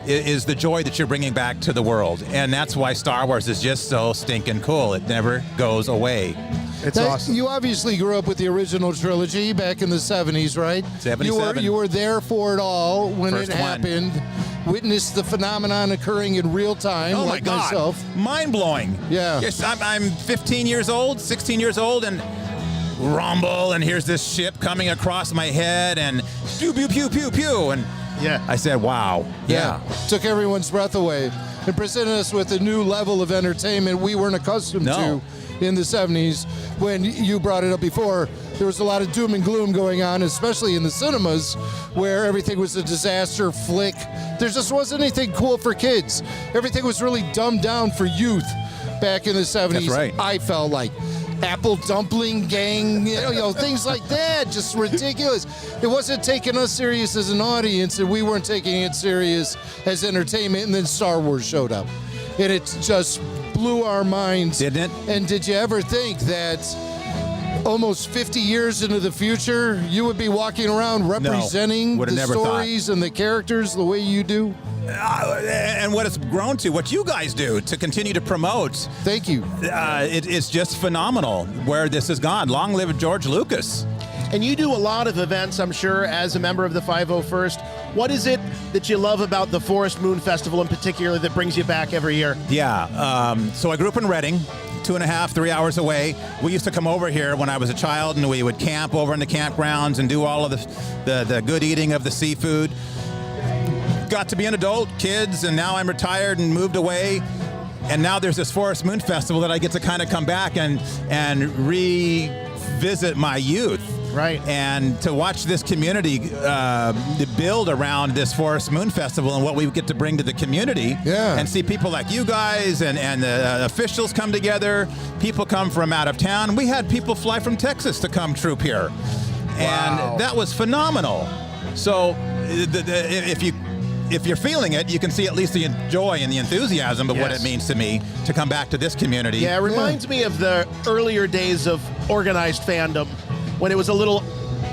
is the joy that you're bringing back to the world. And that's why Star Wars is just so stinking cool. It never goes away. It's awesome. You obviously grew up with the original trilogy back in the 70s, right? 77. You were there for it all when First it one. happened. Witnessed the phenomenon occurring in real time, Oh like my God. myself. Mind-blowing. Yeah. Yes, I'm 15 years old, 16 years old, and rumble, and here's this ship coming across my head, and pew, pew, pew, pew, pew, and I said, wow. Yeah. Took everyone's breath away and presented us with a new level of entertainment we weren't accustomed to in the 70s. When you brought it up before, there was a lot of doom and gloom going on, especially in the cinemas, where everything was a disaster flick. There just wasn't anything cool for kids. Everything was really dumbed down for youth back in the 70s. That's right. I felt like Apple Dumpling Gang, things like that, just ridiculous. It wasn't taking us serious as an audience, and we weren't taking it serious as entertainment, and then Star Wars showed up. And it just blew our minds. Didn't it? And did you ever think that almost 50 years into the future, you would be walking around representing would've the never stories and the characters the way you do? And what it's grown to, what you guys do to continue to promote. Thank you. It's just phenomenal where this has gone. Long live George Lucas. And you do a lot of events, I'm sure, as a member of the 501st. What is it that you love about the Forest Moon Festival in particular that brings you back every year? Yeah. So I grew up in Reading, 2.5, 3 hours away. We used to come over here when I was a child, and we would camp over in the campgrounds and do all of the good eating of the seafood. Got to be an adult, kids, and now I'm retired and moved away. And now there's this Forest Moon Festival that I get to kind of come back and revisit my youth. Right. And to watch this community build around this Forest Moon Festival and what we get to bring to the community. Yeah. And see people like you guys and the officials come together. People come from out of town. We had people fly from Texas to come troop here. And that was phenomenal. So if you're feeling it, you can see at least the joy and the enthusiasm of what it means to me to come back to this community. Yeah, it reminds me of the earlier days of organized fandom, when it was a little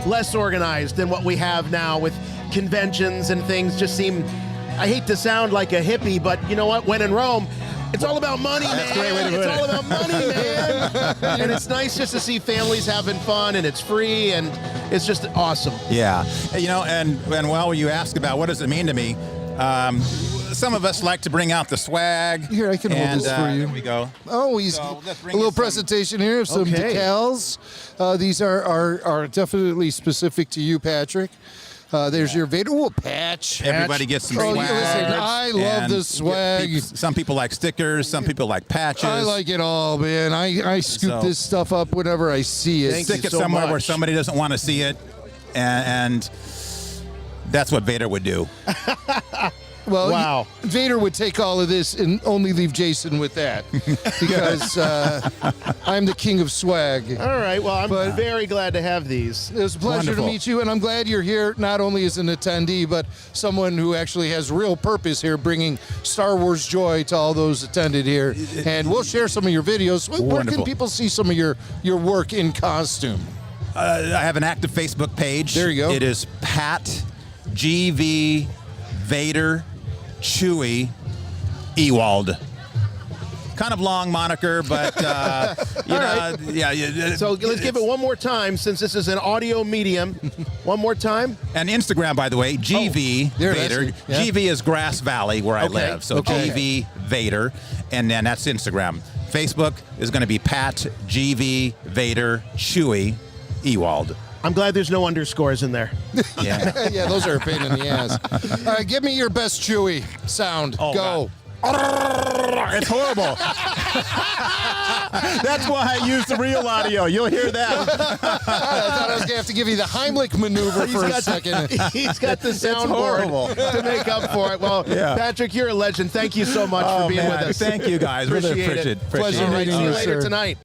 less organized than what we have now, with conventions and things just seem, I hate to sound like a hippie, but you know what? When in Rome, it's all about money, man. It's all about money, man. And it's nice just to see families having fun, and it's free, and it's just awesome. Yeah. And while you ask about what does it mean to me, some of us like to bring out the swag. Here, I can hold this for you. There we go. Oh, he's a little presentation here of some decals. These are definitely specific to you, Patrick. There's your Vader patch. Everybody gets some swag. swag. Listen, I love the swag. Some people like stickers. Some people like patches. I like it all, man. I scoop this stuff up whenever I see it. Stick it somewhere where somebody doesn't want to see it, and that's what Vader would do. Well, wow. Vader would take all of this and only leave Jason with that because I'm the king of swag. All right. Well, I'm very glad to have these. It was a pleasure to meet you, and I'm glad you're here not only as an attendee, but someone who actually has real purpose here, bringing Star Wars joy to all those attended here. And we'll share some of your videos. Where can people see some of your work in costume? I have an active Facebook page. There you go. It is Pat GV Vader Chewie Ewald. Kind of long moniker, but you know, yeah. So let's give it one more time, since this is an audio medium. One more time. And Instagram, by the way, GV Vader. Yeah. GV is Grass Valley, where I live. So GV Vader, and then that's Instagram. Facebook is going to be Pat GV Vader Chewie Ewald. I'm glad there's no underscores in there. Yeah, yeah, those are a pain in the ass. All right, give me your best Chewie sound. Go. It's horrible. That's why I use the real audio. You'll hear that. I thought I was going to have to give you the Heimlich maneuver for a second. He's got the soundboard to make up for it. Well, Patrick, you're a legend. Thank you so much for being with us. Thank you, guys. Really appreciate it. Pleasure meeting See you you, later sir. tonight.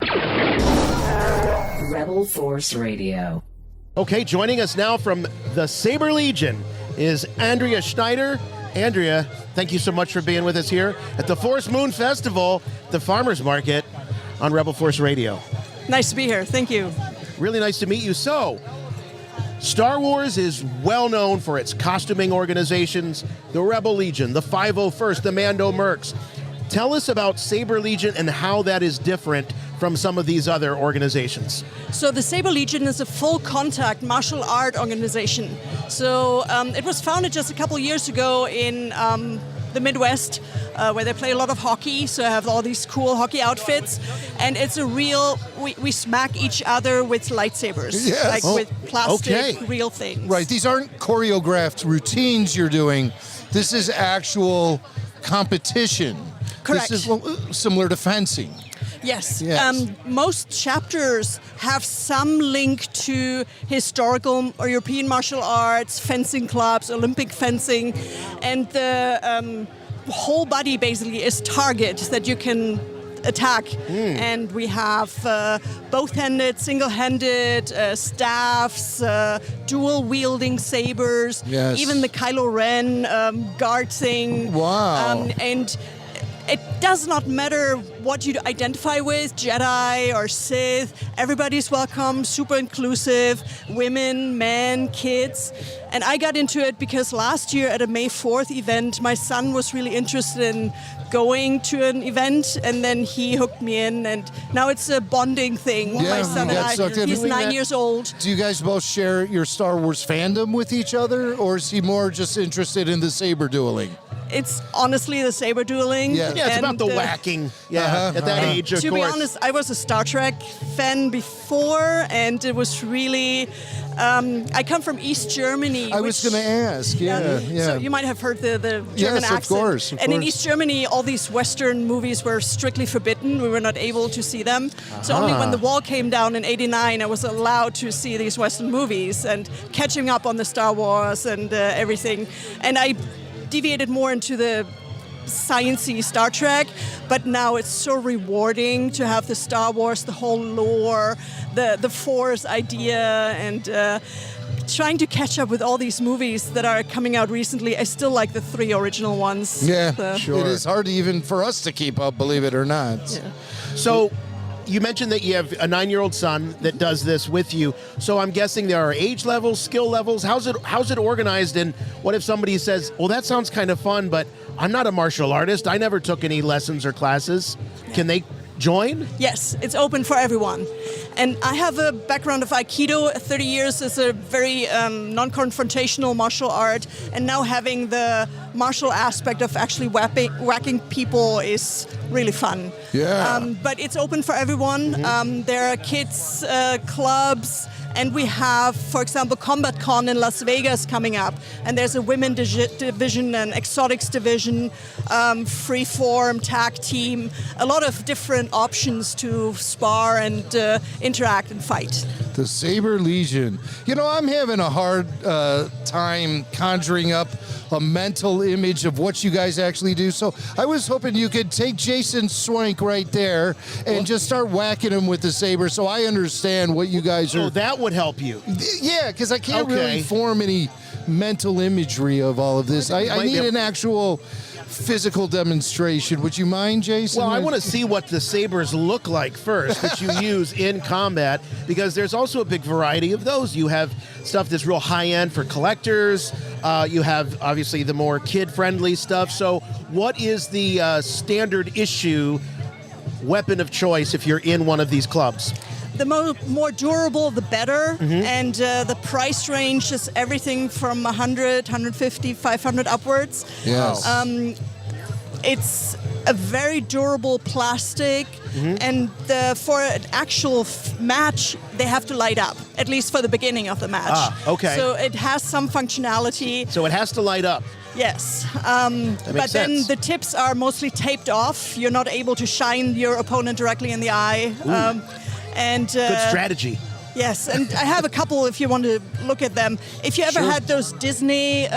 Rebel Force Radio. Okay, joining us now from the Saber Legion is Andrea Schneider. Andrea, thank you so much for being with us here at the Force Moon Festival, the Farmers Market on Rebel Force Radio. Nice to be here. Thank you. Really nice to meet you. So, Star Wars is well known for its costuming organizations, the Rebel Legion, the 501st, the Mando Mercs. Tell us about Saber Legion and how that is different from some of these other organizations. So the Saber Legion is a full contact martial art organization. So it was founded just a couple years ago in the Midwest, where they play a lot of hockey. So I have all these cool hockey outfits, and it's a real, we smack each other with lightsabers, Yes. like with plastic, real things. Right, these aren't choreographed routines you're doing. This is actual competition. Correct. This is similar to fencing. Yes. Yes. Most chapters have some link to historical or European martial arts, fencing clubs, Olympic fencing, and the whole body basically is target that you can attack. And we have both-handed, single-handed staffs, dual-wielding sabers, Yes. even the Kylo Ren guard thing. Wow. And it does not matter what you identify with, Jedi or Sith. Everybody's welcome, super inclusive, women, men, kids. And I got into it because last year at a May 4th event, my son was really interested in going to an event, and then he hooked me in, and now it's a bonding thing. My son and I, he's 9 years old. Do you guys both share your Star Wars fandom with each other, or is he more just interested in the saber dueling? It's honestly the saber dueling. Yeah, it's about the whacking. Yeah, at that age, of to course. be honest, I was a Star Trek fan before, and it was really. I come from East Germany. I was going to ask. Yeah. So you might have heard the German Yes, accent. of course. And in East Germany, all these Western movies were strictly forbidden. We were not able to see them. So only when the wall came down in '89, I was allowed to see these Western movies and catching up on the Star Wars and everything. And I deviated more into the science-y Star Trek, but now it's so rewarding to have the Star Wars, the whole lore, the Force idea, and trying to catch up with all these movies that are coming out recently. I still like the 3 original ones. Yeah, sure. It is hard even for us to keep up, believe it or not. Yeah. So, you mentioned that you have a 9-year-old son that does this with you. So I'm guessing there are age levels, skill levels. How's it organized? And what if somebody says, "Well, that sounds kind of fun, but I'm not a martial artist. I never took any lessons or classes." Can they join? Yes, it's open for everyone. And I have a background of Aikido, 30 years as a very non-confrontational martial art, and now having the martial aspect of actually whacking people is really fun. Yeah. But it's open for everyone. There are kids clubs, and we have, for example, Combat Con in Las Vegas coming up, and there's a women division, an exotics division, free-form, tag team, a lot of different options to spar and interact and fight. The Saber Legion. You know, I'm having a hard time conjuring up a mental image of what you guys actually do. So I was hoping you could take Jason Swank right there and just start whacking him with the saber so I understand what you guys are. Oh, that would help you. Yeah, because I can't really form any mental imagery of all of this. I need an actual physical demonstration. Would you mind, Jason? Well, I want to see what the sabers look like first that you use in combat, because there's also a big variety of those. You have stuff that's real high-end for collectors. You have, obviously, the more kid-friendly stuff. So what is the standard issue weapon of choice if you're in one of these clubs? The more durable, the better. And the price range is everything from 100, 150, 500 upwards. Yes. It's a very durable plastic, and for an actual match, they have to light up, at least for the beginning of the match. Okay. So it has some functionality. So it has to light up. Yes, makes but then sense. the tips are mostly taped off. You're not able to shine your opponent directly in the eye. Good strategy. Yes, and I have a couple if you want to look at them. If you ever had those Disney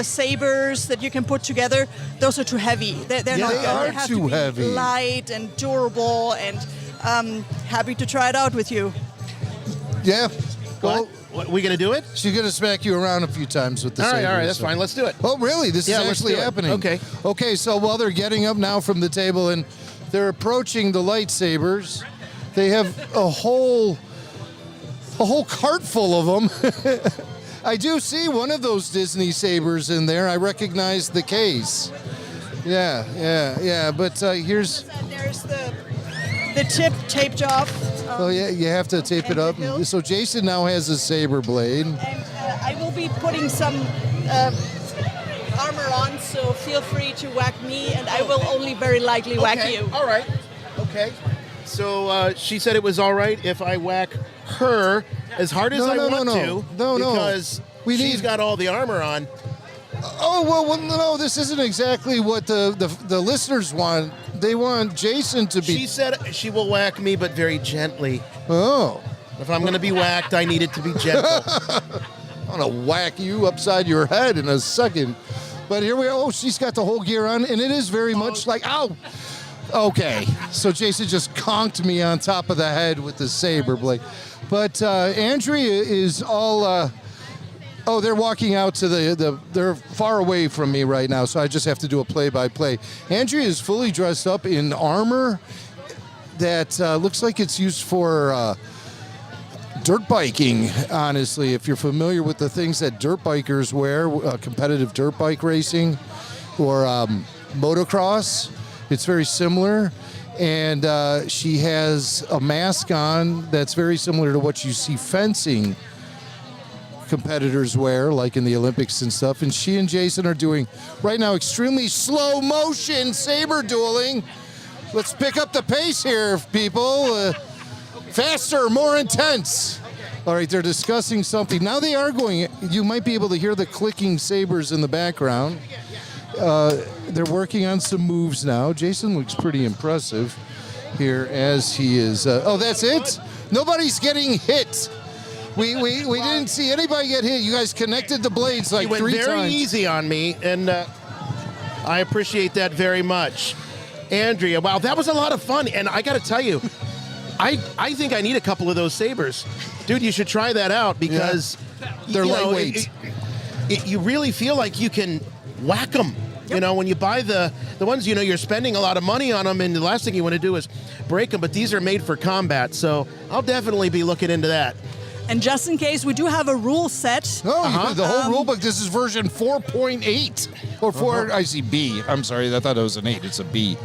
sabers that you can put together, those are too heavy. They're not good. They are have too to be heavy. light and durable, and happy to try it out with you. Yeah. Well, we going to do it? She's going to smack you around a few times with the All saber. right, that's fine. Let's do it. Oh, really? This is let's actually do it. happening. Okay. Okay, so while they're getting up now from the table and they're approaching the lightsabers, they have a whole cart full of them. I do see one of those Disney sabers in there. I recognize the case. Yeah. But There's the tip taped off. Oh yeah, you have to tape it up. So Jason now has a saber blade. And I will be putting some armor on, so feel free to whack me, and I will only very lightly whack you. All right. Okay. So she said it was all right if I whack her as hard as I want to. No. Because she's got all the armor on. Oh, well, no, this isn't exactly what the listeners want. They want Jason to be... She said she will whack me, but very gently. Oh. If I'm going to be whacked, I need it to be gentle. I'm going to whack you upside your head in a second. But here we are. Oh, she's got the whole gear on, and it is very much like... Ow! Okay, so Jason just conked me on top of the head with the saber blade. But Andrea is all... Oh, they're walking out to they're far away from me right now, so I just have to do a play-by-play. Andrea is fully dressed up in armor that looks like it's used for dirt biking, honestly. If you're familiar with the things that dirt bikers wear, competitive dirt bike racing or motocross, it's very similar. And she has a mask on that's very similar to what you see fencing competitors wear, like in the Olympics and stuff. And she and Jason are doing right now extremely slow motion saber dueling. Let's pick up the pace here, people. Faster, more intense. All right, they're discussing something. Now they are going, you might be able to hear the clicking sabers in the background. They're working on some moves now. Jason looks pretty impressive here as he is. Oh, that's it? Nobody's getting hit. We didn't see anybody get hit. You guys connected the blades like 3 times. You went very easy on me, and I appreciate that very much. Andrea, wow, that was a lot of fun. And I got to tell you, I think I need a couple of those sabers. Dude, you should try that out because they're lightweight. You really feel like you can whack them. Yep. You know, when you buy the ones, you know, you're spending a lot of money on them, and the last thing you want to do is break them. But these are made for combat, so I'll definitely be looking into that. And just in case, we do have a rule set. Oh, the whole rule book. This is version 4.8. Or 4, I see B. I'm sorry, I thought it was an 8. It's a B.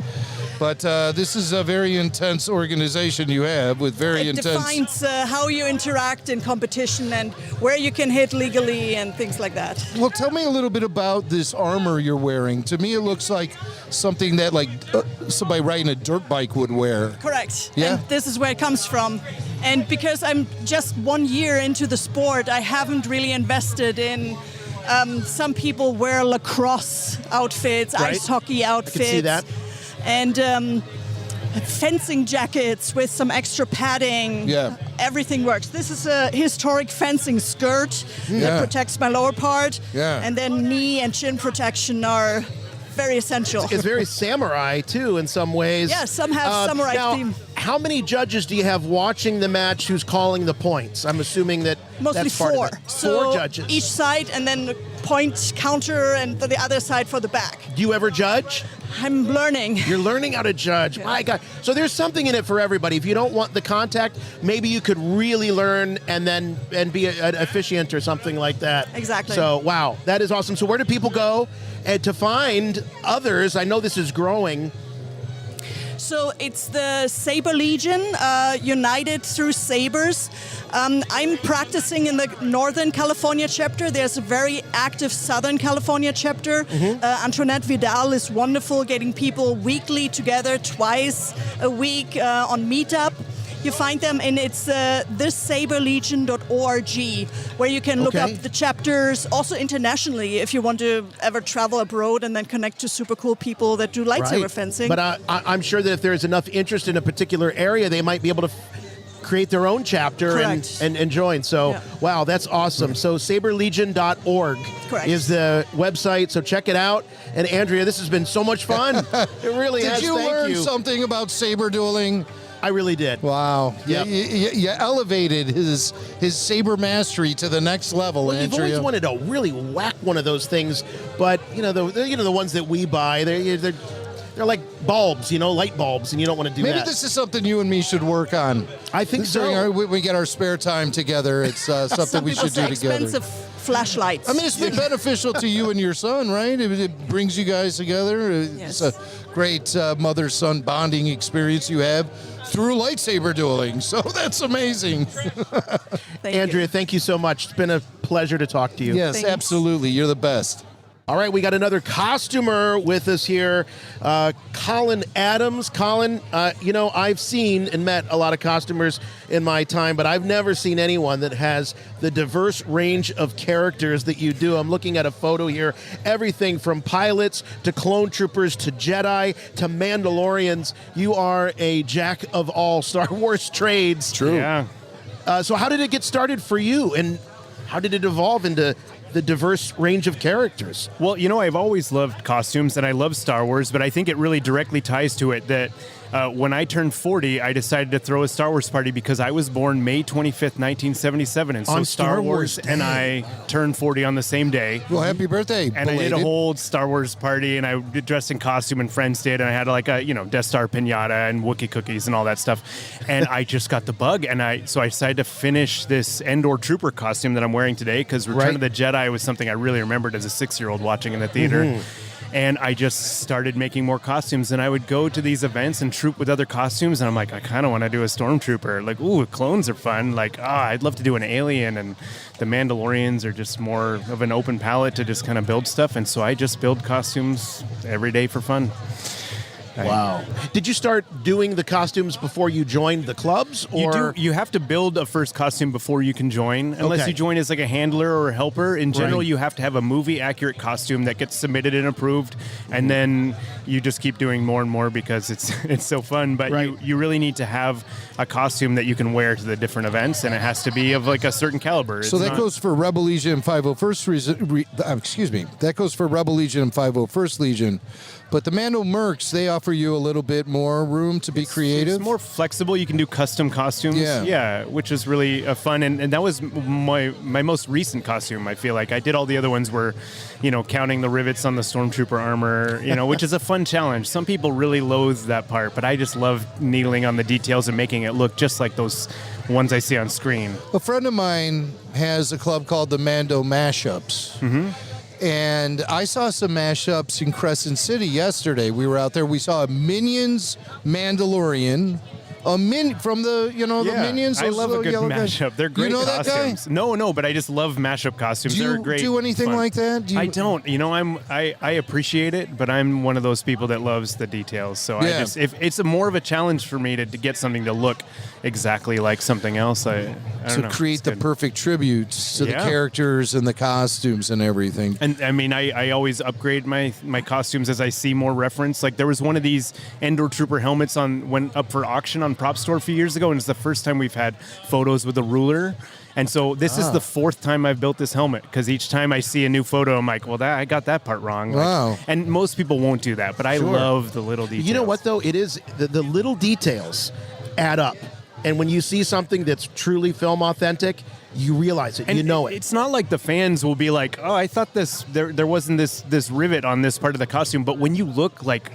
But this is a very intense organization you have with very intense... It defines how you interact in competition and where you can hit legally and things like that. Well, tell me a little bit about this armor you're wearing. To me, it looks like something that like somebody riding a dirt bike would wear. Correct. Yeah? And this is where it comes from. And because I'm just 1 year into the sport, I haven't really invested in... some people wear lacrosse outfits, right. ice hockey outfits. I can see that. And fencing jackets with some extra padding. Yeah. everything works. This is a historic fencing skirt Yeah. that protects my lower part. Yeah. And then knee and chin protection are very essential. It's very samurai too in some ways. Yeah, some have samurai now, theme. How many judges do you have watching the match who's calling the points? I'm assuming that Mostly that's part four. of it. So Four judges. each side, and then point counter, and the other side for the back. Do you ever judge? I'm learning. You're learning how to judge. My God. So there's something in it for everybody. If you don't want the contact, maybe you could really learn and be an officiant or something like that. Exactly. So, wow, that is awesome. So where do people go to find others? I know this is growing. So it's the Saber Legion, united through sabers. I'm practicing in the Northern California chapter. There's a very active Southern California chapter. Antoinette Vidal is wonderful, getting people weekly together, twice a week on Meetup. You find them, and it's thissaberlegion.org, where you can look Okay. up the chapters, also internationally, if you want to ever travel abroad and then connect to super cool people that do lightsaber Right. fencing. But I'm sure that if there's enough interest in a particular area, they might be able to create their own chapter Correct. and join. So, Yeah. wow, that's awesome. So saberlegion.org Correct. is the website. So check it out. And Andrea, this has been so much fun. It really has. Did you Thank learn you. something about saber dueling? I really did. Wow. Yep. You elevated his saber mastery to the next level, Well, you've Andrea. always wanted to really whack one of those things, but the ones that we buy, they're like bulbs, light bulbs, and you don't want to do Maybe that. this is something you and me should work on. I think so. When we get our spare time together, it's something Some we people should say do together. expensive flashlights. I mean, it's been beneficial to you and your son, right? It brings you guys together. It's a great mother-son bonding experience you have through lightsaber dueling. So that's amazing. Andrea, thank you so much. It's been a pleasure to talk to you. Yes, absolutely. You're the best. All right, we got another costumer with us here, Colin Adams. Colin, I've seen and met a lot of costumers in my time, but I've never seen anyone that has the diverse range of characters that you do. I'm looking at a photo here. Everything from pilots to clone troopers to Jedi to Mandalorians. You are a jack of all Star Wars trades. True. Yeah. So how did it get started for you, and how did it evolve into the diverse range of characters? Well, I've always loved costumes and I love Star Wars, but I think it really directly ties to it that when I turned 40, I decided to throw a Star Wars party because I was born May 25th, 1977. And so On Star Wars and I turned 40 on the same day. Well, happy birthday. And I did a belated. whole Star Wars party, and I dressed in costume, and friends did, and I had like a Death Star pinata and Wookiee cookies and all that stuff. And I just got the bug, so I decided to finish this Endor Trooper costume that I'm wearing today because Return of the Jedi was something I really remembered as a 6-year-old watching in the theater. Mm-hmm. And I just started making more costumes, and I would go to these events and troop with other costumes, and I'm like, I kind of want to do a stormtrooper. Like, ooh, clones are fun. Like, I'd love to do an alien, and the Mandalorians are just more of an open palette to just kind of build stuff, and so I just build costumes every day for fun. Wow. Did you start doing the costumes before you joined the clubs? Or You have to build a first costume before you can join. Unless Okay. you join as like a handler or a helper. In general, Right. you have to have a movie-accurate costume that gets submitted and approved, and then you just keep doing more and more because it's so fun. But you really need to have a costume that you can wear to the different events, and it has to be of like a certain caliber. So that goes for Rebel Legion and 501st that goes for Rebel Legion and 501st Legion. But the Mando Mercs, they offer you a little bit more room to be creative. It's more flexible. You can do custom costumes. Yeah. Which is really fun. And that was my most recent costume, I feel like. I did all the other ones were, counting the rivets on the Stormtrooper armor, which is a fun challenge. Some people really loathe that part, but I just love needling on the details and making it look just like those ones I see on screen. A friend of mine has a club called the Mando Mashups. Mm-hmm. And I saw some mashups in Crescent City yesterday. We were out there. We saw a Minions Mandalorian. From the the Minions. I those love a little good yellow guys. mashup. They're Do great you know costumes. That guy? No, but I just love mashup costumes. Do you They're great. do anything fun. like that? I don't. I appreciate it, but I'm one of those people that loves the details. So Yeah. if it's more of a challenge for me to get something to look exactly like something else. I don't know. create the perfect tributes to the Yeah. characters and the costumes and everything. And I mean, I always upgrade my costumes as I see more reference. Like there was one of these Endor Trooper helmets went up for auction on Town prop store a few years ago, and it's the first time we've had photos with a ruler. And so this is the fourth time I've built this helmet, because each time I see a new photo, I'm like, well, I got that part wrong. Wow. Like, and most people won't do that, but I love the little details. You know what, though? It is the little details add up. And when you see something that's truly film authentic, you realize it. And you know it. It's not like the fans will be like, oh, I thought there wasn't this rivet on this part of the costume. But when you look like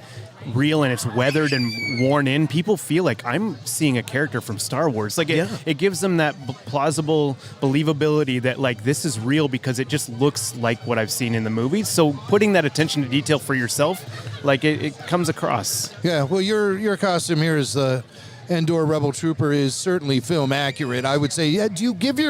real and it's weathered and worn in, people feel like I'm seeing a character from Star Wars. Like it gives them that plausible believability that like this is real because it just looks like what I've seen in the movies. So putting that attention to detail for yourself, like it comes across. Yeah, well, your costume here is the Endor Rebel Trooper is certainly film accurate. I would say, yeah. Do you give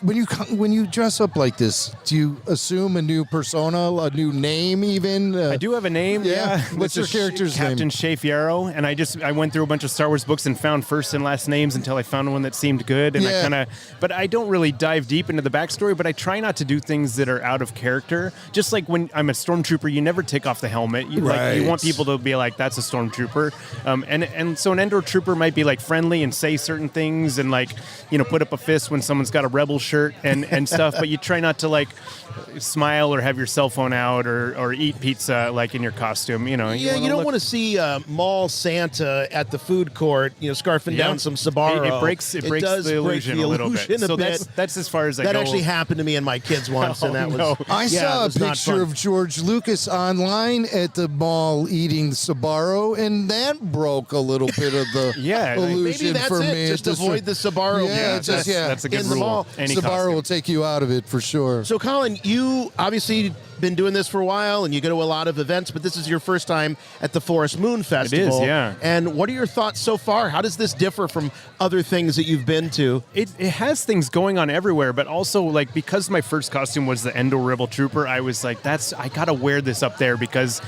when you dress up like this, do you assume a new persona, a new name even? I do have a name, yeah. What's your character's name? Captain Shafe Yarrow, and I went through a bunch of Star Wars books and found first and last names until I found one that seemed good, and but I don't really dive deep into the backstory, but I try not to do things that are out of character. Just like when I'm a stormtrooper, you never take off the helmet. You want people to be like, that's a stormtrooper. And so an Endor trooper might be like friendly and say certain things and like, put up a fist when someone's got a rebel shirt and stuff, but you try not to like smile or have your cell phone out or eat pizza like in your costume. You don't want to see Mall Santa at the food court, scarfing down some Sbarro. It breaks the illusion a little bit. So that's as far as I go. That actually happened to me and my kids once, and that was. I saw a picture of George Lucas online at the mall eating Sbarro, and that broke a little bit of the illusion maybe that's for me. Just avoid the Sbarro. Yeah, that's a good in rule. The mall. Sbarro will take you out of it for sure. So, Colin, you obviously been doing this for a while, and you go to a lot of events, but this is your first time at the Forest Moon Festival. It is, yeah. And what are your thoughts so far? How does this differ from other things that you've been to? It has things going on everywhere, but also, like, because my first costume was the Endor Rebel Trooper, I was like, I gotta wear this up there because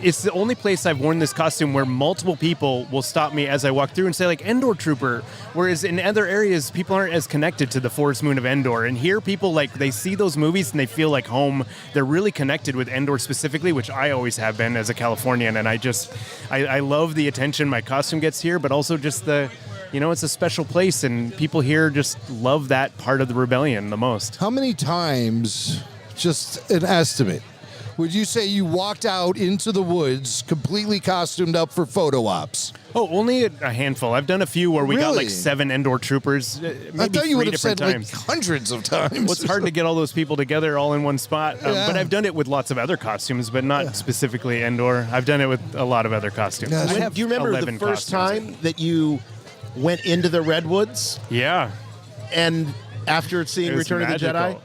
it's the only place I've worn this costume where multiple people will stop me as I walk through and say, like, Endor Trooper. Whereas in other areas, people aren't as connected to the Forest Moon of Endor. And here, people, like, they see those movies and they feel like home. They're really connected with Endor specifically, which I always have been as a Californian. And I love the attention my costume gets here, but also just it's a special place, and people here just love that part of the rebellion the most. How many times, just an estimate, would you say you walked out into the woods completely costumed up for photo ops? Oh, only a handful. I've done a few where we got like 7 Endor troopers. Maybe I thought you would have said times. like hundreds of times. Well, it's hard to get all those people together all in one spot. But I've done it with lots of other costumes, but not specifically Endor. I've done it with a lot of other costumes. Do you remember the first time that you went into the Redwoods? Yeah. And after seeing Return of the Jedi?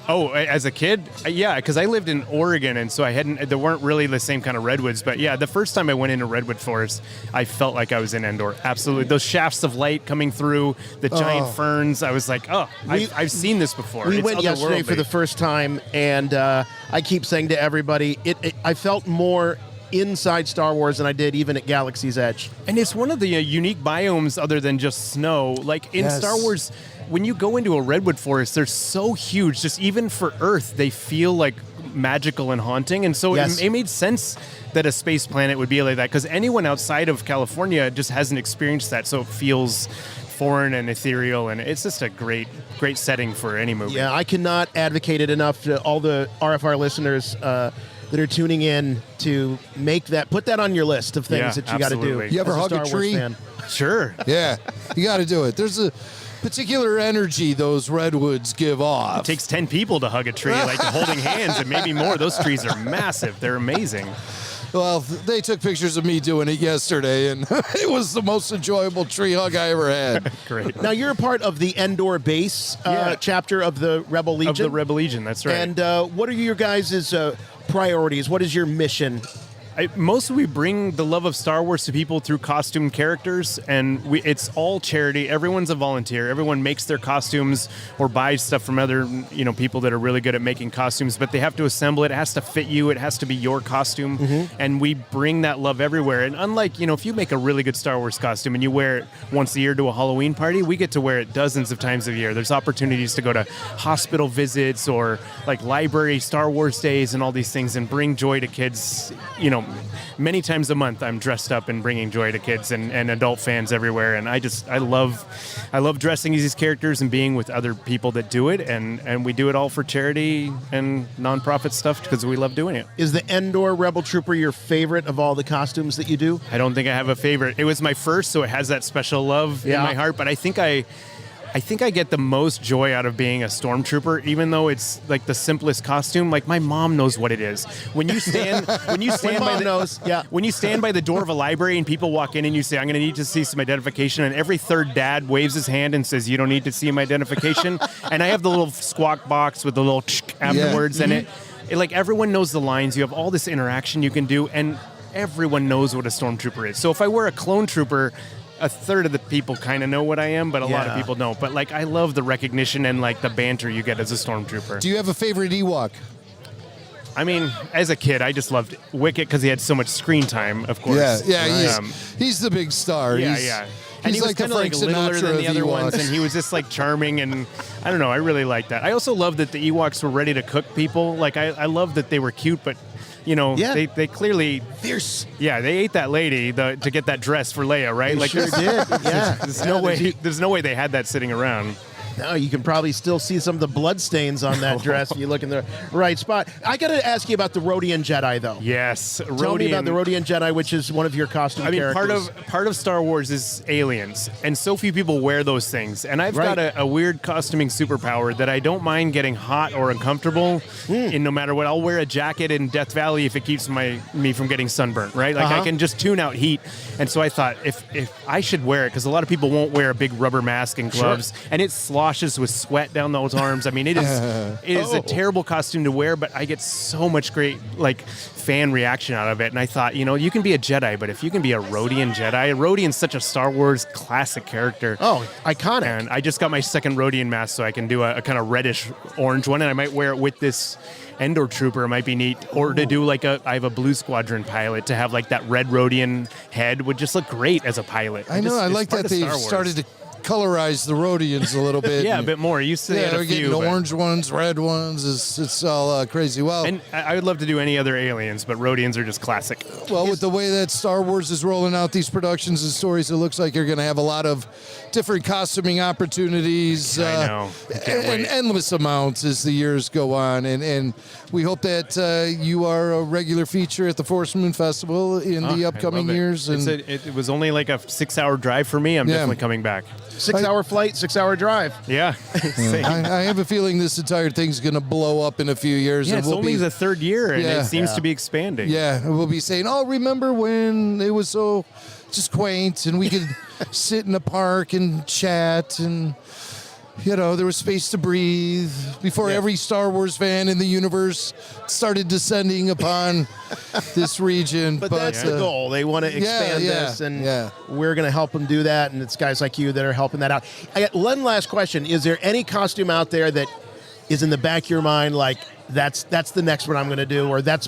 Oh, as a kid? Yeah, because I lived in Oregon, and so there weren't really the same kind of redwoods. But yeah, the first time I went into Redwood Forest, I felt like I was in Endor. Absolutely. Those shafts of light coming through, the giant ferns, I was like, I've seen this before. We went yesterday for the first time, and I keep saying to everybody, I felt more inside Star Wars than I did even at Galaxy's Edge. And it's one of the unique biomes other than just snow. Like in Star Wars, when you go into a redwood forest, they're so huge. Just even for Earth, they feel like magical and haunting. And so it made sense that a space planet would be like that, because anyone outside of California just hasn't experienced that. So it feels foreign and ethereal, and it's just a great setting for any movie. Yeah, I cannot advocate it enough to all the RFR listeners that are tuning in to put that on your list of things that you got to do. You ever hug a tree? Sure. Yeah, you got to do it. There's a particular energy those redwoods give off. It takes 10 people to hug a tree, like holding hands, and maybe more. Those trees are massive. They're amazing. Well, they took pictures of me doing it yesterday, and it was the most enjoyable tree hug I ever had. Great. Now, you're a part of the Endor base chapter of the Rebel Legion. Of the Rebel Legion, that's right. And what are your guys' priorities? What is your mission? Mostly we bring the love of Star Wars to people through costume characters, and it's all charity. Everyone's a volunteer. Everyone makes their costumes or buys stuff from other people that are really good at making costumes, but they have to assemble it. It has to fit you. It has to be your costume, and we bring that love everywhere. And unlike, if you make a really good Star Wars costume and you wear it once a year to a Halloween party, we get to wear it dozens of times a year. There's opportunities to go to hospital visits or like library Star Wars days and all these things and bring joy to kids, many times a month I'm dressed up and bringing joy to kids and adult fans everywhere. And I love dressing as these characters and being with other people that do it. And we do it all for charity and nonprofit stuff because we love doing it. Is the Endor Rebel Trooper your favorite of all the costumes that you do? I don't think I have a favorite. It was my first, so it has that special love in my heart. But I think I get the most joy out of being a stormtrooper, even though it's like the simplest costume. Like my mom knows what it is. When you stand by the door of a library and people walk in and you say, "I'm going to need to see some identification," and every third dad waves his hand and says, "You don't need to see my identification." And I have the little squawk box with the little afterwards, and it like everyone knows the lines. You have all this interaction you can do, and everyone knows what a stormtrooper is. So if I were a clone trooper, a third of the people kind of know what I am, but a lot of people don't. But like, I love the recognition and like the banter you get as a stormtrooper. Do you have a favorite Ewok? I mean, as a kid, I just loved Wicket because he had so much screen time, of course. Yeah, he's the big star. Yeah. And he was like kind of like littler than the other ones, and he was just like charming, and I don't know, I really like that. I also love that the Ewoks were ready to cook people. Like, I love that they were cute, but you know, they clearly fierce. Yeah, they ate that lady to get that dress for Leia, right? They like, sure did. Yeah. There's no way they had that sitting around. No, you can probably still see some of the blood stains on that dress if you look in the right spot. I got to ask you about the Rodian Jedi, though. Yes, Tell me about the Rodian Jedi, which is one of your costume characters. Part of Star Wars is aliens, and so few people wear those things. And I've got a weird costuming superpower that I don't mind getting hot or uncomfortable in no matter what. I'll wear a jacket in Death Valley if it keeps me from getting sunburnt, right? Like I can just tune out heat. And so I thought if I should wear it, because a lot of people won't wear a big rubber mask and gloves, and it sloshes with sweat down those arms. I mean, it is a terrible costume to wear, but I get so much great like fan reaction out of it. And I thought, you know, you can be a Jedi, but if you can be a Rodian Jedi, Rodian's such a Star Wars classic character. Oh, iconic. And I just got my second Rodian mask, so I can do a kind of reddish orange one, and I might wear it with this Endor Trooper. It might be neat. Or to do like I have a Blue Squadron pilot, to have like that red Rodian head would just look great as a pilot. I know. I like that they've started to colorize the Rodians a little bit. Yeah, a bit more. Used to they're getting orange ones, red ones. It's all crazy. Well, and I would love to do any other aliens, but Rodians are just classic. Well, with the way that Star Wars is rolling out these productions and stories, it looks like you're going to have a lot of different costuming opportunities. I know. And endless amounts as the years go on. And we hope that you are a regular feature at the Forest Moon Festival in the upcoming years. And it was only like a 6-hour drive for me. I'm definitely coming back. 6-hour flight, 6-hour drive. Yeah. I have a feeling this entire thing's going to blow up in a few years. Yeah, and it's only the third year, and it seems to be expanding. Yeah, and we'll be saying, oh, remember when it was so just quaint, and we could sit in a park and chat, and you know, there was space to breathe before every Star Wars fan in the universe started descending upon this region. But that's the goal. They want to expand this, and we're going to help them do that. And it's guys like you that are helping that out. I got one last question. Is there any costume out there that is in the back of your mind, like that's the next one I'm going to do, or that's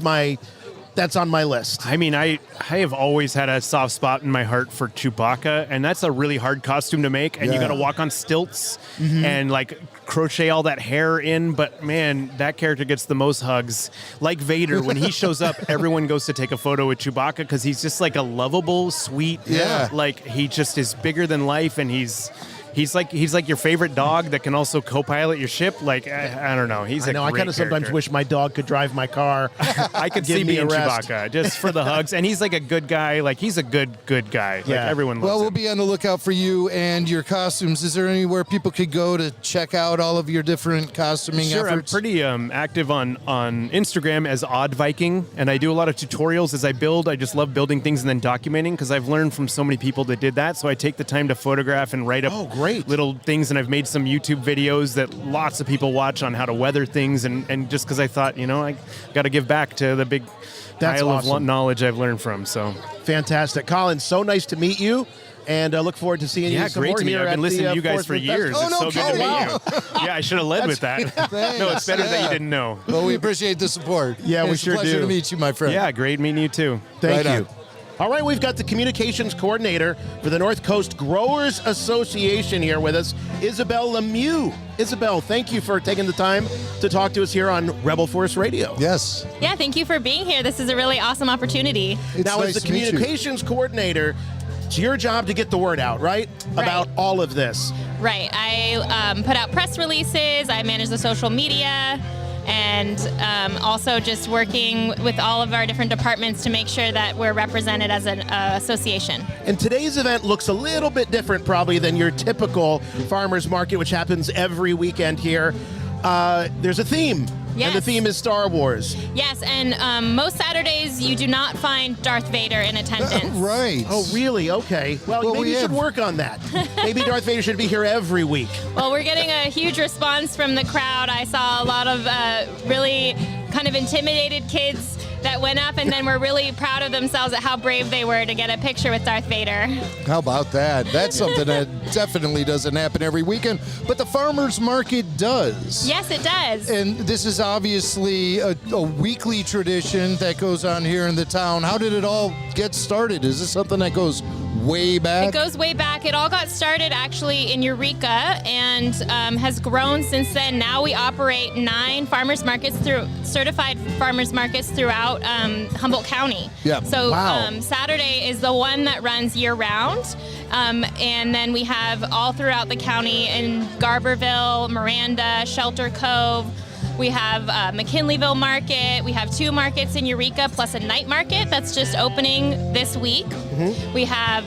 on my list? I mean, I have always had a soft spot in my heart for Chewbacca, and that's a really hard costume to make, and you got to walk on stilts and like crochet all that hair in, but man, that character gets the most hugs. Like Vader, when he shows up, everyone goes to take a photo with Chewbacca because he's just like a lovable, sweet, like he just is bigger than life, and he's like your favorite dog that can also co-pilot your ship. Like I don't know. I kind of sometimes wish my dog could drive my car. I could see me in Chewbacca just for the hugs, and he's like a good guy. Like he's a good guy. Like everyone loves Well, we'll him. be on the lookout for you and your costumes. Is there anywhere people could go to check out all of your different costuming Sure, efforts? I'm pretty active on Instagram as Odd Viking, and I do a lot of tutorials as I build. I just love building things and then documenting because I've learned from so many people that did that. So I take the time to photograph and write up little things, and I've made some YouTube videos that lots of people watch on how to weather things, and just because I thought, you know, I got to give back to the big pile of knowledge I've learned from. So fantastic. Colin, so nice to meet you. And I look forward to seeing you some great more to meet you. here I've been listening to you guys Forest for Moon years. Festival. It's so good to meet you. Yeah, I should have led with that. No, it's better that you didn't know. Well, we appreciate the support. Yeah, we it's sure a pleasure do. to meet you, my friend. Yeah, great meeting you too. Thank you. All right, we've got the communications coordinator for the North Coast Growers Association here with us, Isabel Lemieux. Isabel, thank you for taking the time to talk to us here on Rebel Force Radio. Yes. Yeah, thank you for being here. This is a really awesome opportunity. Now, as the communications coordinator, it's your job to get the word out, right? About all of this. Right. I put out press releases, I manage the social media, and also just working with all of our different departments to make sure that we're represented as an association. And today's event looks a little bit different probably than your typical farmers market, which happens every weekend here. There's a theme. Yes. And the theme is Star Wars. Yes, and most Saturdays you do not find Darth Vader in attendance. Right. Oh, really? Okay. Well, maybe you should work on that. Maybe Darth Vader should be here every week. Well, we're getting a huge response from the crowd. I saw a lot of really kind of intimidated kids that went up and then were really proud of themselves at how brave they were to get a picture with Darth Vader. How about that? That's something that definitely doesn't happen every weekend, but the farmers market does. Yes, it does. And this is obviously a weekly tradition that goes on here in the town. How did it all get started? Is this something that goes way back? It goes way back. It all got started actually in Eureka and has grown since then. Now we operate 9 farmers markets certified farmers markets throughout Humboldt County. Yeah. So Saturday is the one that runs year round. And then we have all throughout the county in Garberville, Miranda, Shelter Cove. We have McKinleyville Market. We have 2 markets in Eureka, plus a night market that's just opening this week. We have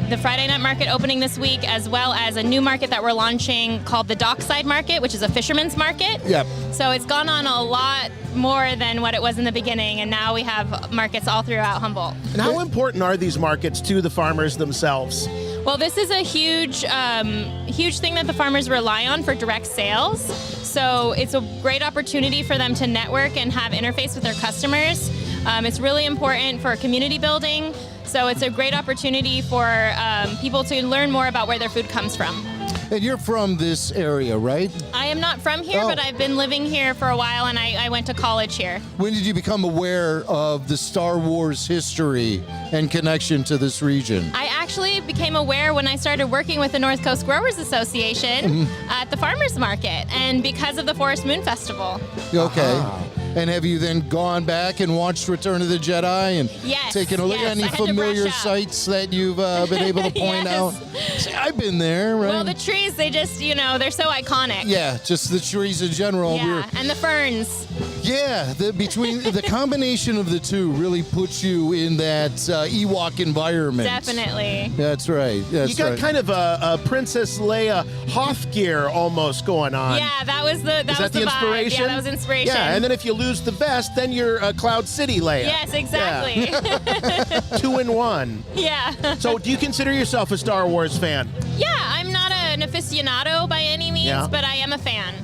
the Friday night market opening this week, as well as a new market that we're launching called the Dockside Market, which is a fisherman's market. Yep. So it's gone on a lot more than what it was in the beginning, and now we have markets all throughout Humboldt. And how important are these markets to the farmers themselves? Well, this is a huge thing that the farmers rely on for direct sales. So it's a great opportunity for them to network and have interface with their customers. It's really important for community building. So it's a great opportunity for people to learn more about where their food comes from. And you're from this area, right? I am not from here, but I've been living here for a while, and I went to college here. When did you become aware of the Star Wars history and connection to this region? I actually became aware when I started working with the North Coast Growers Association at the farmers market, and because of the Forest Moon Festival. Okay. And have you then gone back and watched Return of the Jedi and taken a look at any familiar sites that you've been able to point out? See, I've been there, right? Well, the trees, they just, they're so iconic. Yeah, just the trees in general. Yeah, and the ferns. Yeah, between the combination of the two really puts you in that Ewok environment. Definitely. That's right. You got kind of a Princess Leia Hoth gear almost going on. Yeah, that was the inspiration? Vibe. Yeah, that was inspiration. Yeah, and then if you lose the vest, then you're Cloud City Leia. Yes, exactly. Yeah. 2 in 1. Yeah. So do you consider yourself a Star Wars fan? Yeah, I'm not an aficionado by any means, but I am a fan.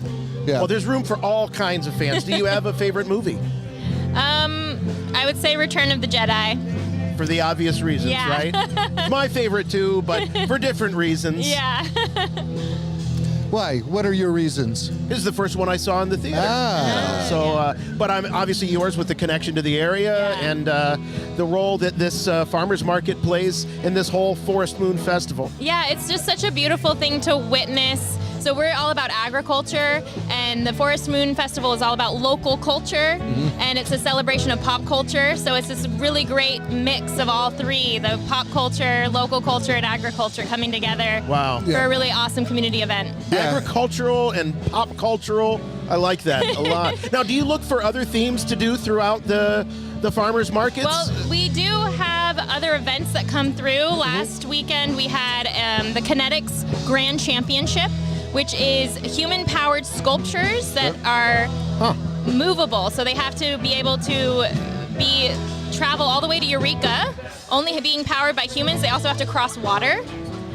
Yeah. Well, there's room for all kinds of fans. Do you have a favorite movie? I would say Return of the Jedi. For the obvious reasons, right? My favorite too, but for different reasons. Yeah. Why? What are your reasons? This is the first one I saw in the theater. But I'm obviously yours with the connection to the area and the role that this farmers market plays in this whole Forest Moon Festival. Yeah, it's just such a beautiful thing to witness. So we're all about agriculture, and the Forest Moon Festival is all about local culture, and it's a celebration of pop culture. So it's this really great mix of all three, the pop culture, local culture, and agriculture coming together for a really awesome community event. Agricultural and pop cultural, I like that a lot. Now, do you look for other themes to do throughout the farmers markets? Well, we do have other events that come through. Last weekend we had the Kinetics Grand Championship, which is human-powered sculptures that are movable. So they have to be able to travel all the way to Eureka, only being powered by humans. They also have to cross water,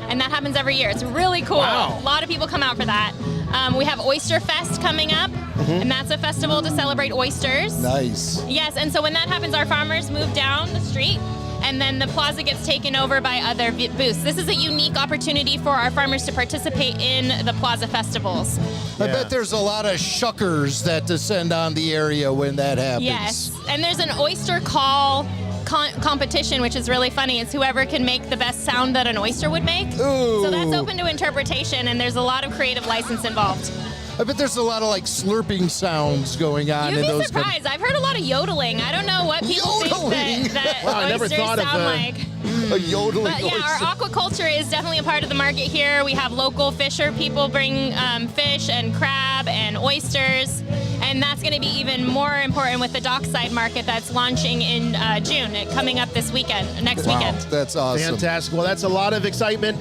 and that happens every year. It's really cool. Wow. A lot of people come out for that. We have Oyster Fest coming up, and that's a festival to celebrate oysters. Nice. Yes, and so when that happens, our farmers move down the street, and then the plaza gets taken over by other booths. This is a unique opportunity for our farmers to participate in the plaza festivals. I bet there's a lot of shuckers that descend on the area when that happens. Yes, and there's an oyster call competition, which is really funny. It's whoever can make the best sound that an oyster would make. Ooh. So that's open to interpretation, and there's a lot of creative license involved. I bet there's a lot of like slurping sounds going on You'd in be those. surprised. I've heard a lot of yodeling. I don't know what people think that Wow, I never oysters thought of sound like. a yodeling But yeah, our aquaculture is definitely a part of the market here. We have local fisher people bring fish and crab and oysters, and that's going to be even more important with the dockside market that's launching in June, coming up this weekend, next weekend. That's awesome. Fantastic. Well, that's a lot of excitement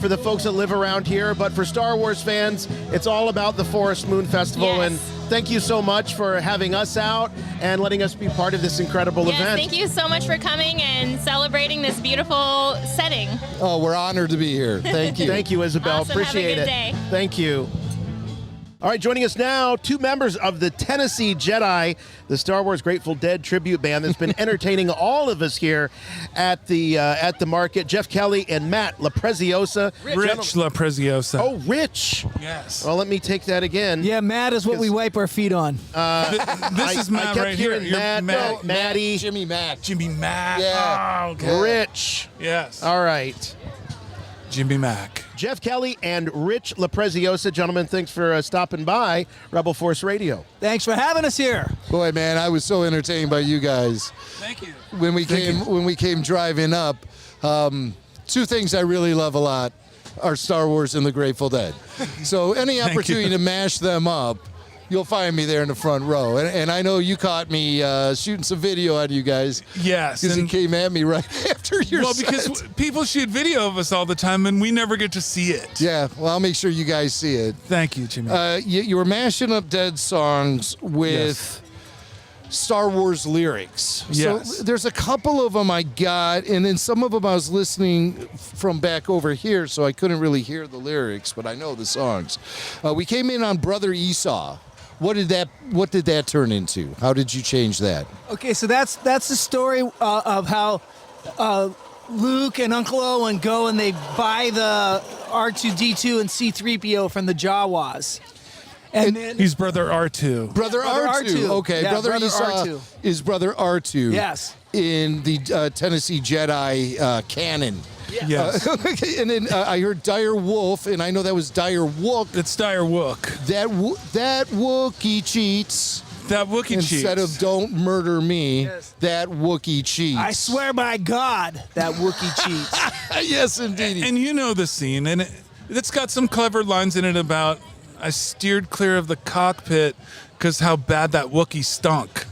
for the folks that live around here. But for Star Wars fans, it's all about the Forest Moon Festival. Yes. And thank you so much for having us out and letting us be part of this incredible Yes, event. thank you so much for coming and celebrating this beautiful setting. Oh, we're honored to be here. Thank you. Thank you, Isabel. Awesome. Have a Appreciate good it. day. Thank you. All right, joining us now, two members of the Tennessee Jedi, the Star Wars Grateful Dead tribute band that's been entertaining all of us here at the market. Jeff Kelly and Matt LaPreziosa. Rich LaPreziosa. Oh, Rich. Yes. Well, let me take that again. Yeah, Matt is what we wipe our feet on. This is Matt I kept right here. hearing Matt, Maddie. Jimmy Mack. Jimmy Mack. Yeah. Oh, okay. Rich. Yes. All right. Jimmy Mack. Jeff Kelly and Rich LaPreziosa. Gentlemen, thanks for stopping by Rebel Force Radio. Thanks for having us here. Boy, man, I was so entertained by you guys. Thank you. When we came driving up, two things I really love a lot are Star Wars and the Grateful Dead. So any Thank opportunity you. to mash them up, you'll find me there in the front row. And I know you caught me shooting some video on you guys. Yes. Because it came at me right after your Well, set. because people shoot video of us all the time, and we never get to see it. Yeah, well, I'll make sure you guys see it. Thank you, Jimmy. You were mashing up Dead songs with Star Wars lyrics. Yes. So there's a couple of them I got, and then some of them I was listening from back over here, so I couldn't really hear the lyrics, but I know the songs. We came in on Brother Esau. What did that turn into? How did you change that? Okay, so that's the story of how Luke and Uncle Owen go and they buy the R2-D2 and C-3PO from the Jawas. And then He's Brother R2. Brother R2. Okay, Yeah, Brother Esau R2. is Brother R2. Yes. In the Tennessee Jedi canon. Yes. And then I heard Dire Wolf, and I know that was Dire Wook. It's Dire Wook. That Wookiee cheats. That Wookiee cheats. Instead of don't murder me, that Wookiee cheats. I swear by God, that Wookiee cheats. Yes, indeed. And you know the scene, and it's got some clever lines in it about I steered clear of the cockpit because how bad that Wookiee stunk.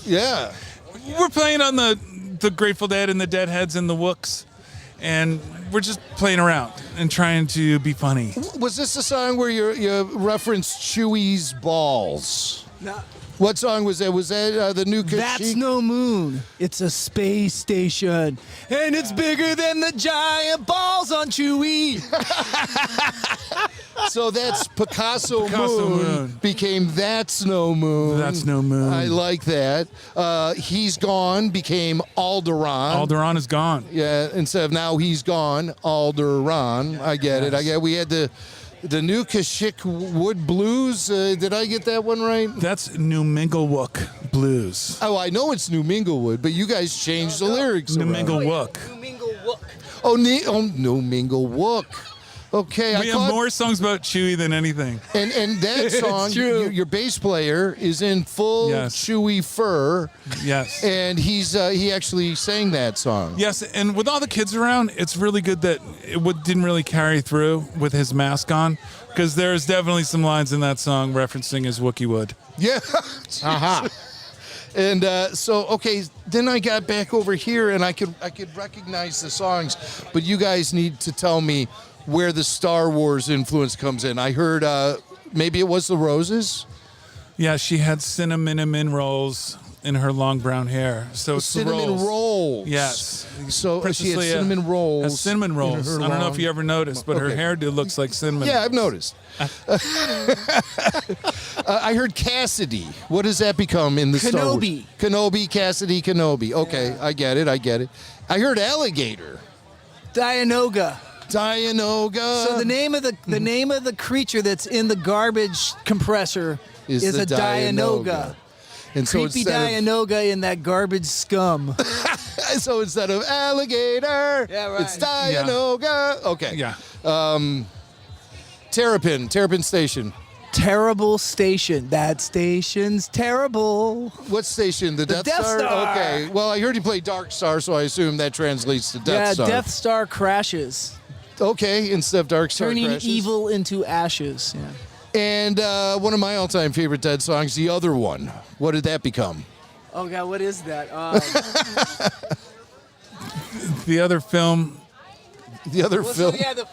Yeah. We're playing on the Grateful Dead and the Deadheads and the Wooks, and we're just playing around and trying to be funny. Was this a song where you referenced Chewie's balls? No. What song was that? Was that the new Kashyyyk? That's no moon. It's a space station. And it's bigger than the giant balls on Chewie. So that's Picasso Picasso Moon Moon. became That's No Moon. That's No Moon. I like that. He's Gone became Alderaan. Alderaan is gone. Yeah, instead of Now He's Gone, Alderaan. I get it. We had the new Kashyyyk Wood Blues. Did I get that one right? That's New Minglewook Blues. Oh, I know it's New Minglewood, but you guys changed the lyrics. New around. Minglewook. Oh, New Minglewook. Okay, We have more songs about Chewie than anything. And that It's song, true. your bass player is in full Chewie fur. Yes. And he actually sang that song. Yes, and with all the kids around, it's really good that didn't really carry through with his mask on, because there's definitely some lines in that song referencing his Wookiee wood. Yeah. Aha. And okay, then I got back over here and I could recognize the songs, but you guys need to tell me where the Star Wars influence comes in. I heard maybe it was the Roses. Yeah, she had cinnamon rolls in her long brown hair. So it's the Cinnamon rolls. Yes. So Princess she had Leia cinnamon rolls. has cinnamon in rolls. her I don't know long- if you ever noticed, but her Okay. hairdo looks like cinnamon. Yeah, I've noticed. I heard Cassidy. What does that become in the Star Wars? Kenobi. Kenobi, Cassidy, Kenobi. Okay, I get it. I heard alligator. Dianoga. Dianoga. So the name of the creature that's in the garbage compressor is the a Dianoga. And so Creepy instead of- Dianoga in that garbage scum. So instead of alligator, it's Dianoga. Okay. Yeah. Terrapin Station. Terrible station. That station's terrible. What station? The Death Star? Okay. Well, I heard you play Dark Star, so I assume that translates to Death Star. Yeah, Death Star crashes. Okay, instead of Dark Star Turning crashes. evil into ashes. Yeah. And one of my all-time favorite Dead songs, the other one. What did that become? Oh God, what is that? The other film. The other film. So, yeah, the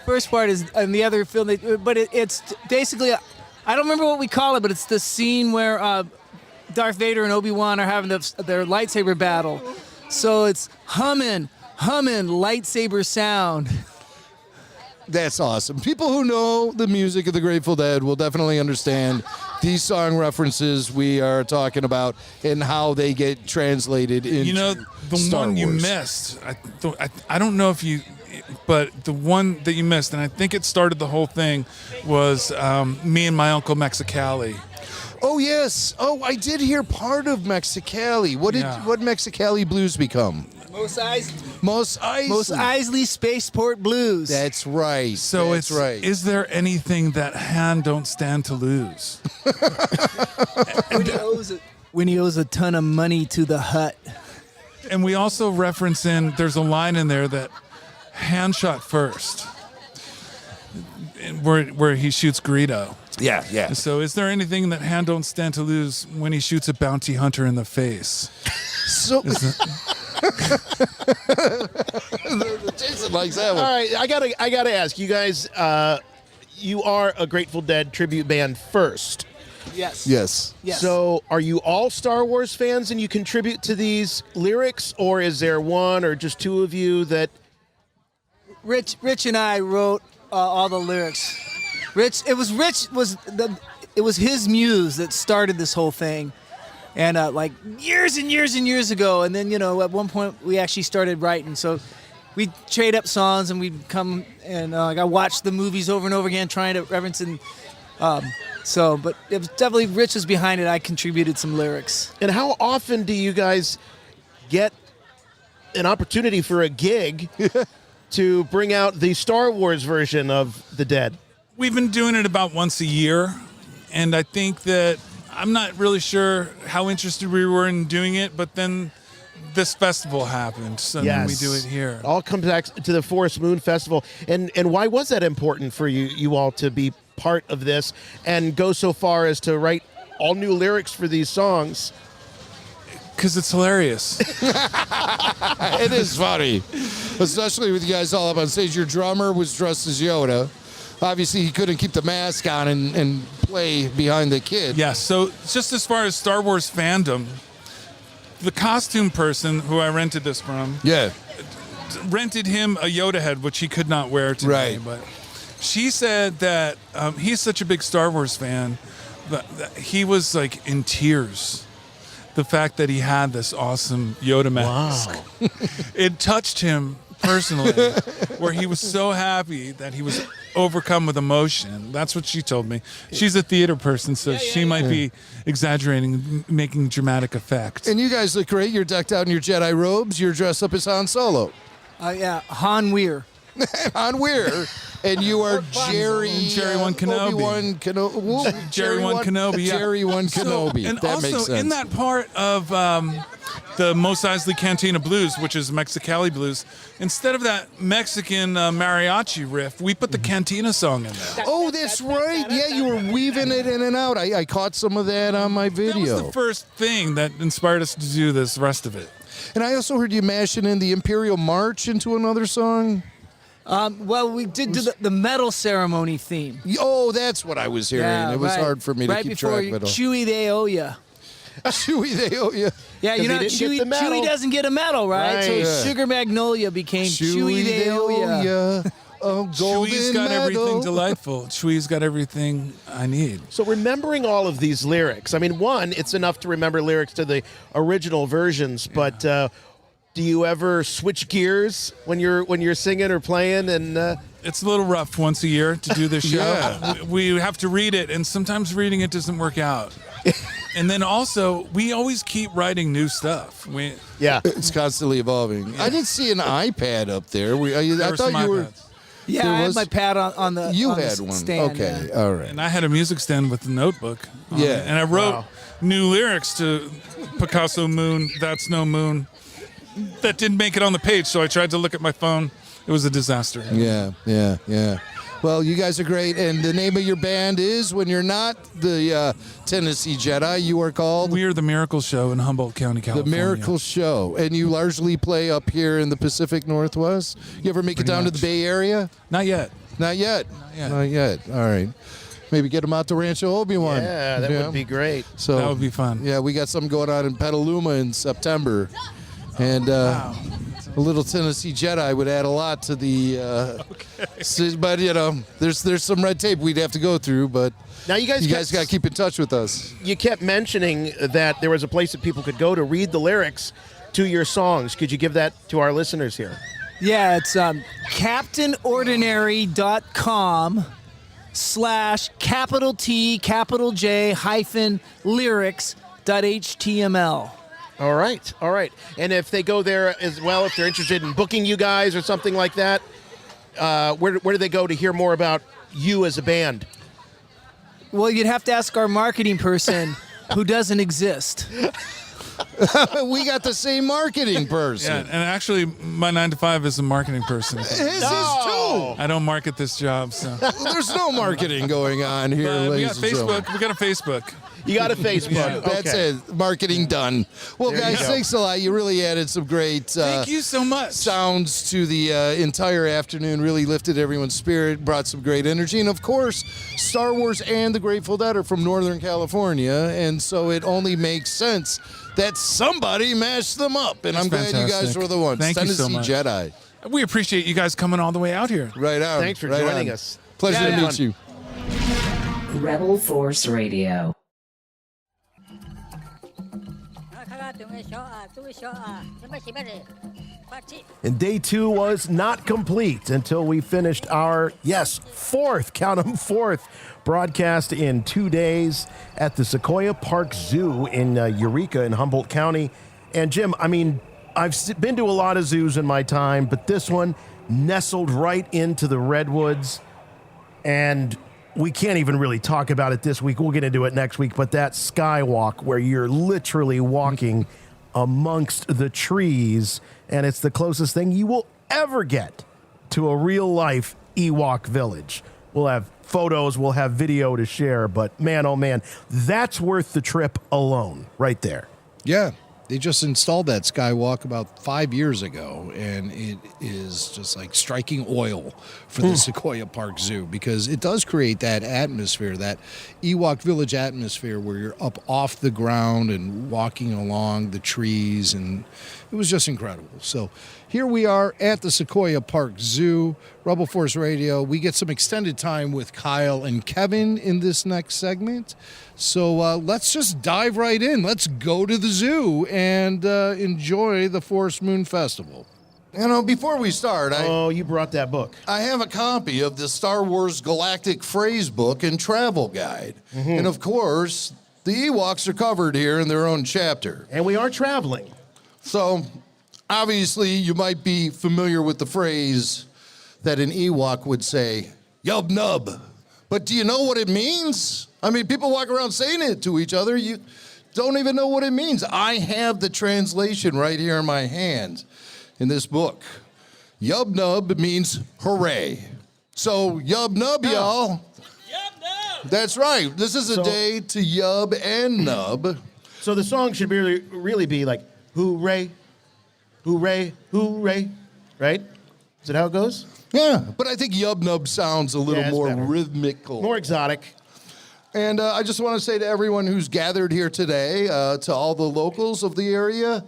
first part is in the other film, but it's basically I don't remember what we call it, but it's the scene where Darth Vader and Obi-Wan are having their lightsaber battle. So it's humming lightsaber sound. That's awesome. People who know the music of the Grateful Dead will definitely understand these song references we are talking about and how they get translated into the Star one you Wars. missed. I don't know if you, but the one that you missed, and I think it started the whole thing, was me and my uncle Mexicali. Oh yes. Oh, I did hear part of Mexicali. What Mexicali blues become? Mos Eisley Spaceport Blues. That's right. So That's right. Is there anything that Han don't stand to lose? When he owes a ton of money to the Hut. And we also reference there's a line in there that Han shot first, where he shoots Greedo. Yeah, yeah. So is there anything that Han don't stand to lose when he shoots a bounty hunter in the face? So Jason likes that one. All right, I gotta ask you guys. You are a Grateful Dead tribute band first. Yes. Yes. So, are you all Star Wars fans and you contribute to these lyrics, or is there one or just two of you that? Rich and I wrote all the lyrics. It was his muse that started this whole thing. And like years and years and years ago, and then at one point we actually started writing. So we'd trade up songs, and we'd come and I watched the movies over and over again, trying to reference and but it was definitely Rich was behind it. I contributed some lyrics. And how often do you guys get an opportunity for a gig to bring out the Star Wars version of the Dead? We've been doing it about once a year, and I think that. I'm not really sure how interested we were in doing it, but then this festival happened, so then we do it here. All comes back to the Forest Moon Festival. And why was that important for you all to be part of this and go so far as to write all new lyrics for these songs? Because it's hilarious. It is funny, especially with you guys all up on stage. Your drummer was dressed as Yoda. Obviously, he couldn't keep the mask on and play behind the kid. Yeah, so just as far as Star Wars fandom, the costume person who I rented this from rented him a Yoda head, which he could not wear today. Right. But she said that he's such a big Star Wars fan that he was like in tears. The fact that he had this awesome Yoda mask. Wow. It touched him personally, where he was so happy that he was overcome with emotion. That's what she told me. She's a theater person, so she might be exaggerating, making dramatic effects. And you guys look great. You're decked out in your Jedi robes. You're dressed up as Han Solo. Han Weir. Han Weir. And you are Jerry One Kenobi. Jerry One Kenobi. Yeah. Jerry One Kenobi. And that also makes sense. In that part of the Mos Eisley Cantina Blues, which is Mexicali Blues, instead of that Mexican mariachi riff, we put the Cantina song in there. Oh, that's right. Yeah, you were weaving it in and out. I caught some of that on my video. That was the first thing that inspired us to do this rest of it. And I also heard you mashing in the Imperial March into another song. Well, we did do the medal ceremony theme. Oh, that's what I was hearing. Yeah, it was hard for me to keep track of it all. Right before Chewie, they owe ya. Chewie, they owe ya. Yeah, Chewie doesn't get a medal, right? So Sugar Magnolia became Chewie, they owe ya. Chewie's got everything delightful. Chewie's got everything I need. So remembering all of these lyrics, I mean, one, it's enough to remember lyrics to the original versions, but do you ever switch gears when you're singing or playing? And it's a little rough once a year to do this show. We have to read it, and sometimes reading it doesn't work out. And then also, we always keep writing new stuff. It's constantly evolving. I didn't see an iPad up there. I thought you were. Yeah, I had my pad on the. You on had the one. stand, Okay, yeah. all right. And I had a music stand with a notebook. on Yeah. it. And I wrote new lyrics to Picasso Moon, That's No Moon. That didn't make it on the page, so I tried to look at my phone. It was a disaster. Yeah. Well, you guys are great, and the name of your band is, when you're not the Tennessee Jedi, you are called? We are the Miracle Show in Humboldt County, California. The Miracle Show. And you largely play up here in the Pacific Northwest? You ever make it down to the Bay Area? Not yet. Not yet? Not yet. All right.Maybe get them out to Rancho Obi-Wan. Yeah, that would be great. So that would be fun. Yeah, we got something going on in Petaluma in September. And a little Tennessee Jedi would add a lot to the. But there's some red tape we'd have to go through. But now you guys got to keep in touch with us. You kept mentioning that there was a place that people could go to read the lyrics to your songs. Could you give that to our listeners here? Yeah, it's captainordinary.com/T_J-lyrics.html. All right. And if they go there as well, if they're interested in booking you guys or something like that, where do they go to hear more about you as a band? Well, you'd have to ask our marketing person, who doesn't exist. We got the same marketing person. Yeah, and actually, my 9 to 5 is a marketing person. His is too. I don't market this job, so. There's no marketing going on here, we ladies got and gentlemen. Facebook. We got a Facebook. You got a Facebook. Yeah. That's it. Marketing done. Well, There you guys, go. thanks a lot. You really added some great Thank you so much. sounds to the entire afternoon. Really lifted everyone's spirit, brought some great energy. And, of course, Star Wars and the Grateful Dead are from Northern California, and so it only makes sense that somebody mashed them up. And That's I'm glad you guys fantastic. were the ones. Thank you so Tennessee much. Jedi. We appreciate you guys coming all the way out here. Right on. Thanks for right joining on. us. Pleasure to meet you. Rebel Force Radio. And day 2 was not complete until we finished our, fourth broadcast in 2 days at the Sequoia Park Zoo in Eureka in Humboldt County. And Jim, I mean, I've been to a lot of zoos in my time, but this one nestled right into the redwoods. And we can't even really talk about it this week. We'll get into it next week. But that skywalk where you're literally walking amongst the trees, and it's the closest thing you will ever get to a real-life Ewok village. We'll have photos, we'll have video to share, but man, oh man, that's worth the trip alone right there. Yeah. They just installed that skywalk about 5 years ago, and it is just like striking oil for the Sequoia Park Zoo, because it does create that atmosphere, that Ewok Village atmosphere where you're up off the ground and walking along the trees, and it was just incredible. So here we are at the Sequoia Park Zoo, Rebel Force Radio. We get some extended time with Kyle and Kevin in this next segment. So let's just dive right in. Let's go to the zoo and enjoy the Forest Moon Festival. You know, before we start, you brought that book. I have a copy of the Star Wars Galactic Phrase Book and Travel Guide. And of course, the Ewoks are covered here in their own chapter. And we are traveling. So, obviously, you might be familiar with the phrase that an Ewok would say, Yub Nub. But do you know what it means? I mean, people walk around saying it to each other. You don't even know what it means. I have the translation right here in my hand in this book. Yub Nub means hooray. So, Yub Nub, y'all. Yub Nub! That's right. This is a day to Yub and Nub. So the song should really be like, hooray, hooray, hooray, right? Is that how it goes? Yeah, but I think Yub Nub sounds a little more better. rhythmical. More exotic. And I just want to say to everyone who's gathered here today, to all the locals of the area,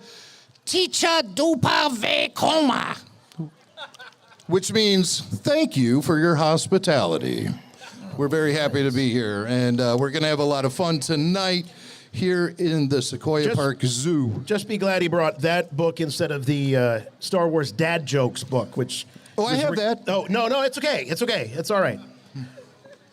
Ticha dupa ve koma, which means thank you for your hospitality. We're very happy to be here, and we're going to have a lot of fun tonight here in the Sequoia Park Zoo. Just be glad he brought that book instead of the Star Wars Dad Jokes book, which... Oh, I have that. Oh, no, it's okay. It's okay. It's all right.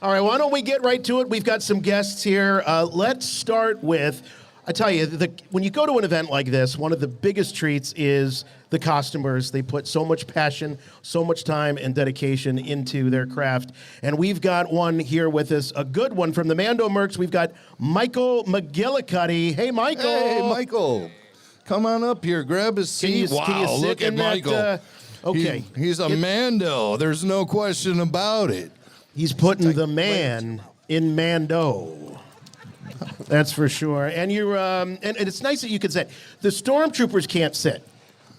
All right, why don't we get right to it? We've got some guests here. Let's start with, I tell you, when you go to an event like this, one of the biggest treats is the costumers. They put so much passion, so much time and dedication into their craft. And we've got one here with us, a good one from the Mando Mercs. We've got Michael McGillicuddy. Hey, Michael. Hey, Michael. Come on up here. Grab a seat. Can you sit Look at in that, Michael. okay. He's a Mando. There's no question about it. He's putting the man in Mando. That's for sure. And you're, and it's nice that you can sit. The stormtroopers can't sit.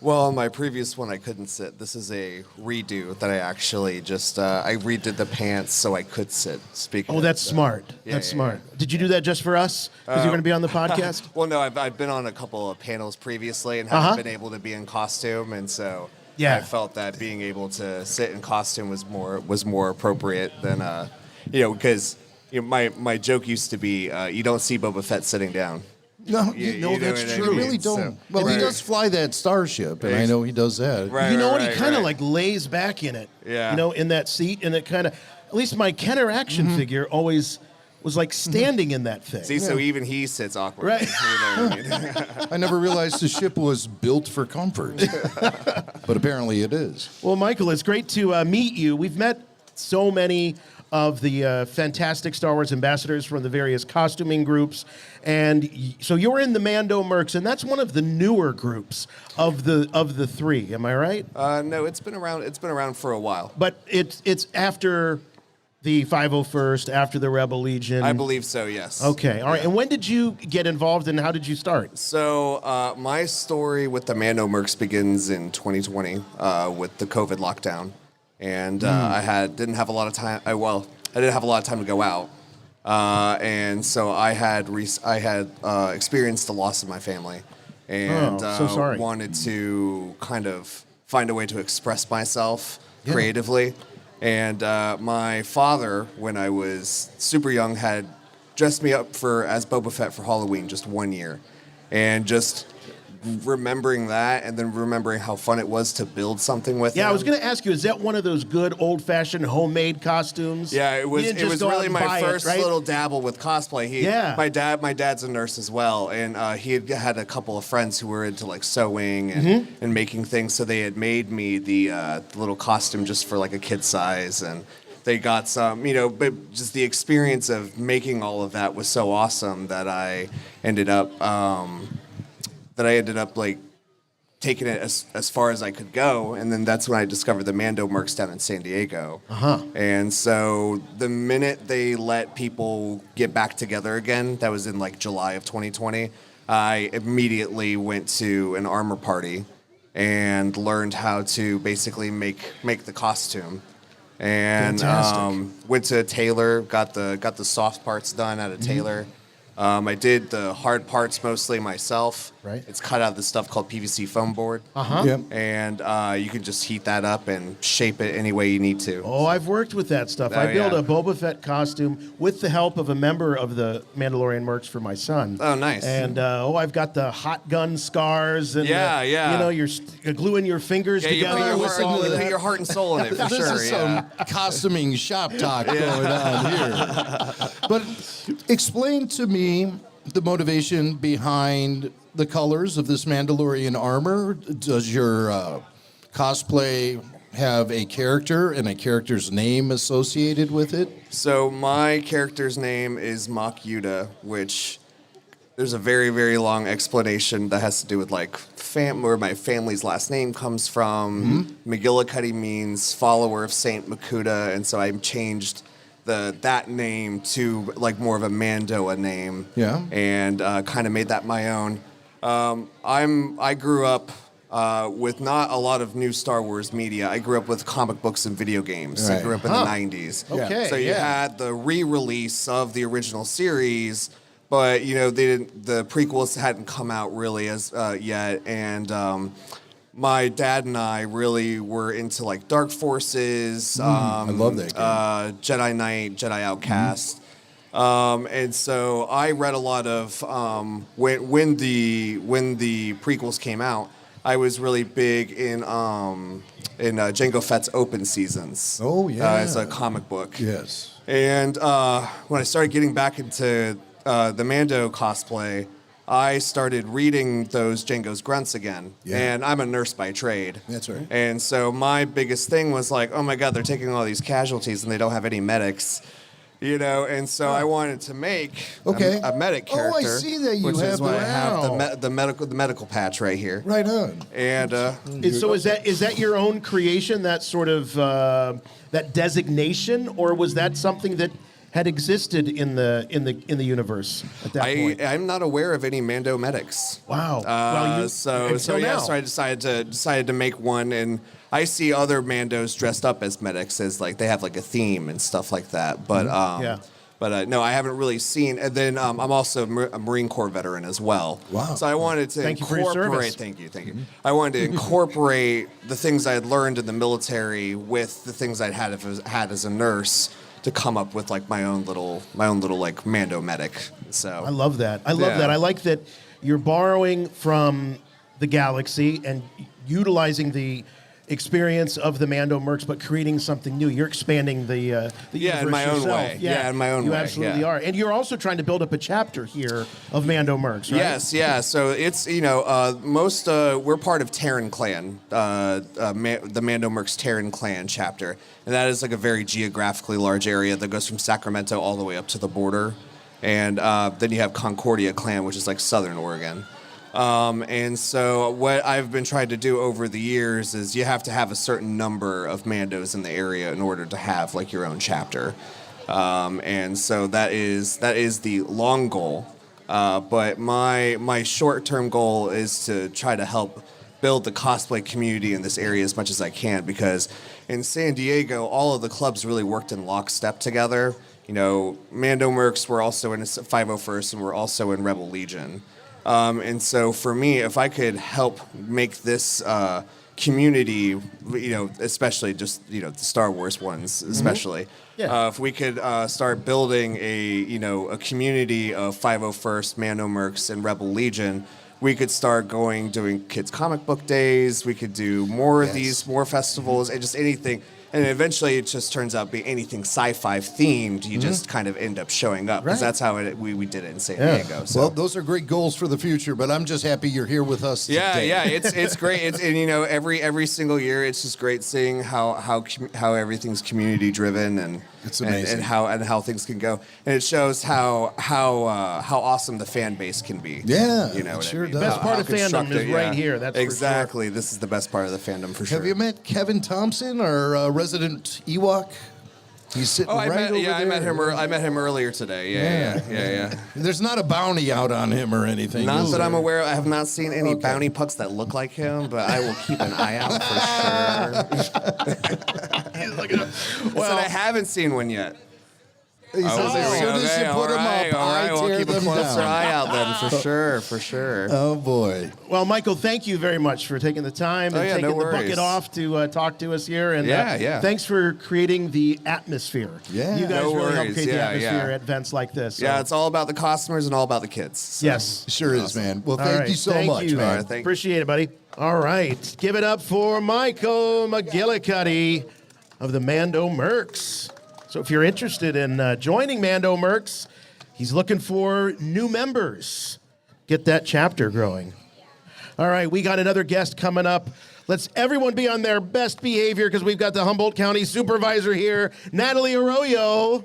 Well, my previous one I couldn't sit. This is a redo that I actually just I redid the pants so I could sit. Speaking. Oh, that's of, smart. Yeah, That's yeah, smart. Did you do that just for us? Because you're going to be on the podcast. Well, no, I've been on a couple of panels previously and haven't been able to be in costume, and so I felt that being able to sit in costume was more appropriate than because my joke used to be you don't see Boba Fett sitting down. No, that's true. You really don't. So, well, he does fly that starship, and I know he does that. You know what? He kind of like lays back in it. Yeah. You know, in that seat, and it kind of, at least my Kenner action figure always was like standing in that thing. See, so even he sits awkward. Right. I never realized the ship was built for comfort, but apparently it is. Well, Michael, it's great to meet you. We've met so many of the fantastic Star Wars ambassadors from the various costuming groups, and so you're in the Mando Mercs, and that's one of the newer groups of the three. Am I right? No, it's been around. It's been around for a while. But it's after the 501st, after the Rebel Legion. I believe so. Yes. Okay. All right. And when did you get involved, and how did you start? So my story with the Mando Mercs begins in 2020 with the COVID lockdown. And I didn't have a lot of time. I didn't have a lot of time to go out, and so I had experienced the loss of my family, and so sorry. wanted to kind of find a way to express myself creatively. And my father, when I was super young, had dressed me up as Boba Fett for Halloween just one year, and just remembering that, and then remembering how fun it was to build something with him. Yeah, I was going to ask you, is that one of those good old-fashioned homemade costumes? Yeah, it was. It was really my first little dabble with cosplay. My dad's a nurse as well, and he had a couple of friends who were into like sewing and making things. So they had made me the little costume just for like a kid size, and they got some, but just the experience of making all of that was so awesome that I ended up. Like taking it as far as I could go, and then that's when I discovered the Mando Mercs down in San Diego. And so the minute they let people get back together again, that was in like July of 2020, I immediately went to an armor party and learned how to basically make the costume. And went to a tailor, got the soft parts done at a tailor. I did the hard parts mostly myself. Right. It's cut out of this stuff called PVC foam board. Yep. And you can just heat that up and shape it any way you need to. Oh, I've worked with that stuff. I built a Boba Fett costume with the help of a member of the Mandalorian Mercs for my son. Oh, nice. And I've got the hot gun scars and you're gluing your fingers together. You put your heart and soul in it for this sure. is some costuming shop talk going on here. But explain to me the motivation behind the colors of this Mandalorian armor. Does your cosplay have a character and a character's name associated with it? So my character's name is Mach Yuda, which there's a very, very long explanation that has to do with like where my family's last name comes from. McGillicuddy means follower of Saint Makuta, and so I changed that name to like more of a Mandoa name. Yeah. And kind of made that my own. I grew up with not a lot of new Star Wars media. I grew up with comic books and video games. Right. I grew up in the 90s. Okay. So you had the re-release of the original series, but the prequels hadn't come out really as yet, and my dad and I really were into like Dark Forces. I love that game. Jedi Knight, Jedi Outcast. And so I read a lot of when the prequels came out. I was really big in Jango Fett's Open Seasons. Oh yeah, as a comic book. Yes. And when I started getting back into the Mando cosplay, I started reading those Django's Grunts again. Yeah. And I'm a nurse by trade. That's right. And so my biggest thing was like, oh my God, they're taking all these casualties and they don't have any medics. You know, and so I wanted to make a medic character. Oh, I see that you which have is why I have the the medical patch right here. Right on. And is that your own creation? That sort of that designation, or was that something that had existed in the universe at that point? I'm not aware of any Mando medics. Wow. So I decided to make one, and I see other Mandos dressed up as medics, as like they have like a theme and stuff like that. But no, I haven't really seen. And then I'm also a Marine Corps veteran as well. Wow. So I wanted to Thank you for your service. Thank you. I wanted to incorporate the things I had learned in the military with the things I'd had as a nurse, to come up with like my own little like Mando medic. So I love that. I like that you're borrowing from the galaxy and utilizing the experience of the Mando mercs, but creating something new. You're expanding the universe in my own yourself. way. Yeah, in my own way. You absolutely are. And you're also trying to build up a chapter here of Mando mercs, right? Yes, yeah. So it's we're part of Terran Clan, the Mando Mercs Terran Clan chapter, and that is like a very geographically large area that goes from Sacramento all the way up to the border, and then you have Concordia Clan, which is like Southern Oregon. And so what I've been trying to do over the years is you have to have a certain number of Mandos in the area in order to have like your own chapter. And so that is the long goal. But my short-term goal is to try to help build the cosplay community in this area as much as I can, because in San Diego, all of the clubs really worked in lockstep together. You know, Mando Mercs were also in 501st and we're also in Rebel Legion. And so for me, if I could help make this community, especially just, the Star Wars ones, especially, if we could start building a community of 501st, Mando Mercs, and Rebel Legion, we could start doing kids' comic book days. We could do more of these, more festivals, and just anything. And eventually it just turns out being anything sci-fi themed, you just kind of end up showing up. Because that's how we did it in San Diego. So. Well, those are great goals for the future, but I'm just happy you're here with us today. Yeah, it's great. And every single year, it's just great seeing how everything's community driven and it's amazing. and how things can go. And it shows how awesome the fan base can be. Yeah, it sure does. Best part of fandom is right here. That's exactly. For sure. This is the best part of the fandom for sure. Have you met Kevin Thompson, our resident Ewok? He's sitting over there. I met him earlier today. Yeah. There's not a bounty out on him or anything. Not that I'm aware of. I have not seen any bounty pucks that look like him, but I will keep an eye out for sure. Well, I haven't seen one yet. As soon as you put them up, I tear keep a them closer down. eye out then, for sure. Oh, boy. Well, Michael, thank you very much for taking the time and taking the bucket off to talk to us here. And thanks for creating the atmosphere. Yeah. You guys really help create the atmosphere at events like this. So. Yeah, it's all about the costumers and all about the kids. So. Yes. Sure is, man. Well, thank you so much, man. Right, appreciate it, buddy. All right. Give it up for Michael McGillicuddy of the Mando Mercs. So if you're interested in joining Mando Mercs, he's looking for new members. Get that chapter growing. All right, we got another guest coming up. Let's everyone be on their best behavior because we've got the Humboldt County supervisor here, Natalie Arroyo.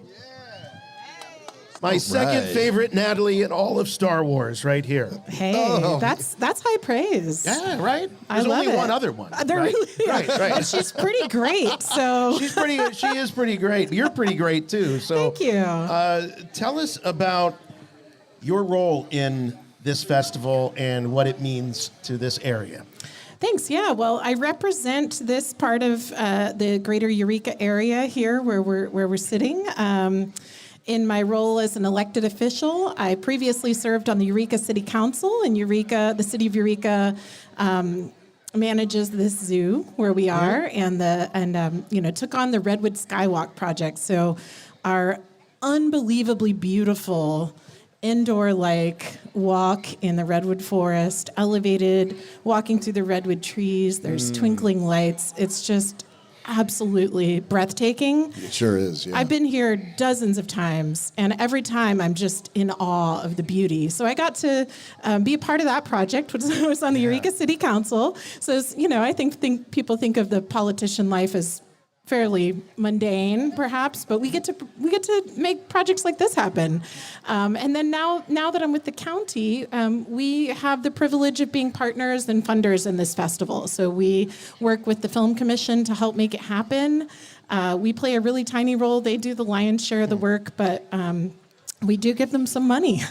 My second favorite Natalie in all of Star Wars right here. Hey, that's high praise. Yeah, right? I There's love only it. one other one. There right? really Right. But she's pretty great, so. She is pretty great. You're pretty great, too. So, thank you. Tell us about your role in this festival and what it means to this area. Thanks. Yeah. Well, I represent this part of the greater Eureka area here where we're sitting. In my role as an elected official, I previously served on the Eureka City Council, and the city of Eureka manages this zoo where we are, and took on the Redwood Skywalk project. So, our unbelievably beautiful Endor-like walk in the redwood forest, elevated, walking through the redwood trees. There's twinkling lights. It's just absolutely breathtaking. It sure is, yeah. I've been here dozens of times, and every time I'm just in awe of the beauty. So I got to be a part of that project, which was on the Eureka City Council. So, I think people think of the politician life as fairly mundane, perhaps, but we get to make projects like this happen. And then now that I'm with the county, we have the privilege of being partners and funders in this festival. So we work with the Film Commission to help make it happen. We play a really tiny role. They do the lion's share of the work, but we do give them some money.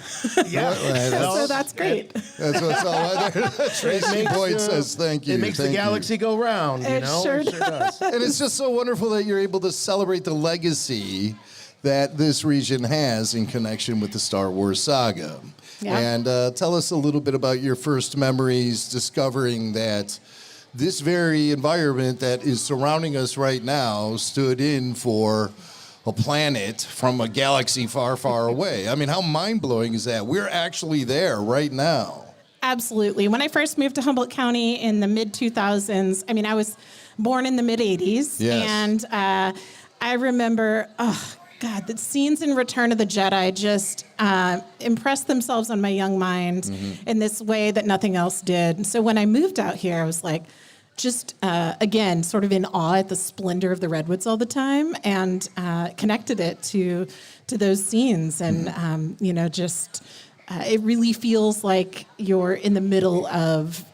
Yeah. So that's great. That's what's all right there. Tracy Boyd says thank you. It makes the galaxy go round, It sure does. And it's just so wonderful that you're able to celebrate the legacy that this region has in connection with the Star Wars saga. Yeah. And tell us a little bit about your first memories discovering that this very environment that is surrounding us right now stood in for a planet from a galaxy far, far away. I mean, how mind-blowing is that? We're actually there right now. Absolutely. When I first moved to Humboldt County in the mid-2000s, I was born in the mid-'80s. Yes. And I remember, the scenes in Return of the Jedi just impressed themselves on my young mind in this way that nothing else did. So when I moved out here, I was like, just, again, sort of in awe at the splendor of the redwoods all the time, and connected it to those scenes. And, it really feels like you're in the middle of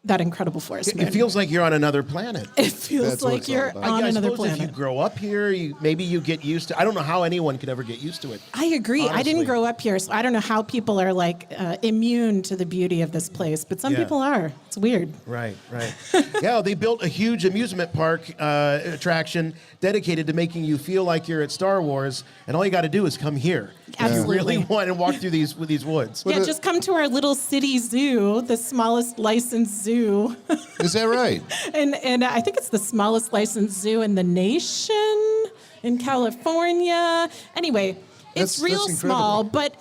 that incredible forest moon. It feels like you're on another planet. It feels like you're on another planet. If you grow up here, maybe you get used to. I don't know how anyone could ever get used to it. I agree. Honestly. I didn't grow up here, so I don't know how people are immune to the beauty of this place. But some people are. It's weird. Right. Yeah, they built a huge amusement park attraction dedicated to making you feel like you're at Star Wars, and all you got to do is come here. Absolutely. If you really want to walk through these woods. Yeah, just come to our little city zoo, the smallest licensed zoo. Is that right? and I think it's the smallest licensed zoo in the nation in California. Anyway, it's real small, but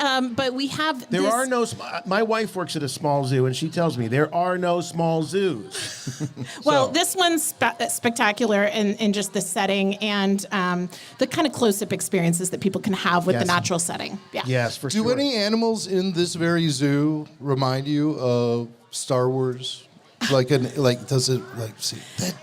we have. There are no. My wife works at a small zoo, and she tells me there are no small zoos. Well, this one's spectacular in just the setting and the kind of close-up experiences that people can have with the natural setting. Yeah. Yes, for sure. Do any animals in this very zoo remind you of Star Wars? Does it see that?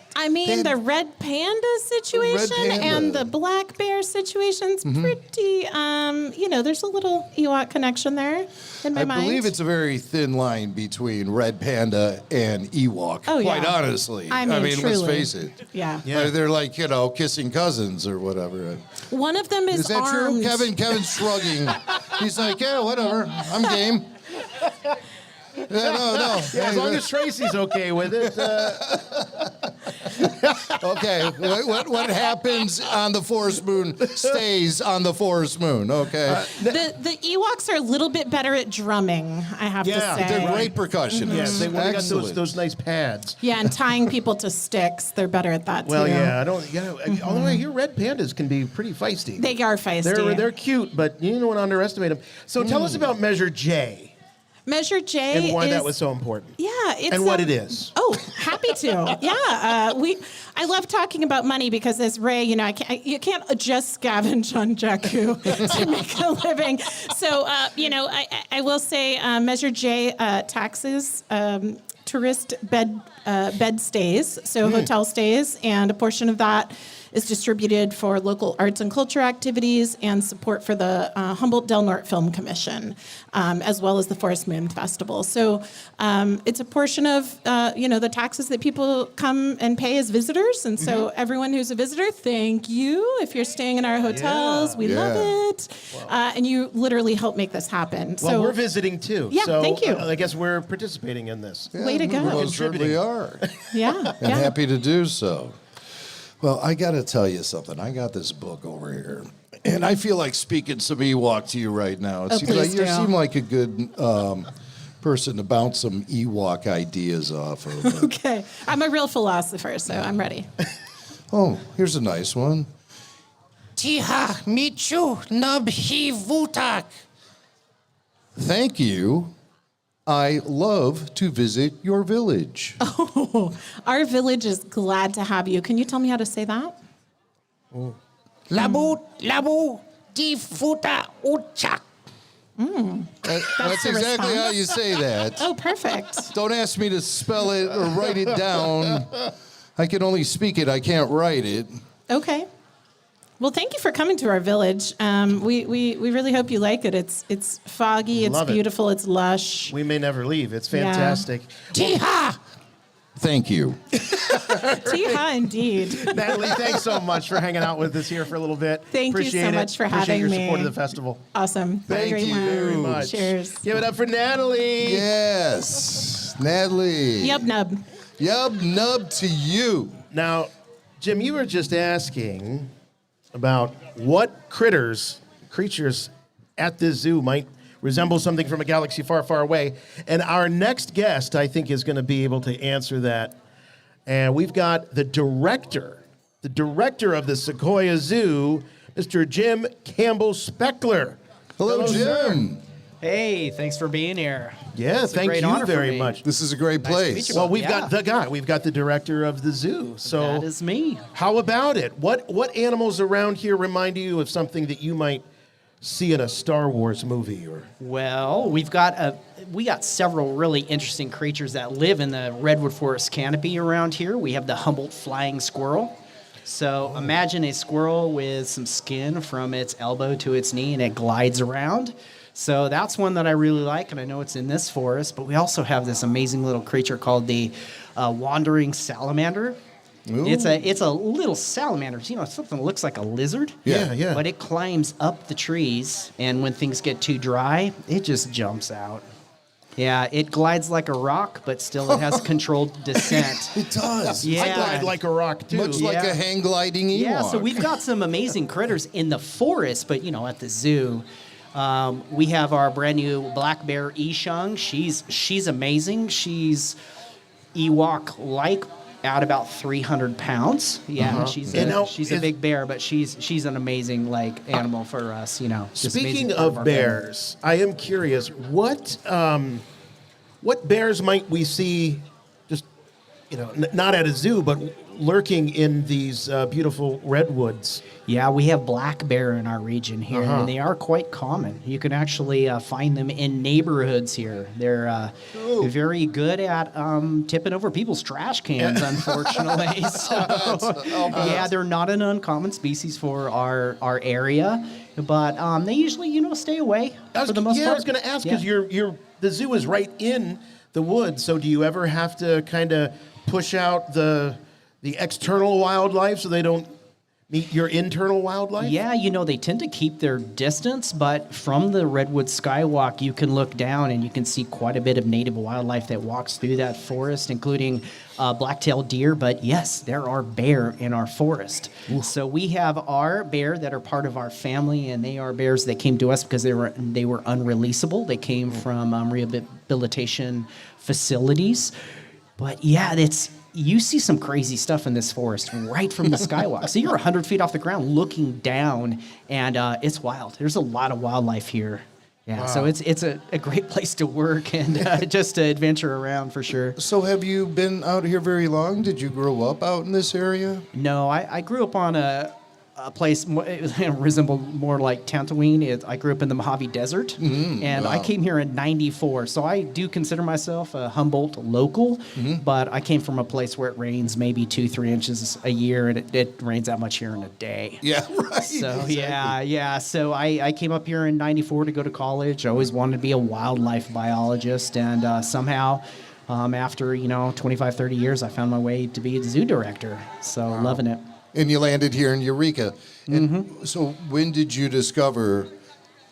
The red panda situation and the black bear situation's pretty, there's a little Ewok connection there in my mind. I believe it's a very thin line between red panda and Ewok, quite honestly. I mean, let's face it. Yeah. They're kissing cousins or whatever. One of them is that armed. true? Kevin's shrugging. He's like, yeah, whatever. I'm game. No. Yeah, as long as Tracy's okay with it. Okay, what happens on the forest moon stays on the forest moon. Okay. The Ewoks are a little bit better at drumming, I have to say. They're great percussionists. Yes, they got those nice pads. Yeah, and tying people to sticks, they're better at that too. Well, yeah, although I hear red pandas can be pretty feisty. They are feisty. They're cute, but you don't underestimate them. So tell us about Measure J. Measure J and why that was so important. Yeah, it's and what it is. Oh, happy to. Yeah, I love talking about money because as Ray, you can't just scavenge on Jakku to make a living. So I will say Measure J taxes tourist bed stays, so hotel stays, and a portion of that is distributed for local arts and culture activities and support for the Humboldt Del Norte Film Commission, as well as the Forest Moon Festival. So it's a portion of the taxes that people come and pay as visitors. And so everyone who's a visitor, thank you. If you're staying in our hotels, we love it. Wow. And you literally help make this happen. Well, we're visiting too. Yeah, so thank you. I guess we're participating in this. Yeah, way to go. We certainly are. Yeah. And happy to do so. Well, I got to tell you something. I got this book over here, and I feel like speaking some Ewok to you right now. It seems like you seem like a good person to bounce some Ewok ideas off of. Okay. I'm a real philosopher, so I'm ready. Oh, here's a nice one. Tiha Michu Nub He Vutak. Thank you I love to visit your village. Oh, our village is glad to have you. Can you tell me how to say that? Labu di futa uchak. That's exactly how you say that. Oh, perfect. Don't ask me to spell it or write it down. I can only speak it. I can't write it. Okay. Well, thank you for coming to our village. We really hope you like it. It's foggy, it's Love it. beautiful, it's lush. We may never leave. It's Yeah. fantastic. Tee-ha! Thank you. Tee-ha, indeed. Natalie, thanks so much for hanging out with us here for a little bit. Thank you Appreciate so it. much for Appreciate having your me. support of the festival. Awesome. Have a Thank great you one. Very much. Cheers. Give it up for Natalie. Yes. Natalie. Yub Nub. Yub Nub to you. Now, Jim, you were just asking about what creatures at this zoo might resemble something from a galaxy far, far away. And our next guest, I think, is going to be able to answer that. And we've got the director of the Sequoia Zoo, Mr. Jim Campbell Speckler. Hello, Jim. Hey, thanks for being here. Yeah, It's a thank great you honor for very me. much. This is a great Nice to place. meet you Well, both. we've Yeah. got the guy. We've got the director of the zoo. So That is me. How about it? What animals around here remind you of something that you might see in a Star Wars movie? Or Well, we got several really interesting creatures that live in the redwood forest canopy around here. We have the Humboldt flying squirrel. So imagine a squirrel with some skin from its elbow to its knee, and it glides around. So that's one that I really like, and I know it's in this forest. But we also have this amazing little creature called the wandering salamander. It's a little salamander. You know, something that looks like a lizard. Yeah. But it climbs up the trees, and when things get too dry, it just jumps out. Yeah, it glides like a rock, but still it has controlled descent. It does. Yeah. I glide like a rock too. Much like a hang gliding Ewok. Yeah, so we've got some amazing critters in the forest, but at the zoo, we have our brand new black bear Ishang. She's amazing. She's Ewok-like at about 300 pounds. Yeah, she's a big bear, but she's an amazing animal for us. Just Speaking amazing part of our bears, I am curious what bears might we see just not at a zoo but lurking in these beautiful redwoods? Yeah, we have black bear in our region here, and they are quite common. You can actually find them in neighborhoods here. They're very good at tipping over people's trash cans, unfortunately. Yeah, they're not an uncommon species for our area, but they usually, stay away for the most part. I was going to ask because the zoo is right in the woods. So do you ever have to kind of push out the external wildlife so they don't meet your internal wildlife? Yeah, they tend to keep their distance, but from the Redwood Skywalk, you can look down and you can see quite a bit of native wildlife that walks through that forest, including black-tailed deer. But yes, there are bear in our forest. Ooh. So we have our bear that are part of our family, and they are bears that came to us because they were unreleasable. They came from rehabilitation facilities. But yeah, you see some crazy stuff in this forest right from the skywalk. So you're 100 feet off the ground looking down, and it's wild. There's a lot of wildlife here. Yeah, wow. So it's a great place to work and just to adventure around for sure. So have you been out here very long? Did you grow up out in this area? No, I grew up on a place, it resembled more like Tantaween. I grew up in the Mojave Desert, and I came here in '94. So I do consider myself a Humboldt local, but I came from a place where it rains maybe 2-3 inches a year, and it rains that much here in a day. Yeah, right. So exactly. yeah. So I came up here in '94 to go to college. I always wanted to be a wildlife biologist, and somehow after 25, 30 years, I found my way to be a zoo director. So loving it. And you landed here in Eureka. And so when did you discover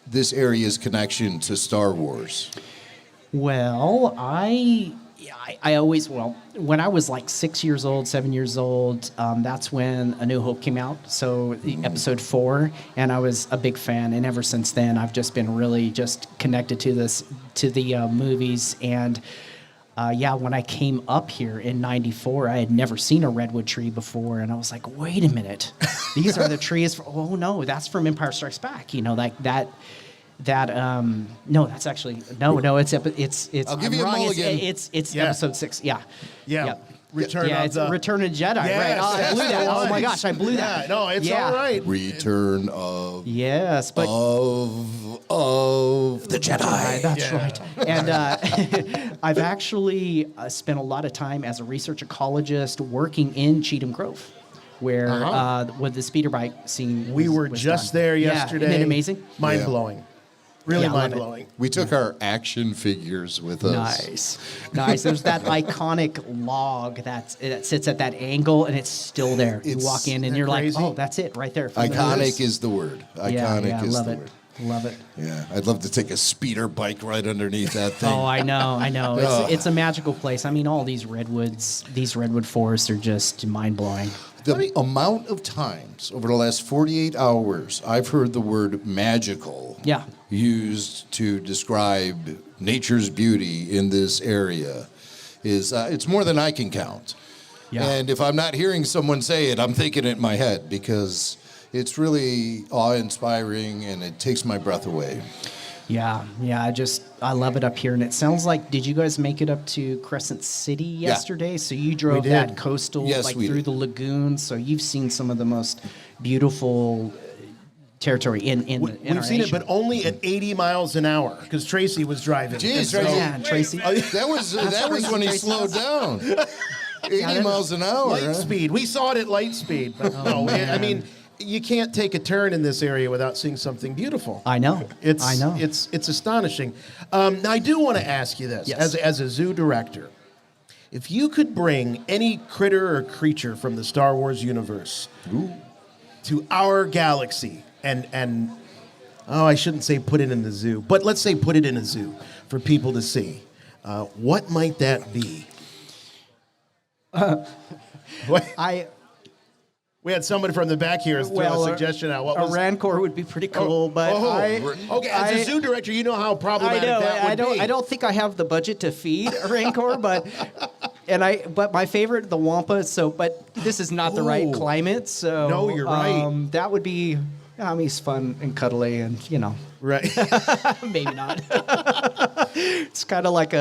this area's connection to Star Wars? Well, I always, when I was like 6 years old, 7 years old, that's when A New Hope came out. So episode 4, and I was a big fan. And ever since then, I've just been really just connected to the movies. And when I came up here in '94, I had never seen a redwood tree before, and I was like, wait a minute, these are the trees. Oh no, that's from Empire Strikes Back. No, that's actually no. It's I'll give I'm you a wrong. mulligan. It's Yeah. episode 6. Yeah. Yeah. Yep. Return yeah, of it's the Return of the Jedi, right? Yes, Oh, I that's blew the that. Oh one. my gosh, I blew Yeah, that. no, it's all right. Return of Yes, but of the Jedi. That's right. And I've actually spent a lot of time as a research ecologist working in Cheatham Grove, where with the speeder bike scene. We were was just done. there Yeah, yesterday. isn't it amazing? Mind Yeah. blowing. Really Yeah, I love mind it. blowing. We took our action figures with us. Nice. There's that iconic log that sits at that angle, and it's still there. You It's- walk in, and you're like, oh, that's it right there. Iconic is the word. Iconic is love the it. word. Love it. Yeah, I'd love to take a speeder bike right underneath that thing. Oh, I know. Oh. It's a magical place. I mean, all these redwood forests are just mind blowing. The amount of times over the last 48 hours I've heard the word magical used to describe nature's beauty in this area is it's more than I can count. Yeah. And if I'm not hearing someone say it, I'm thinking it in my head because it's really awe-inspiring and it takes my breath away. Yeah. I love it up here. And it sounds like, did you guys make it up to Crescent City yesterday? So you drove did. that coastal, Yes, like we through did. the lagoon. So you've seen some of the most beautiful territory in We've our seen it, nation. but only at 80 miles an hour because Tracy was driving. Jeez, So- Tracy. Yeah, Tracy. That was when he slowed down. 80 miles an hour. Light huh? speed. We saw it at light speed. But no, I mean, you can't take a turn in this area without seeing something beautiful. I know. It's astonishing. Now, I do want to ask you this. Yes. As a zoo director, if you could bring any critter or creature from the Star Wars universe to our galaxy and I shouldn't say put it in the zoo, but let's say put it in a zoo for people to see, what might that be? We had somebody from the back here throw a suggestion out. What a was Rancor would be pretty cool, but okay, as a zoo director, you know how problematic that would be. I don't think I have the budget to feed a Rancor, but my favorite, the Wampa. But this is not the right climate, so No, you're right. That would be. He's fun and cuddly, and right. Maybe not. It's kind of like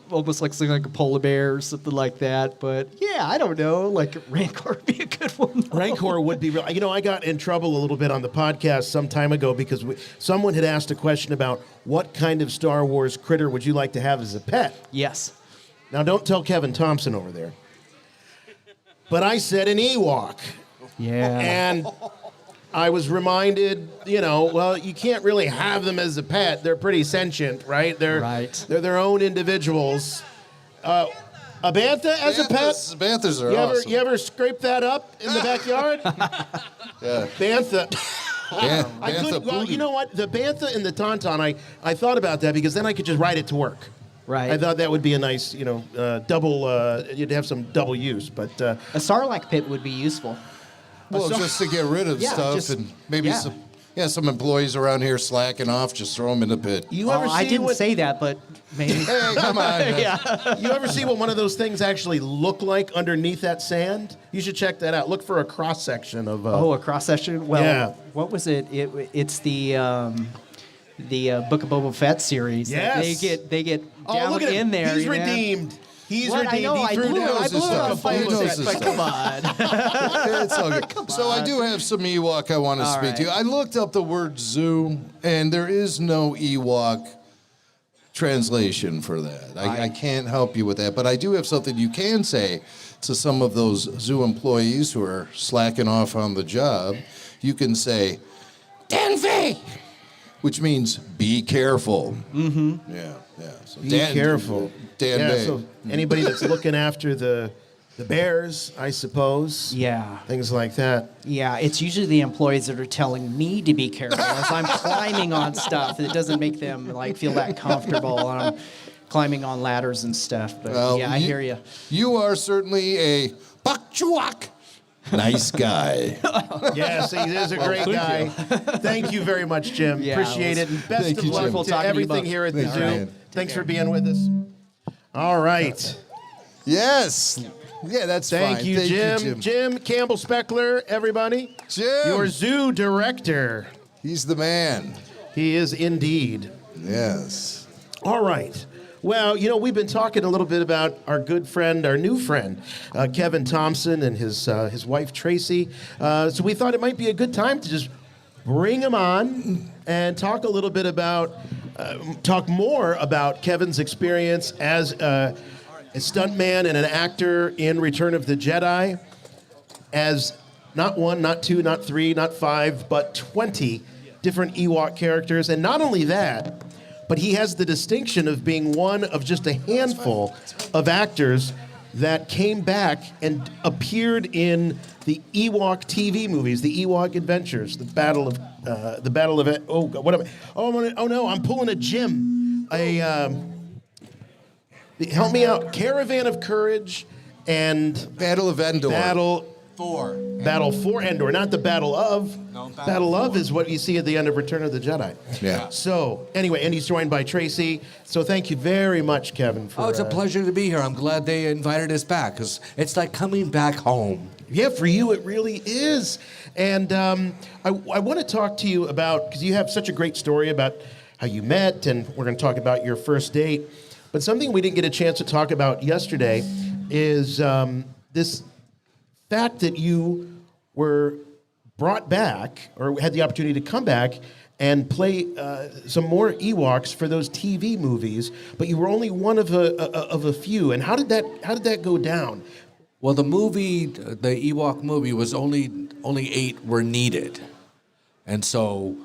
almost like something like a polar bear or something like that. But yeah, I don't know. Like Rancor would be a good one. though. Rancor would be real. I got in trouble a little bit on the podcast some time ago because someone had asked a question about what kind of Star Wars critter would you like to have as a pet? Yes. Now, don't tell Kevin Thompson over there. But I said an Ewok. Yeah. And I was reminded, you can't really have them as a pet. They're pretty sentient, right? They're their own individuals. A bantha as a pet? Banthas are awesome. You ever scrape that up in the backyard? Yeah. Bantha. I Bantha couldn't. Well, booty. you know what? The bantha and the tauntaun. I thought about that because then I could just ride it to work. Right. I thought that would be a nice, double. You'd have some double use, but A Sarlacc pit would be useful. Well, just to get rid of Yeah, stuff just- and maybe some employees around here slacking off, just throw them in the pit. I didn't say that, but maybe. Hey, come on. Yeah. You ever see what one of those things actually look like underneath that sand? You should check that out. Look for a cross section of. A cross section. Well, Yeah. what was it? It's the Book of Boba Fett series. Yes. They get down look at him. in there. He's you know? redeemed. He's What? redeemed. I know. He I threw blew down it. I his blew it on stuff. He knows Boba his Fett. But come on. It's all good. So I do have some Ewok I want to All speak to. right. I looked up the word zoo, and there is no Ewok translation for that. I can't help you with that, but I do have something you can say to some of those zoo employees who are slacking off on the job. You can say, Denvi, which means be careful. Mm-hmm. Yeah. So Be careful. Dan Yeah, Bay. so anybody that's looking after the bears, I suppose. Yeah. Things like that. Yeah, it's usually the employees that are telling me to be careful as I'm climbing on stuff. It doesn't make them feel that comfortable. And I'm climbing on ladders and stuff. But Well, I hear you. You are certainly a Bakchuak. Nice guy. Yes, he is a great guy. Thank you very much, Jim. Yeah, Appreciate it. And best Thank of you, luck Jim. to Talking to you everything both. here at the Thanks, zoo. man. Thanks for being with us. All right. Yes. Yeah, that's Thank fine. you, Jim. Jim Campbell Speckler, everybody. Jim. Your zoo director. He's the man. He is indeed. Yes. All right. Well, we've been talking a little bit about our good friend, our new friend, Kevin Thompson, and his wife, Tracy. So we thought it might be a good time to just bring him on and talk a little bit about, talk more about Kevin's experience as a stuntman and an actor in Return of the Jedi, as not one, not two, not three, not five, but 20 different Ewok characters. And not only that, but he has the distinction of being one of just a handful of actors that came back and appeared in the Ewok TV movies, the Ewok Adventures, the Battle of I'm pulling a Jim. Help me out. Caravan of Courage and Battle of Endor. Battle for Endor, not the Battle of. Battle of is what you see at the end of Return of the Jedi. Yeah. So, anyway, and he's joined by Tracy. So thank you very much, Kevin. For, it's a pleasure to be here. I'm glad they invited us back, because it's like coming back home. Yeah, for you it really is. And I want to talk to you about, because you have such a great story about how you met, and we're going to talk about your first date. But something we didn't get a chance to talk about yesterday is this fact that you were brought back, or had the opportunity to come back and play some more Ewoks for those TV movies, but you were only one of a few. And how did that go down? Well, the Ewok movie was only 8 were needed, and so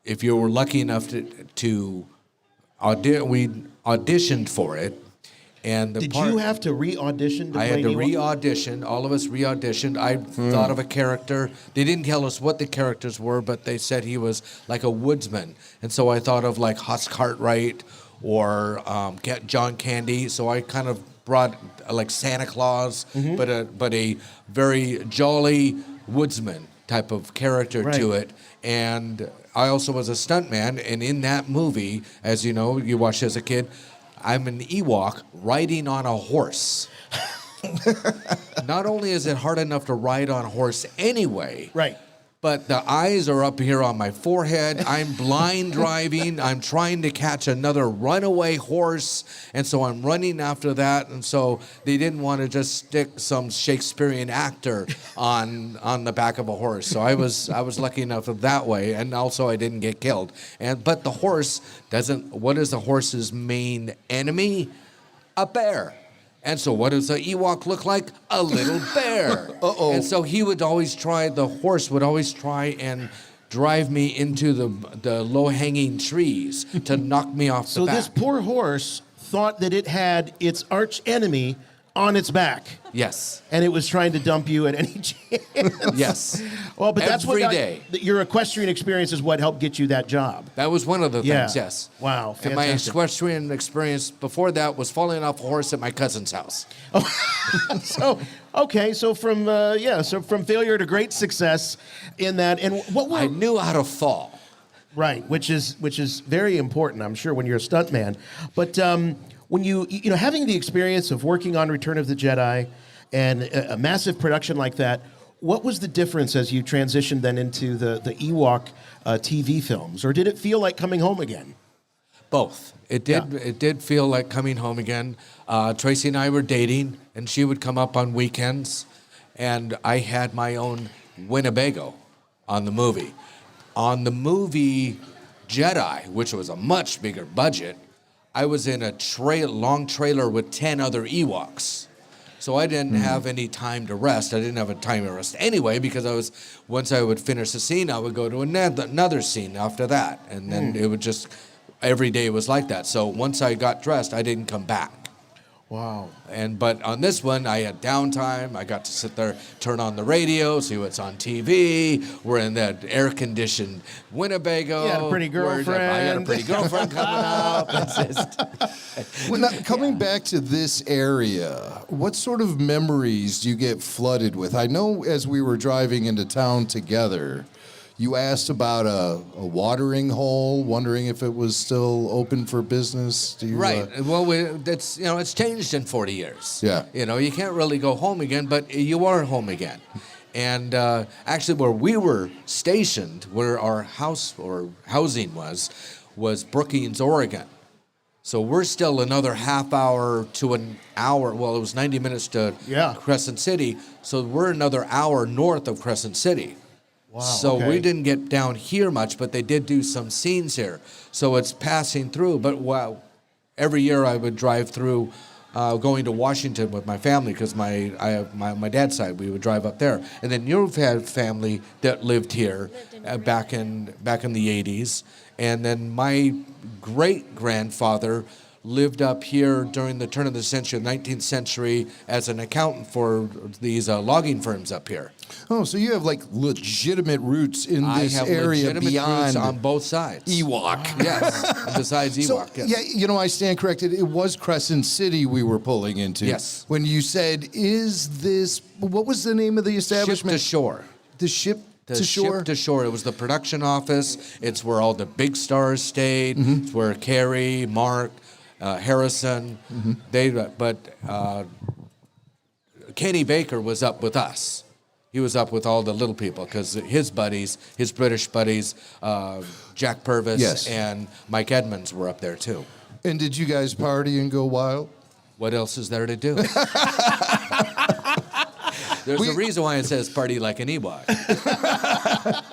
if you were lucky enough to we auditioned for it. And did you have to re-audition? I had to re-audition. All of us re-auditioned. I thought of a character. They didn't tell us what the characters were, but they said he was like a woodsman. And so I thought of like Huss Cartwright or John Candy. So I kind of brought like Santa Claus, but a very jolly woodsman type of character to it. And I also was a stuntman. And in that movie, as you know, you watched as a kid, I'm an Ewok riding on a horse. Not only is it hard enough to ride on a horse anyway, but the eyes are up here on my forehead. I'm blind driving. I'm trying to catch another runaway horse, and so I'm running after that. And so they didn't want to just stick some Shakespearean actor on the back of a horse. So I was lucky enough of that way, and also I didn't get killed. But the horse doesn't. What is the horse's main enemy? A bear. And so what does the Ewok look like? A little bear. Uh-oh. And so the horse would always try and drive me into the low-hanging trees to knock me off the back. So this poor horse thought that it had its arch enemy on its back. Yes. And it was trying to dump you at any chance. Yes. Well, but that's every day. Your equestrian experience is what helped get you that job. That was one of the things, yes. Wow, fantastic. And my equestrian experience before that was falling off a horse at my cousin's house. So from failure to great success in that. And I knew how to fall. Right, which is very important, I'm sure, when you're a stuntman. But when you having the experience of working on Return of the Jedi and a massive production like that, what was the difference as you transitioned then into the Ewok TV films? Or did it feel like coming home again? Both. It did. Yeah. It did feel like coming home again. Tracy and I were dating, and she would come up on weekends, and I had my own Winnebago on the movie. On the movie Jedi, which was a much bigger budget, I was in a long trailer with 10 other Ewoks. So I didn't have any time to rest. I didn't have a time to rest anyway, because once I would finish a scene, I would go to another scene after that. And then it would just, every day was like that. So once I got dressed, I didn't come back. Wow. But on this one, I had downtime. I got to sit there, turn on the radio, see what's on TV. We're in that air-conditioned Winnebago. You had a pretty girlfriend. I got a pretty girlfriend coming up. Well, now, coming back to this area, what sort of memories do you get flooded with? I know as we were driving into town together, you asked about a watering hole, wondering if it was still open for business. Right. Well, it's changed in 40 years. Yeah. You can't really go home again, but you are home again. And actually, where we were stationed, where our house or housing was Brookings, Oregon. So we're still another half hour to an hour. Well, it was 90 minutes to Crescent City. So we're another hour north of Crescent City. Wow. So okay. we didn't get down here much, but they did do some scenes here. So it's passing through. But wow, every year I would drive through, going to Washington with my family because my dad's side, we would drive up there. And then you've had family that lived here back in the 80s. And then my great-grandfather lived up here during the turn of the century, 19th century, as an accountant for these logging firms up here. Oh, so you have like legitimate roots in this I have area legitimate beyond roots on both sides. Ewok. Yes, besides Ewok. So, yes. yeah, I stand corrected. It was Crescent City we were pulling into. Yes. When you said, "Is this?" What was the name of the establishment? Ship to Shore. The Ship The to Shore. Ship to Shore. It was the production office. It's where all the big stars stayed. It's where Carrie, Mark, Harrison. Kenny Baker was up with us. He was up with all the little people because his buddies, his British buddies, Jack Purvis and Mike Edmonds were up there too. And did you guys party and go wild? What else is there to do? There's a reason why it says party like an Ewok.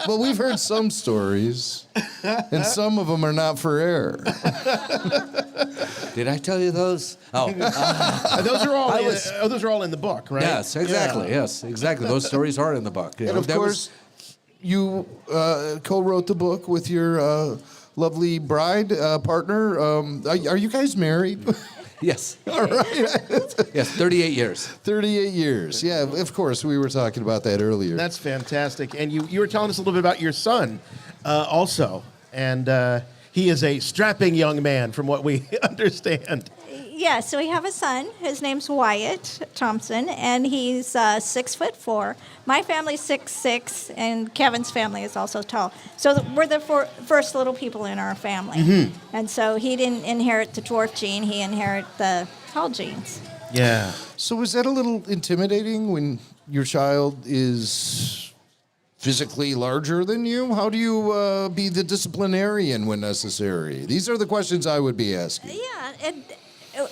Well, we've heard some stories, and some of them are not for air. Did I tell you those? Oh, those are all in the book, right? Yes, exactly. Yeah. Yes, exactly. Those stories are in the book. And of course, you co-wrote the book with your lovely bride partner. Are you guys married? Yes. All right. Yes, 38 years. 38 years. Yeah, of course. We were talking about that earlier. That's fantastic. And you were telling us a little bit about your son also. And he is a strapping young man from what we understand. Yeah, so we have a son. His name's Wyatt Thompson, and he's 6'4". My family's 6'6", and Kevin's family is also tall. So we're the first little people in our family. And so he didn't inherit the dwarf gene. He inherited the tall genes. Yeah. So is that a little intimidating when your child is physically larger than you? How do you be the disciplinarian when necessary? These are the questions I would be asking. Yeah, and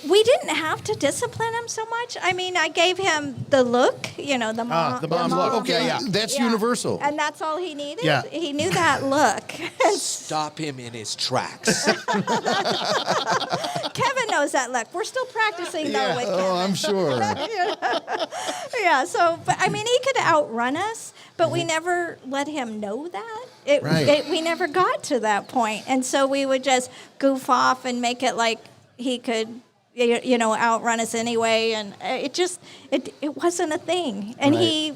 we didn't have to discipline him so much. I mean, I gave him the look, the mom. The mom look. Okay, yeah. That's universal. And that's all he needed. Yeah. He knew that look. Stop him in his tracks. Kevin knows that look. We're still practicing though with Kevin. Oh, I'm sure. Yeah, so, but I mean, he could outrun us, but we never let him know that. We never got to that point. And so we would just goof off and make it like he could outrun us anyway, and it wasn't a thing. And he,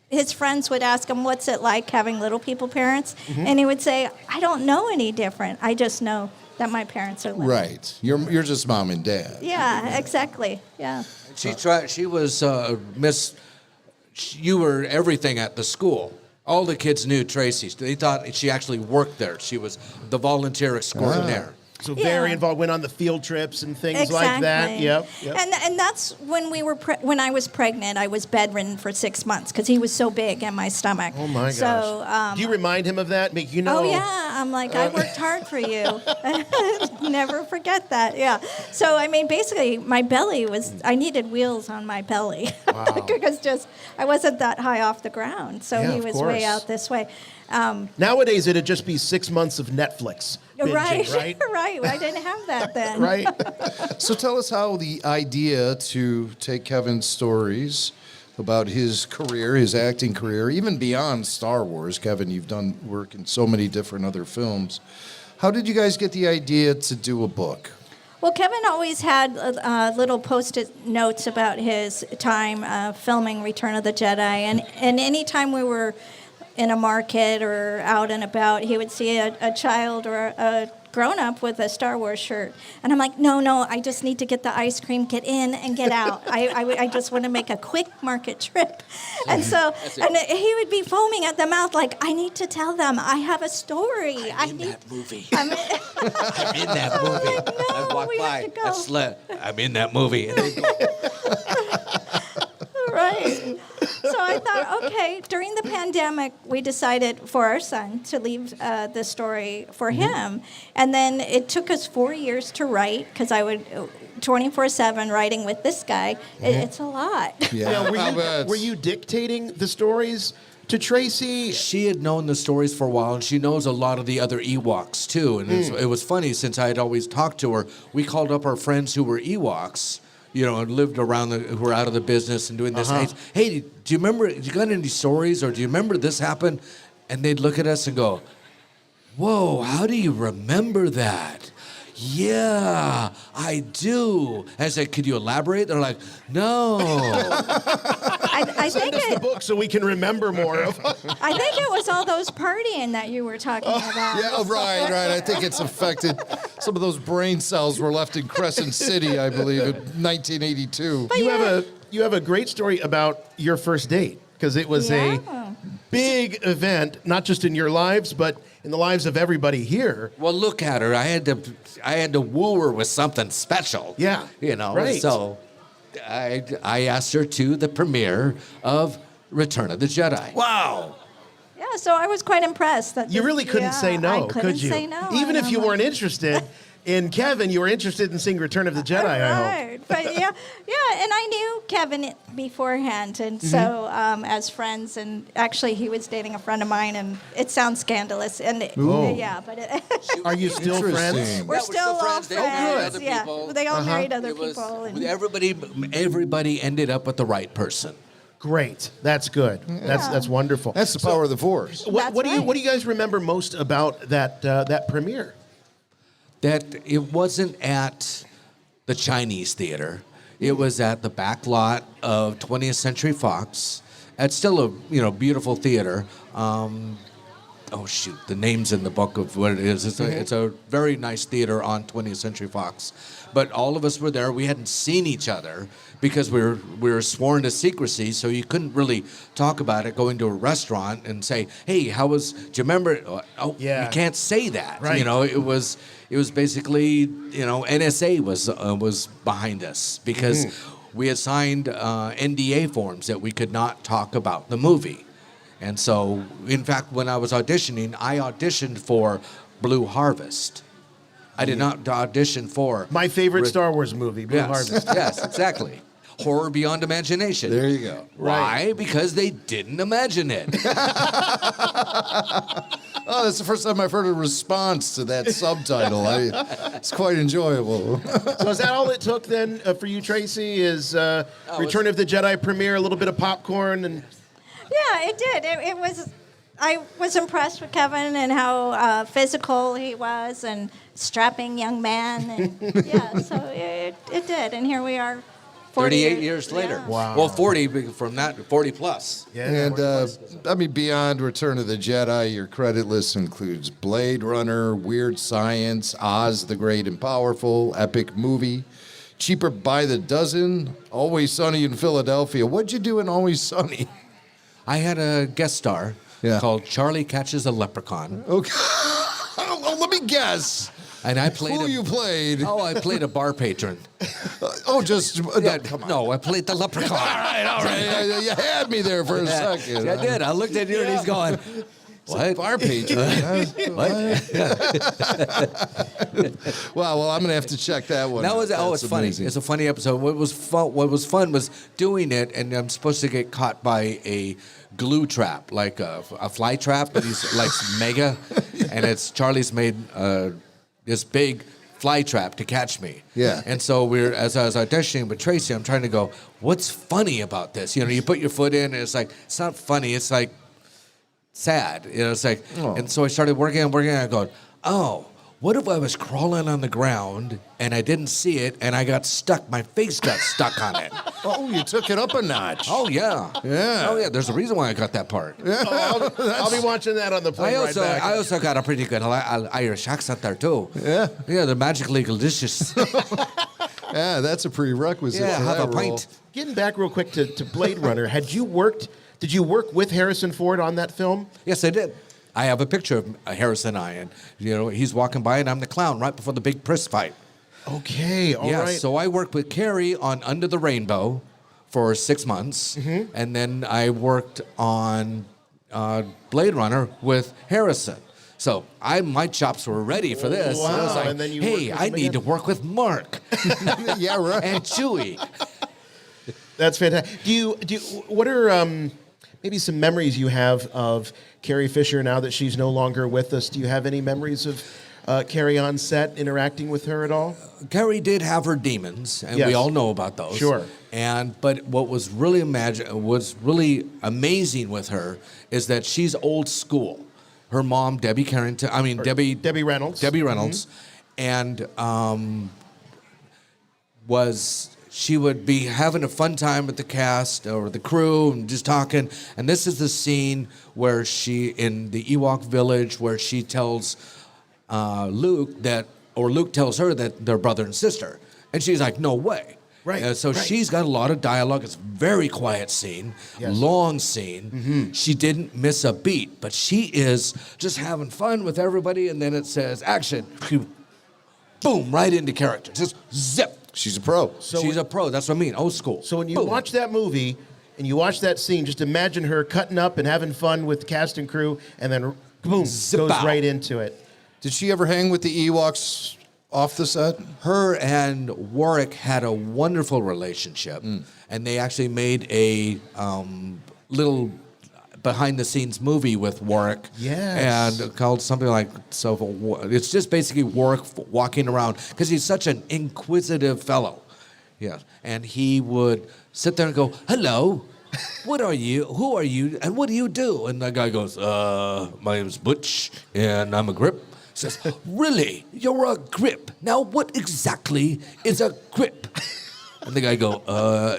his friends would ask him, what's it like having little people parents? And he would say, I don't know any different. I just know that my parents are little. Right. You're just mom and dad. Yeah, exactly. Yeah. She was Miss. You were everything at the school. All the kids knew Tracy. They thought she actually worked there. She was the volunteer extraordinaire. So very involved, went on the field trips and things like that. Yep. And that's when when I was pregnant, I was bedridden for 6 months because he was so big in my stomach. Oh my gosh. So, do you remind him of that? Oh yeah, I'm like, I worked hard for you. Never forget that. Yeah. So I mean, basically, my belly I needed wheels on my belly because I wasn't that high off the ground. So he was way out this way. Nowadays, it'd just be 6 months of Netflix. Binging, right? Right. I didn't have that then. Right. So tell us how the idea to take Kevin's stories about his career, his acting career, even beyond Star Wars. Kevin, you've done work in so many different other films. How did you guys get the idea to do a book? Well, Kevin always had little Post-it notes about his time filming Return of the Jedi, and any time we were in a market or out and about, he would see a child or a grown-up with a Star Wars shirt. And I'm like, no, I just need to get the ice cream, get in and get out. I just want to make a quick market trip. And so, and he would be foaming at the mouth like, I need to tell them. I have a story. I'm in that movie. I'm in that movie. Like, no, I walk by. Go. I'm in that movie. And they go. Right. So I thought, okay, during the pandemic, we decided for our son to leave the story for him. And then it took us 4 years to write, because I would 24/7 writing with this guy. It's a lot. Now, were you dictating the stories to Tracy? She had known the stories for a while, and she knows a lot of the other Ewoks, too. And it was funny, since I had always talked to her, we called up our friends who were Ewoks, you know, and lived around who were out of the business and doing this. Hey, do you remember, do you got any stories, or do you remember this happened? And they'd look at us and go, whoa, how do you remember that? Yeah, I do. I said, could you elaborate? They're like, no. I think the book so we can remember more of. I think it was all those partying that you were talking about. Yeah, right. I think it's affected. Some of those brain cells were left in Crescent City, I believe, in 1982. You have a great story about your first date, because it was a big event, not just in your lives, but in the lives of everybody here. Well, look at her. I had to woo her with something special. Yeah. You know, right. So I asked her to the premiere of Return of the Jedi. Wow. Yeah, so I was quite impressed. That You really couldn't say no, could you? Say no. Even if you weren't interested in Kevin, you were interested in seeing Return of the Jedi, I hope. Right, but yeah, and I knew Kevin beforehand, and so as friends, and actually he was dating a friend of mine, and it sounds scandalous, and Are you still friends? We're still all friends. They all married friends. other Yeah, people. they all married other people. And Everybody ended up with the right person. Great. That's good. That's wonderful. That's the power of the Force. What do you guys remember most about that premiere? That it wasn't at the Chinese theater. It was at the back lot of 20th Century Fox. It's still a beautiful theater. The name's in the book of what it is. It's a very nice theater on 20th Century Fox. But all of us were there. We hadn't seen each other because we were sworn to secrecy, so you couldn't really talk about it. Going to a restaurant and say, "Hey, do you remember?" Oh, yeah. You can't say that. Right. You know, it was basically, NSA was behind us because we had signed NDA forms that we could not talk about the movie. And so, in fact, when I was auditioning, I auditioned for Blue Harvest. I did not audition for... My favorite Star Wars movie, Blue Harvest. Yes, exactly. Horror beyond imagination. There you go. Why? Because they didn't imagine it. Oh, that's the first time I've heard a response to that subtitle. It's quite enjoyable. So is that all it took then for you, Tracy, is Return of the Jedi premiere, a little bit of popcorn? And yeah, it did. It was... I was impressed with Kevin and how physical he was and strapping young man. And yeah, so it did. And here we are 38 years later. Yeah. Wow. Well, 40 from that, 40 plus. Yeah, and beyond Return of the Jedi, your credit list includes Blade Runner, Weird Science, Oz the Great and Powerful, Epic Movie, Cheaper by the Dozen, Always Sunny in Philadelphia. What'd you do in Always Sunny? I had a guest star called Charlie Catches a Leprechaun. Okay. Let me guess. And I played who you played. Oh, I played a bar patron. Come on. No, I played the leprechaun. All right. You had me there for a second. I did. I looked at you and he's going, what? Bar patron. Wow. Well, I'm gonna have to check that one. That was out. it's funny. Amazing. It's a funny episode. What was fun was doing it, and I'm supposed to get caught by a glue trap, like a fly trap, but he's like mega, and Charlie's made this big fly trap to catch me. Yeah. And so as I was auditioning with Tracy, I'm trying to go, what's funny about this? You put your foot in, and it's like, it's not funny. It's like sad. It's like, and so I started working, and I go, oh, what if I was crawling on the ground and I didn't see it and I got stuck? My face got stuck on it. Oh, you took it up a notch. Oh, yeah. Yeah. Oh, yeah. There's a reason why I got that part. Yeah. I'll be watching that on the plane right back. I also got a pretty good Irish accent there, too. Yeah. Yeah, they're magically delicious. Yeah, that's a prerequisite. Yeah, for have that a role. pint. Getting back real quick to Blade Runner, did you work with Harrison Ford on that film? Yes, I did. I have a picture of Harrison and I, and he's walking by, and I'm the clown right before the big priest fight. Okay, all right. So I worked with Carrie on Under the Rainbow for 6 months, and then I worked on Blade Runner with Harrison. So my chops were ready for this. Wow. I was like, And then you hey, worked with I him need again? to work with Mark. Yeah, right. And Chewie. That's fantastic. Do you what are maybe some memories you have of Carrie Fisher now that she's no longer with us? Do you have any memories of Carrie on set interacting with her at all? Carrie did have her demons, and Yes. we all know about those. Sure. But what was really amazing with her is that she's old school. Her mom, Debbie Reynolds, and she would be having a fun time with the cast or the crew and just talking. And this is the scene where in the Ewok village, where she tells Luke tells her that they're brother and sister. And she's like, no way. Right. She's got a lot of dialogue. It's a very quiet scene, long scene. She didn't miss a beat, but she is just having fun with everybody. And then it says action. Boom, right into character. Just zip. She's a pro. She's a pro. That's what I mean. Old school. So when you watch that movie and you watch that scene, just imagine her cutting up and having fun with the cast and crew, and then boom, goes right into it. Did she ever hang with the Ewoks off the set? Her and Warwick had a wonderful relationship, and they actually made a little behind-the-scenes movie with Warwick. Yes. And called something like it's just basically Warwick walking around because he's such an inquisitive fellow. Yeah, and he would sit there and go, "Hello, what are you? Who are you? And what do you do?" And the guy goes, "My name's Butch, and I'm a grip." Says, "Really? You're a grip? Now, what exactly is a grip?" And the guy go,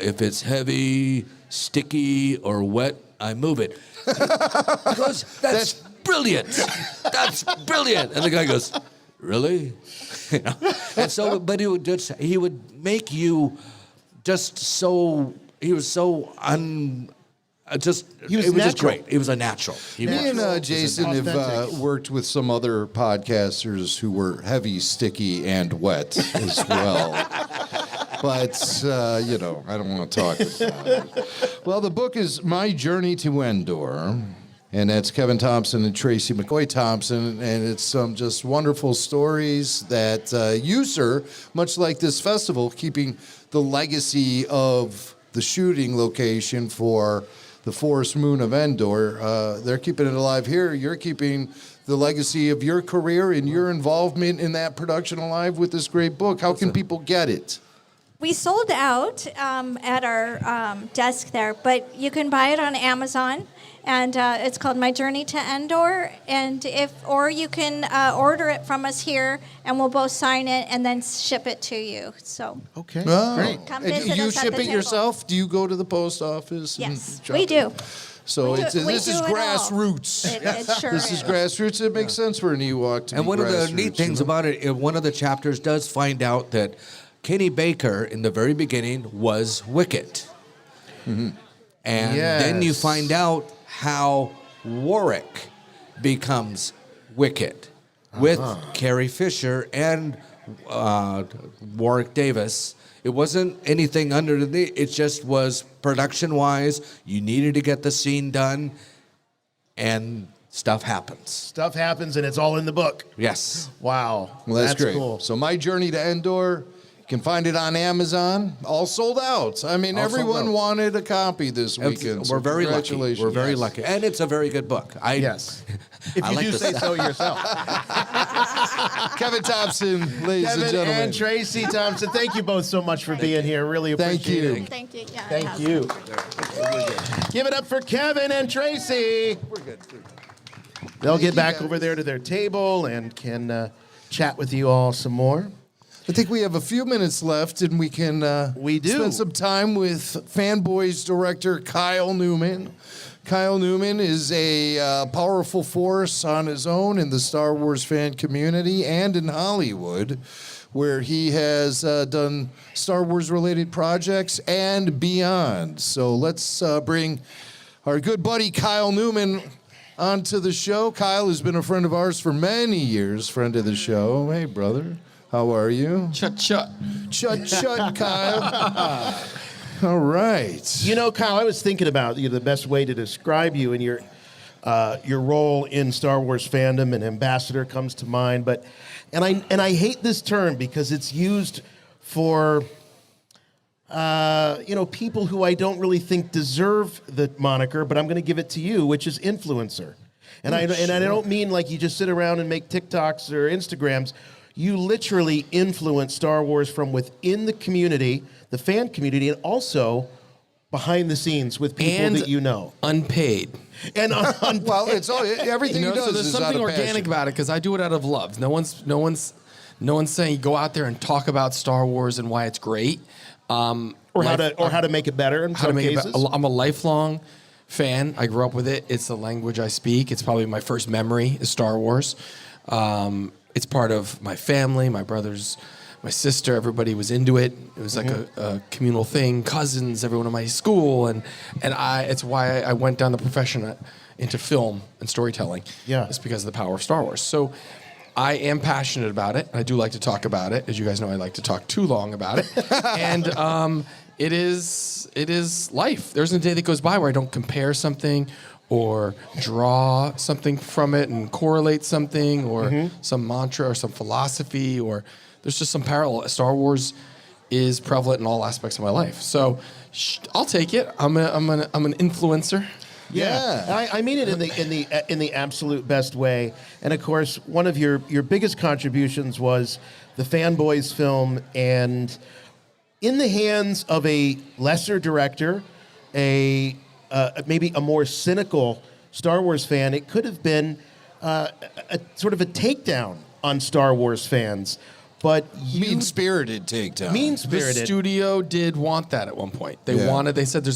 "If it's heavy, sticky, or wet, I move it." He goes, "That's brilliant. That's brilliant." And the guy goes, "Really?" You know? And so, but he would make you just so. He was so He was just great. He was a natural. Me and Jason have worked with some other podcasters who were heavy, sticky, and wet as well. But, I don't want to talk about it. Well, the book is My Journey to Endor. And that's Kevin Thompson and Tracy McCoy Thompson. And it's some just wonderful stories that you, sir, much like this festival, keeping the legacy of the shooting location for the forest moon of Endor. They're keeping it alive here. You're keeping the legacy of your career and your involvement in that production alive with this great book. How can people get it? We sold out at our desk there, but you can buy it on Amazon, and it's called My Journey to Endor. Or you can order it from us here, and we'll both sign it and then ship it to you. So okay, great. Come And visit you us at ship the it table. yourself? Do you go to the post office? Yes, and drop we it? do. So We this do is it all. grassroots. It sure This is grassroots. It makes sense for an Ewok to And be one of the grassroots, neat things you know? about it, one of the chapters does find out that Kenny Baker, in the very beginning, was Wicket. And then you find out how Warwick becomes Wicket with Carrie Fisher and Warwick Davis. It wasn't anything underneath. It just was production-wise. You needed to get the scene done, and stuff happens. Stuff happens, and it's all in the book. Yes. Wow. Well, that's great. Cool. So My Journey to Endor, you can find it on Amazon. All sold out. I mean, All sold everyone out. wanted a copy this weekend. We're very lucky. Congratulations. We're very lucky. And it's a very good book. Yes. If I you like do the say so sound. yourself. Kevin Thompson, ladies and Kevin gentlemen. and Tracy Thompson, thank you both so much for being here. Really Thank appreciate you. it. Thank you. Yeah, Thank you. Give it up for Kevin and Tracy. We're good. They'll get back over there to their table and can chat with you all some more. I think we have a few minutes left, and we can spend some time with FANBOYS director Kyle Newman. Kyle Newman is a powerful force on his own in the Star Wars fan community and in Hollywood, where he has done Star Wars-related projects and beyond. So let's bring our good buddy Kyle Newman onto the show. Kyle has been a friend of ours for many years, friend of the show. Hey, brother. How are you? Chut, chut. Chut, chut, Kyle. All right. You know, Kyle, I was thinking about the best way to describe you and your role in Star Wars fandom, and ambassador comes to mind. But I hate this term because it's used for people who I don't really think deserve the moniker. But I'm going to give it to you, which is influencer. And I don't mean like you just sit around and make TikToks or Instagrams. You literally influence Star Wars from within the community, the fan community, and also behind the scenes with people that you know. Unpaid. And well, it's all everything he does. So there's is something out of organic passion. about it because I do it out of love. No one's saying go out there and talk about Star Wars and why it's great. Or how to make it better in some cases. I'm a lifelong fan. I grew up with it. It's the language I speak. It's probably my first memory is Star Wars. It's part of my family, my brothers, my sister. Everybody was into it. It was like a communal thing. Cousins, everyone in my school, and it's why I went down the profession into film and storytelling. Yeah, it's because of the power of Star Wars. So I am passionate about it. I do like to talk about it. As you guys know, I like to talk too long about it. And it is life. There isn't a day that goes by where I don't compare something or draw something from it and correlate something or some mantra or some philosophy, or there's just some parallel. Star Wars is prevalent in all aspects of my life. So I'll take it. I'm an influencer. Yeah, I mean it in the absolute best way. And of course, one of your biggest contributions was the FANBOYS film, and in the hands of a lesser director, maybe a more cynical Star Wars fan, it could have been a sort of a takedown on Star Wars fans. But mean-spirited takedown. Mean-spirited. The studio did want that at one point. They said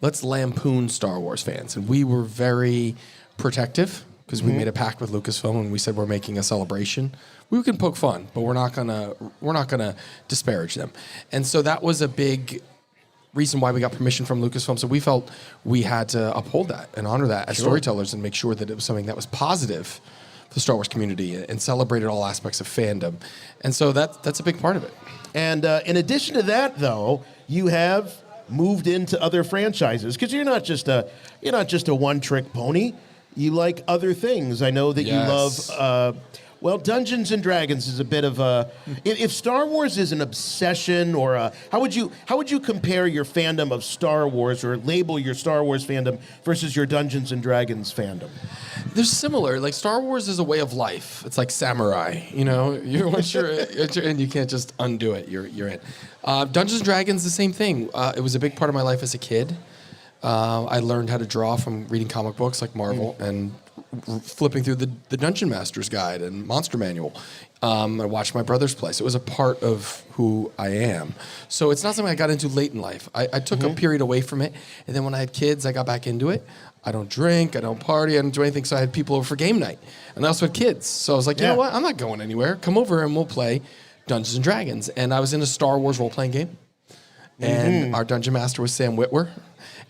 let's lampoon Star Wars fans. And we were very protective because we made a pact with Lucasfilm and we said we're making a celebration. We can poke fun, but we're not gonna disparage them. And so that was a big reason why we got permission from Lucasfilm. So we felt we had to uphold that and honor that as storytellers and make sure that it was something that was positive for the Star Wars community and celebrated all aspects of fandom. And so that's a big part of it. And in addition to that, though, you have moved into other franchises because you're not just a one-trick pony. You like other things. I know that you love. Dungeons and Dragons is a bit of a. If Star Wars is an obsession, or how would you compare your fandom of Star Wars, or label your Star Wars fandom versus your Dungeons and Dragons fandom? They're similar. Like Star Wars is a way of life. It's like samurai. You know, once you're in, you can't just undo it. You're in. Dungeons and Dragons, the same thing. It was a big part of my life as a kid. I learned how to draw from reading comic books like Marvel and flipping through the Dungeon Master's Guide and Monster Manual. I watched my brothers play. So it was a part of who I am. So it's not something I got into late in life. I took a period away from it. And then when I had kids, I got back into it. I don't drink, I don't party, I don't do anything. So I had people over for game night. And I also had kids. So I was like, you know what? I'm not going anywhere. Come over and we'll play Dungeons and Dragons. And I was in a Star Wars role-playing game. And our Dungeon Master was Sam Witwer.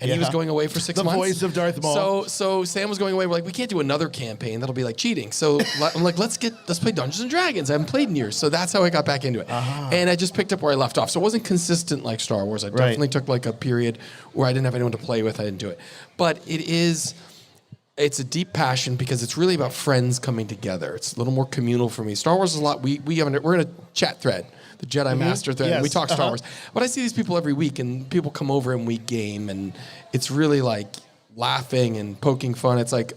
And he was going away for 6 months. The voice of Darth Maul. So Sam was going away. We're like, we can't do another campaign. That'll be like cheating. So I'm like, let's play Dungeons and Dragons. I haven't played in years. So that's how I got back into it. And I just picked up where I left off. So it wasn't consistent like Star Wars. I definitely took like a period where I didn't have anyone to play with. I didn't do it. But it's a deep passion because it's really about friends coming together. It's a little more communal for me. Star Wars is a lot. We're in a chat thread, the Jedi Master thread. And we talk Star Wars. But I see these people every week, and people come over and we game, and it's really like laughing and poking fun. It's like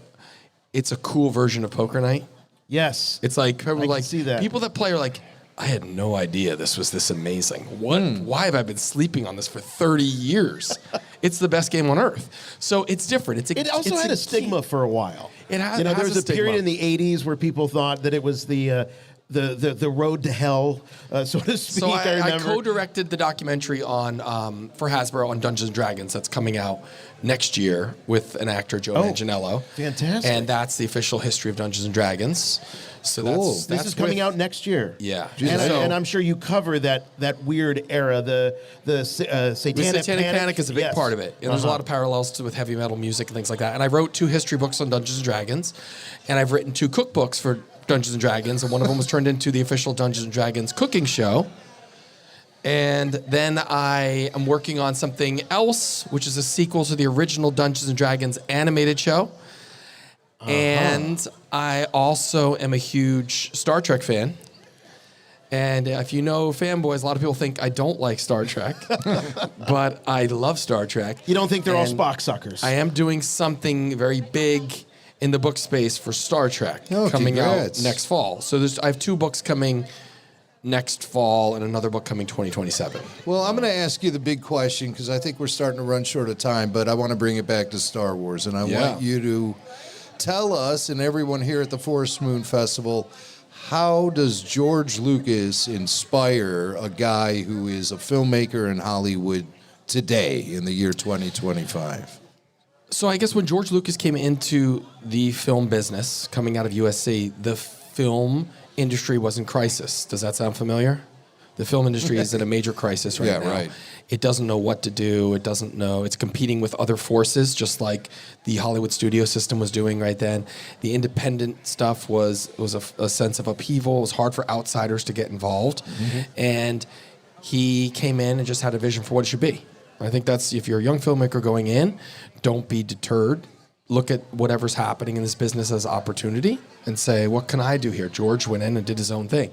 it's a cool version of poker night. Yes, it's like people I can see that. People that play are like, I had no idea this was this amazing. Why have I been sleeping on this for 30 years? It's the best game on earth. So it's different. It also had a stigma for a while. It has. There was a stigma. period in the '80s where people thought that it was the road to hell, so to speak. So I remember. co-directed the documentary on for Hasbro on Dungeons and Dragons that's coming out next year with an actor, Joe Manganiello. Fantastic. And that's the official history of Dungeons and Dragons. So This is coming out next year. Yeah. And I'm sure you cover that weird era, the satanic panic is a big part of it. And there's a lot of parallels with heavy metal music and things like that. And I wrote 2 history books on Dungeons and Dragons, and I've written 2 cookbooks for Dungeons and Dragons, and one of them was turned into the official Dungeons and Dragons cooking show. And then I am working on something else, which is a sequel to the original Dungeons and Dragons animated show. And I also am a huge Star Trek fan. And if you know FANBOYS, a lot of people think I don't like Star Trek, but I love Star Trek. You don't think they're all Spock suckers? I am doing something very big in the book space for Star Trek coming congrats. out next fall. So I have 2 books coming next fall and another book coming 2027. Well, I'm going to ask you the big question because I think we're starting to run short of time, but I want to bring it back to Star Wars. And I want you to tell us and everyone here at the Forest Moon Festival, how does George Lucas inspire a guy who is a filmmaker in Hollywood today in the year 2025? So I guess when George Lucas came into the film business, coming out of USC, the film industry was in crisis. Does that sound familiar? The film industry is in a major crisis right now. Right. It doesn't know what to do. It doesn't know. It's competing with other forces, just like the Hollywood studio system was doing right then. The independent stuff was a sense of upheaval. It was hard for outsiders to get involved. And he came in and just had a vision for what it should be. I think that's, if you're a young filmmaker going in, don't be deterred. Look at whatever's happening in this business as opportunity and say, what can I do here? George went in and did his own thing.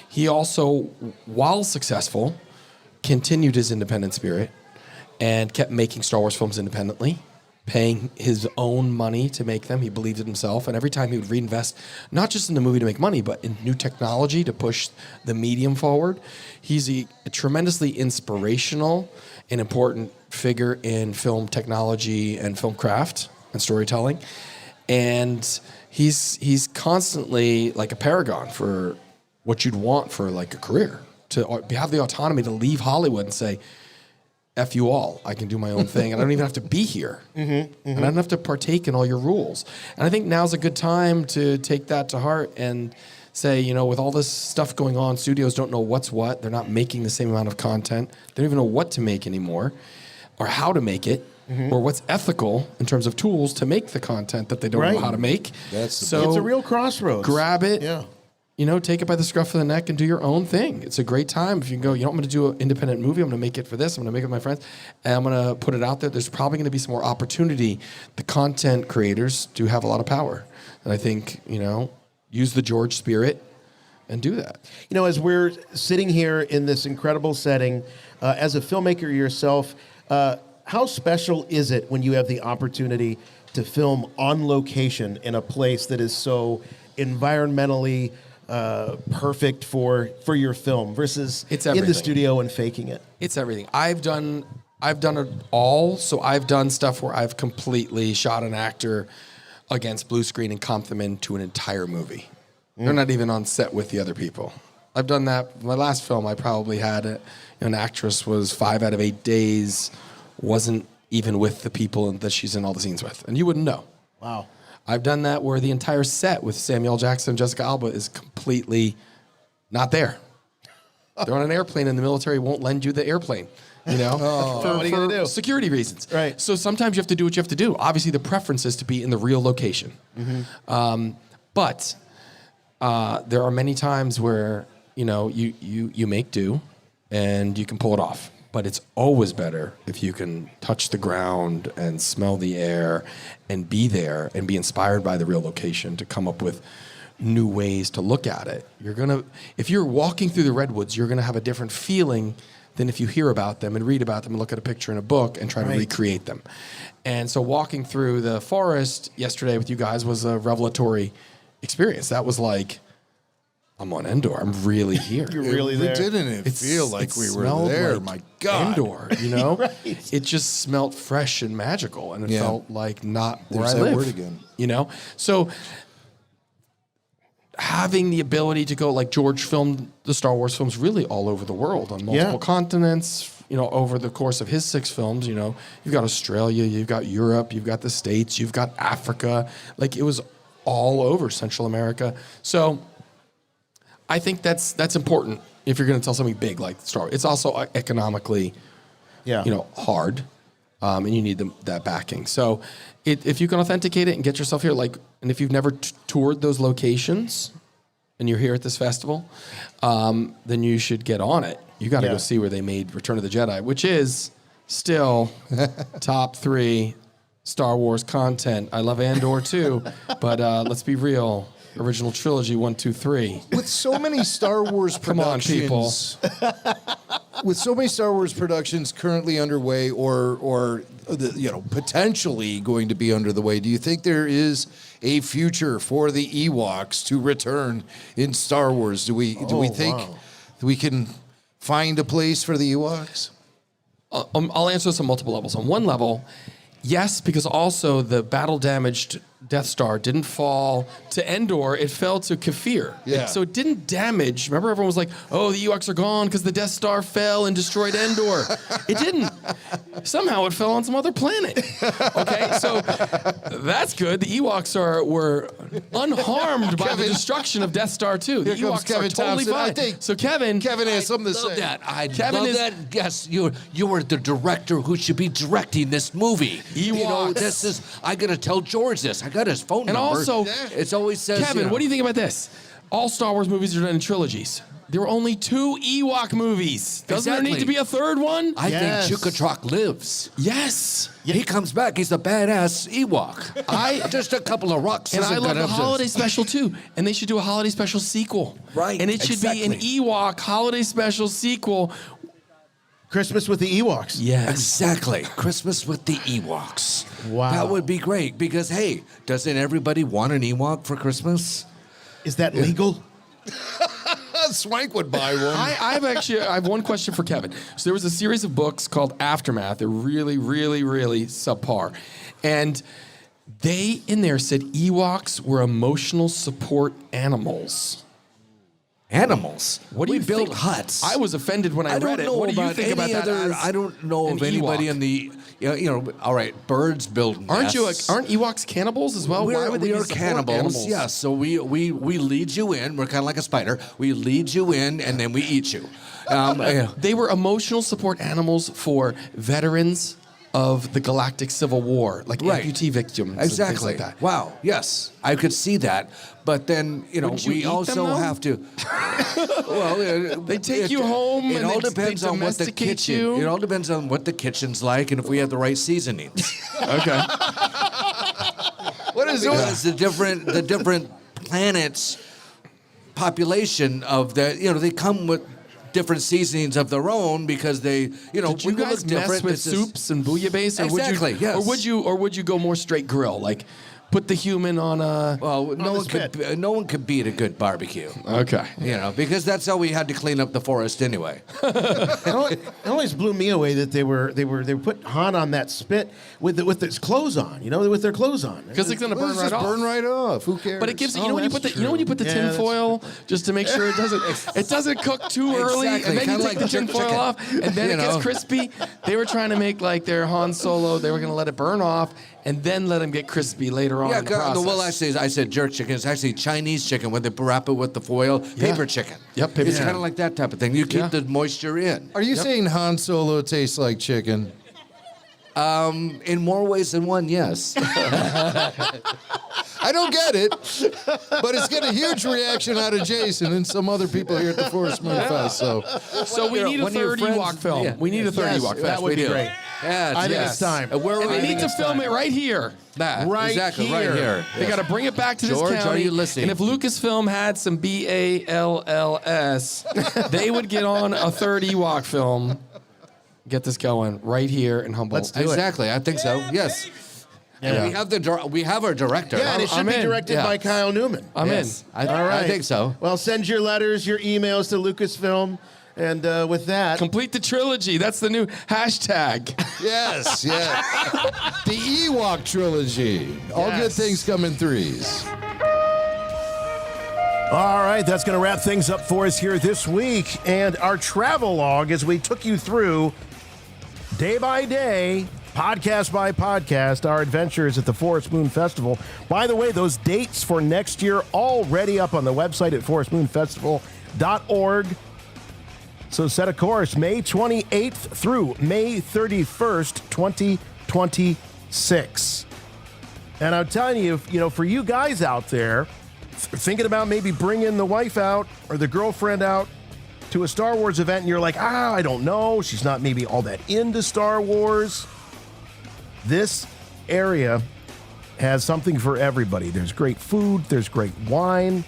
He also, while successful, continued his independent spirit and kept making Star Wars films independently, paying his own money to make them. He believed in himself. And every time he would reinvest, not just in the movie to make money, but in new technology to push the medium forward. He's a tremendously inspirational and important figure in film technology and film craft and storytelling. And he's constantly like a paragon for what you'd want for like a career, to have the autonomy to leave Hollywood and say, F you all, I can do my own thing. And I don't even have to be here. And I don't have to partake in all your rules. And I think now's a good time to take that to heart and say, you know, with all this stuff going on, studios don't know what's what. They're not making the same amount of content. They don't even know what to make anymore or how to make it. Or what's ethical in terms of tools to make the content that they don't know how to make. It's a real crossroads. Grab it. You know, take it by the scruff of the neck and do your own thing. It's a great time if you can go, you know, I'm going to do an independent movie. I'm going to make it for this. I'm going to make it with my friends. And I'm going to put it out there. There's probably going to be some more opportunity. The content creators do have a lot of power. And I think, you know, use the George spirit and do that. You know, as we're sitting here in this incredible setting, as a filmmaker yourself, how special is it when you have the opportunity to film on location in a place that is so environmentally perfect for your film versus in the studio and faking it? It's everything. I've done it all. So I've done stuff where I've completely shot an actor against blue screen and comped them into an entire movie. They're not even on set with the other people. I've done that. My last film, I probably had an actress was 5 out of 8 days, wasn't even with the people that she's in all the scenes with. And you wouldn't know. Wow. I've done that where the entire set with Samuel Jackson and Jessica Alba is completely not there. They're on an airplane and the military won't lend you the airplane, you know, what are you going to do? Security reasons. Right. So sometimes you have to do what you have to do. Obviously, the preference is to be in the real location. But there are many times where, you know, you make do and you can pull it off. But it's always better if you can touch the ground and smell the air and be there and be inspired by the real location to come up with new ways to look at it. If you're walking through the redwoods, you're gonna have a different feeling than if you hear about them and read about them and look at a picture in a book and try to recreate them. And so walking through the forest yesterday with you guys was a revelatory experience. That was like, I'm on Endor. I'm really here. You're really there. Didn't it feel like we were there? Like My God. Endor, you know? Right. It just smelled fresh and magical, and it felt like not where There's I that live. word again. You know? So having the ability to go, like George filmed the Star Wars films really all over the world on multiple continents, you know, over the course of his 6 films, you know. You've got Australia, you've got Europe, you've got the States, you've got Africa. Like, it was all over Central America. So I think that's important if you're going to tell something big like Star Wars. It's also economically, you know, hard, and you need that backing. So if you can authenticate it and get yourself here, like, and if you've never toured those locations and you're here at this festival, then you should get on it You got to Yeah. go see where they made Return of the Jedi, which is still top 3 Star Wars content. I love Endor too, but let's be real. Original trilogy 1, 2, 3. With so many Star Wars Come on, people. productions, with so many Star Wars productions currently underway, or potentially going to be under the way, do you think there is a future for the Ewoks to return in Star Wars? Do we think that we can find a place for the Ewoks? I'll answer this on multiple levels. On one level, yes, because also the battle-damaged Death Star didn't fall to Endor, it fell to Kafir. Yeah. So it didn't damage. Remember, everyone was like, oh, the Ewoks are gone because the Death Star fell and destroyed Endor. It didn't. Somehow it fell on some other planet. Okay, so that's good. The Ewoks were unharmed by the destruction of Death Star 2. The Here comes Ewoks Kevin are totally Thompson. fine. I think so Kevin has something to love say. that. I Kevin love is- that. Yes, you were the director who should be directing this movie. You know, Ewoks. I gotta tell George this. I got his phone And number. also, it's always says, Kevin, what do you think about this? All Star Wars movies are done in trilogies. There were only 2 Ewok movies. Doesn't there need to be a third one? I think Chukatrak lives. Yes. He comes back. He's a badass Ewok. Just a couple of rocks. And isn't I love gonna the have holiday this. special too. And they should do a holiday special sequel. Right, And it should be an Ewok holiday special sequel. Christmas with the Ewoks. Yes. Exactly. Christmas with the Ewoks. Wow. That would be great because, hey, doesn't everybody want an Ewok for Christmas? Is that legal? Swank would buy one. I have one question for Kevin. So there was a series of books called Aftermath. They're really, really, really subpar. And they, in there, said Ewoks were emotional support animals. Animals? What do We you built think? huts. I was offended when I read it. What do you think about that? I don't know of anybody in the, all right, birds build nests. Aren't Ewoks cannibals as well? Why would they we be are support cannibals. animals? Yes, so we lead you in. We're kind of like a spider. We lead you in, and then we eat you. They were emotional support animals for veterans of the Galactic Civil War, like amputee victims. Exactly. And things like that. Wow. Yes, I could see that. But then, Wouldn't you we eat them, also though? have to. Well, They take you home It and all they depends on what the domesticate kitchen. you. It all depends on what the kitchen's like and if we have the right seasonings. Okay. What is it? Because the different planets population of the they come with different seasonings of their own because they Did you guys mess with soups and bouillabaisse, or Exactly, would you, yes. or would you go more straight grill, like put the human on a? Well, no one could beat a good barbecue. Okay. Because that's how we had to clean up the forest anyway. It always blew me away that they put Han on that spit with his clothes on. with their clothes on. Because it's gonna burn right off. Burn right off. Who cares? But it gives when you put the Yeah, tin that's foil just to make sure it doesn't cook too early, Exactly, and then you kinda take the like tin jerk foil chicken. off, and then it gets crispy. They were trying to make like their Han Solo. They were gonna let it burn off and then let him get crispy later on in the process. Well, actually, I said jerk chicken. It's actually Chinese chicken when they wrap it with the foil. Paper chicken. Yep, paper It's chicken. kind of like that type of thing. You keep the moisture in. Are you saying Han Solo tastes like chicken? In more ways than one, yes. I don't get it, but it's getting a huge reaction out of Jason and some other people here at the Forest Moon Fest. So we need a third Ewok film. Yeah. We need a third Yes, Ewok film. that would be great. Yes, I think yes. it's time. And they need to film it right here. Right exactly, here. right here. They got to bring it back to George, this county. are you listening? And if Lucasfilm had some BALLS, they would get on a third Ewok film. Get this going right here in Humboldt. Let's do it. Exactly, I think so. Yes. Yeah. And we have our director. Yeah, and it should I'm be in. directed Yeah. by Kyle Newman. I'm Yes. in. All right. I think so. Well, send your letters, your emails to Lucasfilm, and with that, Complete the trilogy. That's the new hashtag. Yes, yes. The Ewok trilogy. All good things come in threes. All right, that's going to wrap things up for us here this week. And our travel log as we took you through day by day, podcast by podcast, our adventures at the Forest Moon Festival. By the way, those dates for next year already up on the website at forestmoonfestival.org. So set a course, May 28th through May 31st, 2026. And I'm telling you, for you guys out there, thinking about maybe bringing the wife out or the girlfriend out, to a Star Wars event and you're like, I don't know, she's not maybe all that into Star Wars, this area has something for everybody. There's great food, there's great wine,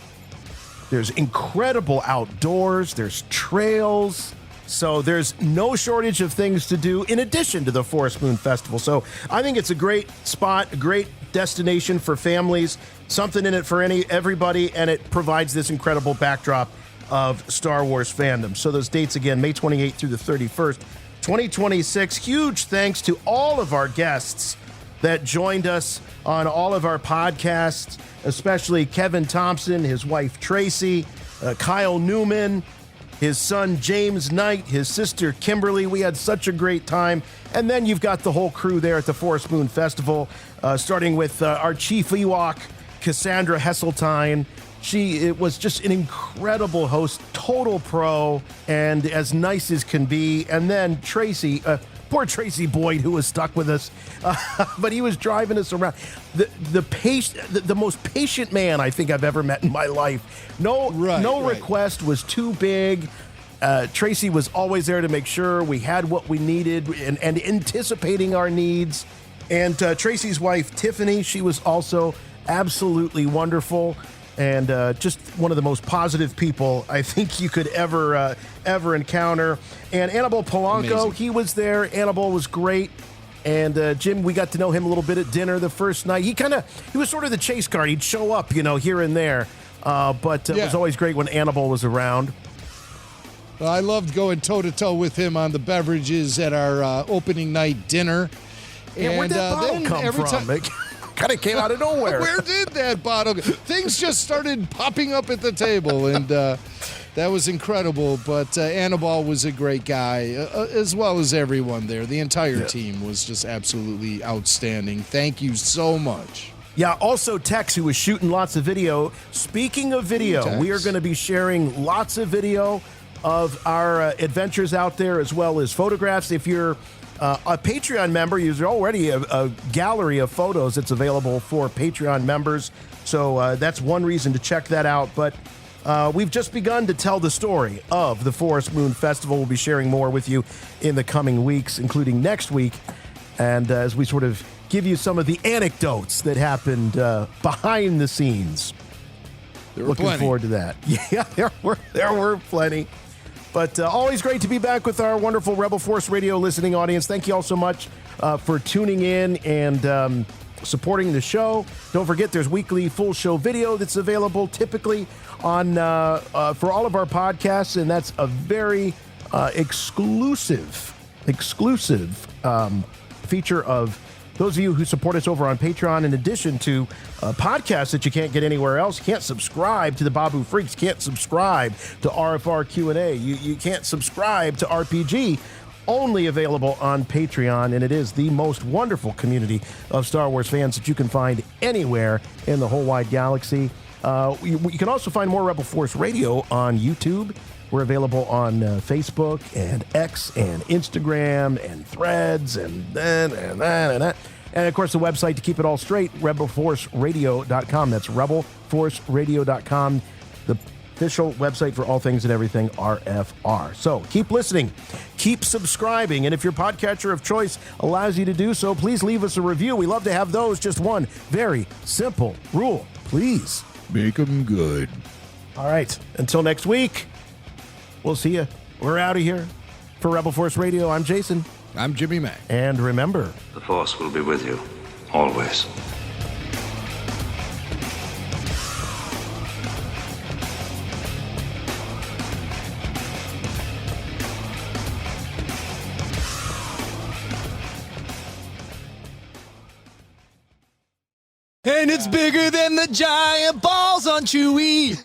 there's incredible outdoors, there's trails. So there's no shortage of things to do in addition to the Forest Moon Festival. So I think it's a great spot, a great destination for families, something in it for everybody, and it provides this incredible backdrop of Star Wars fandom. So those dates again, May 28th through the 31st, 2026. Huge thanks to all of our guests that joined us on all of our podcasts, especially Kevin Thompson, his wife Tracy, Kyle Newman, his son James Knight, his sister Kimberly. We had such a great time. And then you've got the whole crew there at the Forest Moon Festival, starting with our chief Ewok, Cassandra Hesseltine. It was just an incredible host, total pro, and as nice as can be. And then Tracy, poor Tracy Boyd, who was stuck with us, but he was driving us around. The most patient man I think I've ever met in my life. No request was too big. Tracy was always there to make sure we had what we needed and anticipating our needs. And Tracy's wife, Tiffany, she was also absolutely wonderful and just one of the most positive people I think you could ever encounter. And Annabelle Polanco, amazing. He was there. Annabelle was great. And Jim, we got to know him a little bit at dinner the first night. He was sort of the chase card. He'd show up, here and there. But it was always great when Annabelle was around. Well, I loved going toe-to-toe with him on the beverages at our opening night dinner. Yeah, where'd that bottle come from? It kind of came out of nowhere. Where did that bottle go? Things just started popping up at the table, and that was incredible. But Annabelle was a great guy, as well as everyone there. The entire team was just absolutely outstanding. Thank you so much. Yeah, also Tex, who was shooting lots of video. Speaking of video, we are going to be sharing lots of video of our adventures out there, as well as photographs. If you're a Patreon member, there's already a gallery of photos that's available for Patreon members. So that's one reason to check that out. But we've just begun to tell the story of the Forest Moon Festival. We'll be sharing more with you in the coming weeks, including next week. And as we sort of give you some of the anecdotes that happened behind the scenes. Looking forward to that. Yeah, there were plenty. But always great to be back with our wonderful Rebel Force Radio listening audience. Thank you all so much for tuning in and supporting the show. Don't forget, there's weekly full show video that's available typically on for all of our podcasts, and that's a very exclusive feature of those of you who support us over on Patreon, in addition to podcasts that you can't get anywhere else. You can't subscribe to the Babu Freaks, can't subscribe to RFR Q&A. You can't subscribe to RPG, only available on Patreon, and it is the most wonderful community of Star Wars fans that you can find anywhere in the whole wide galaxy. You can also find more Rebel Force Radio on YouTube. We're available on Facebook and X and Instagram and Threads and then and that and that. And, of course, the website to keep it all straight, rebelforceradio.com. That's rebelforceradio.com, the official website for all things and everything RFR. So keep listening, keep subscribing, and if your podcatcher of choice allows you to do so, please leave us a review. We love to have those. Just one very simple rule. Please make them good. All right. Until next week. We'll see you. We're out of here. For Rebel Force Radio, I'm Jason. I'm Jimmy Mack. And remember, the Force will be with you, always. And it's bigger than the giant balls on Chewie.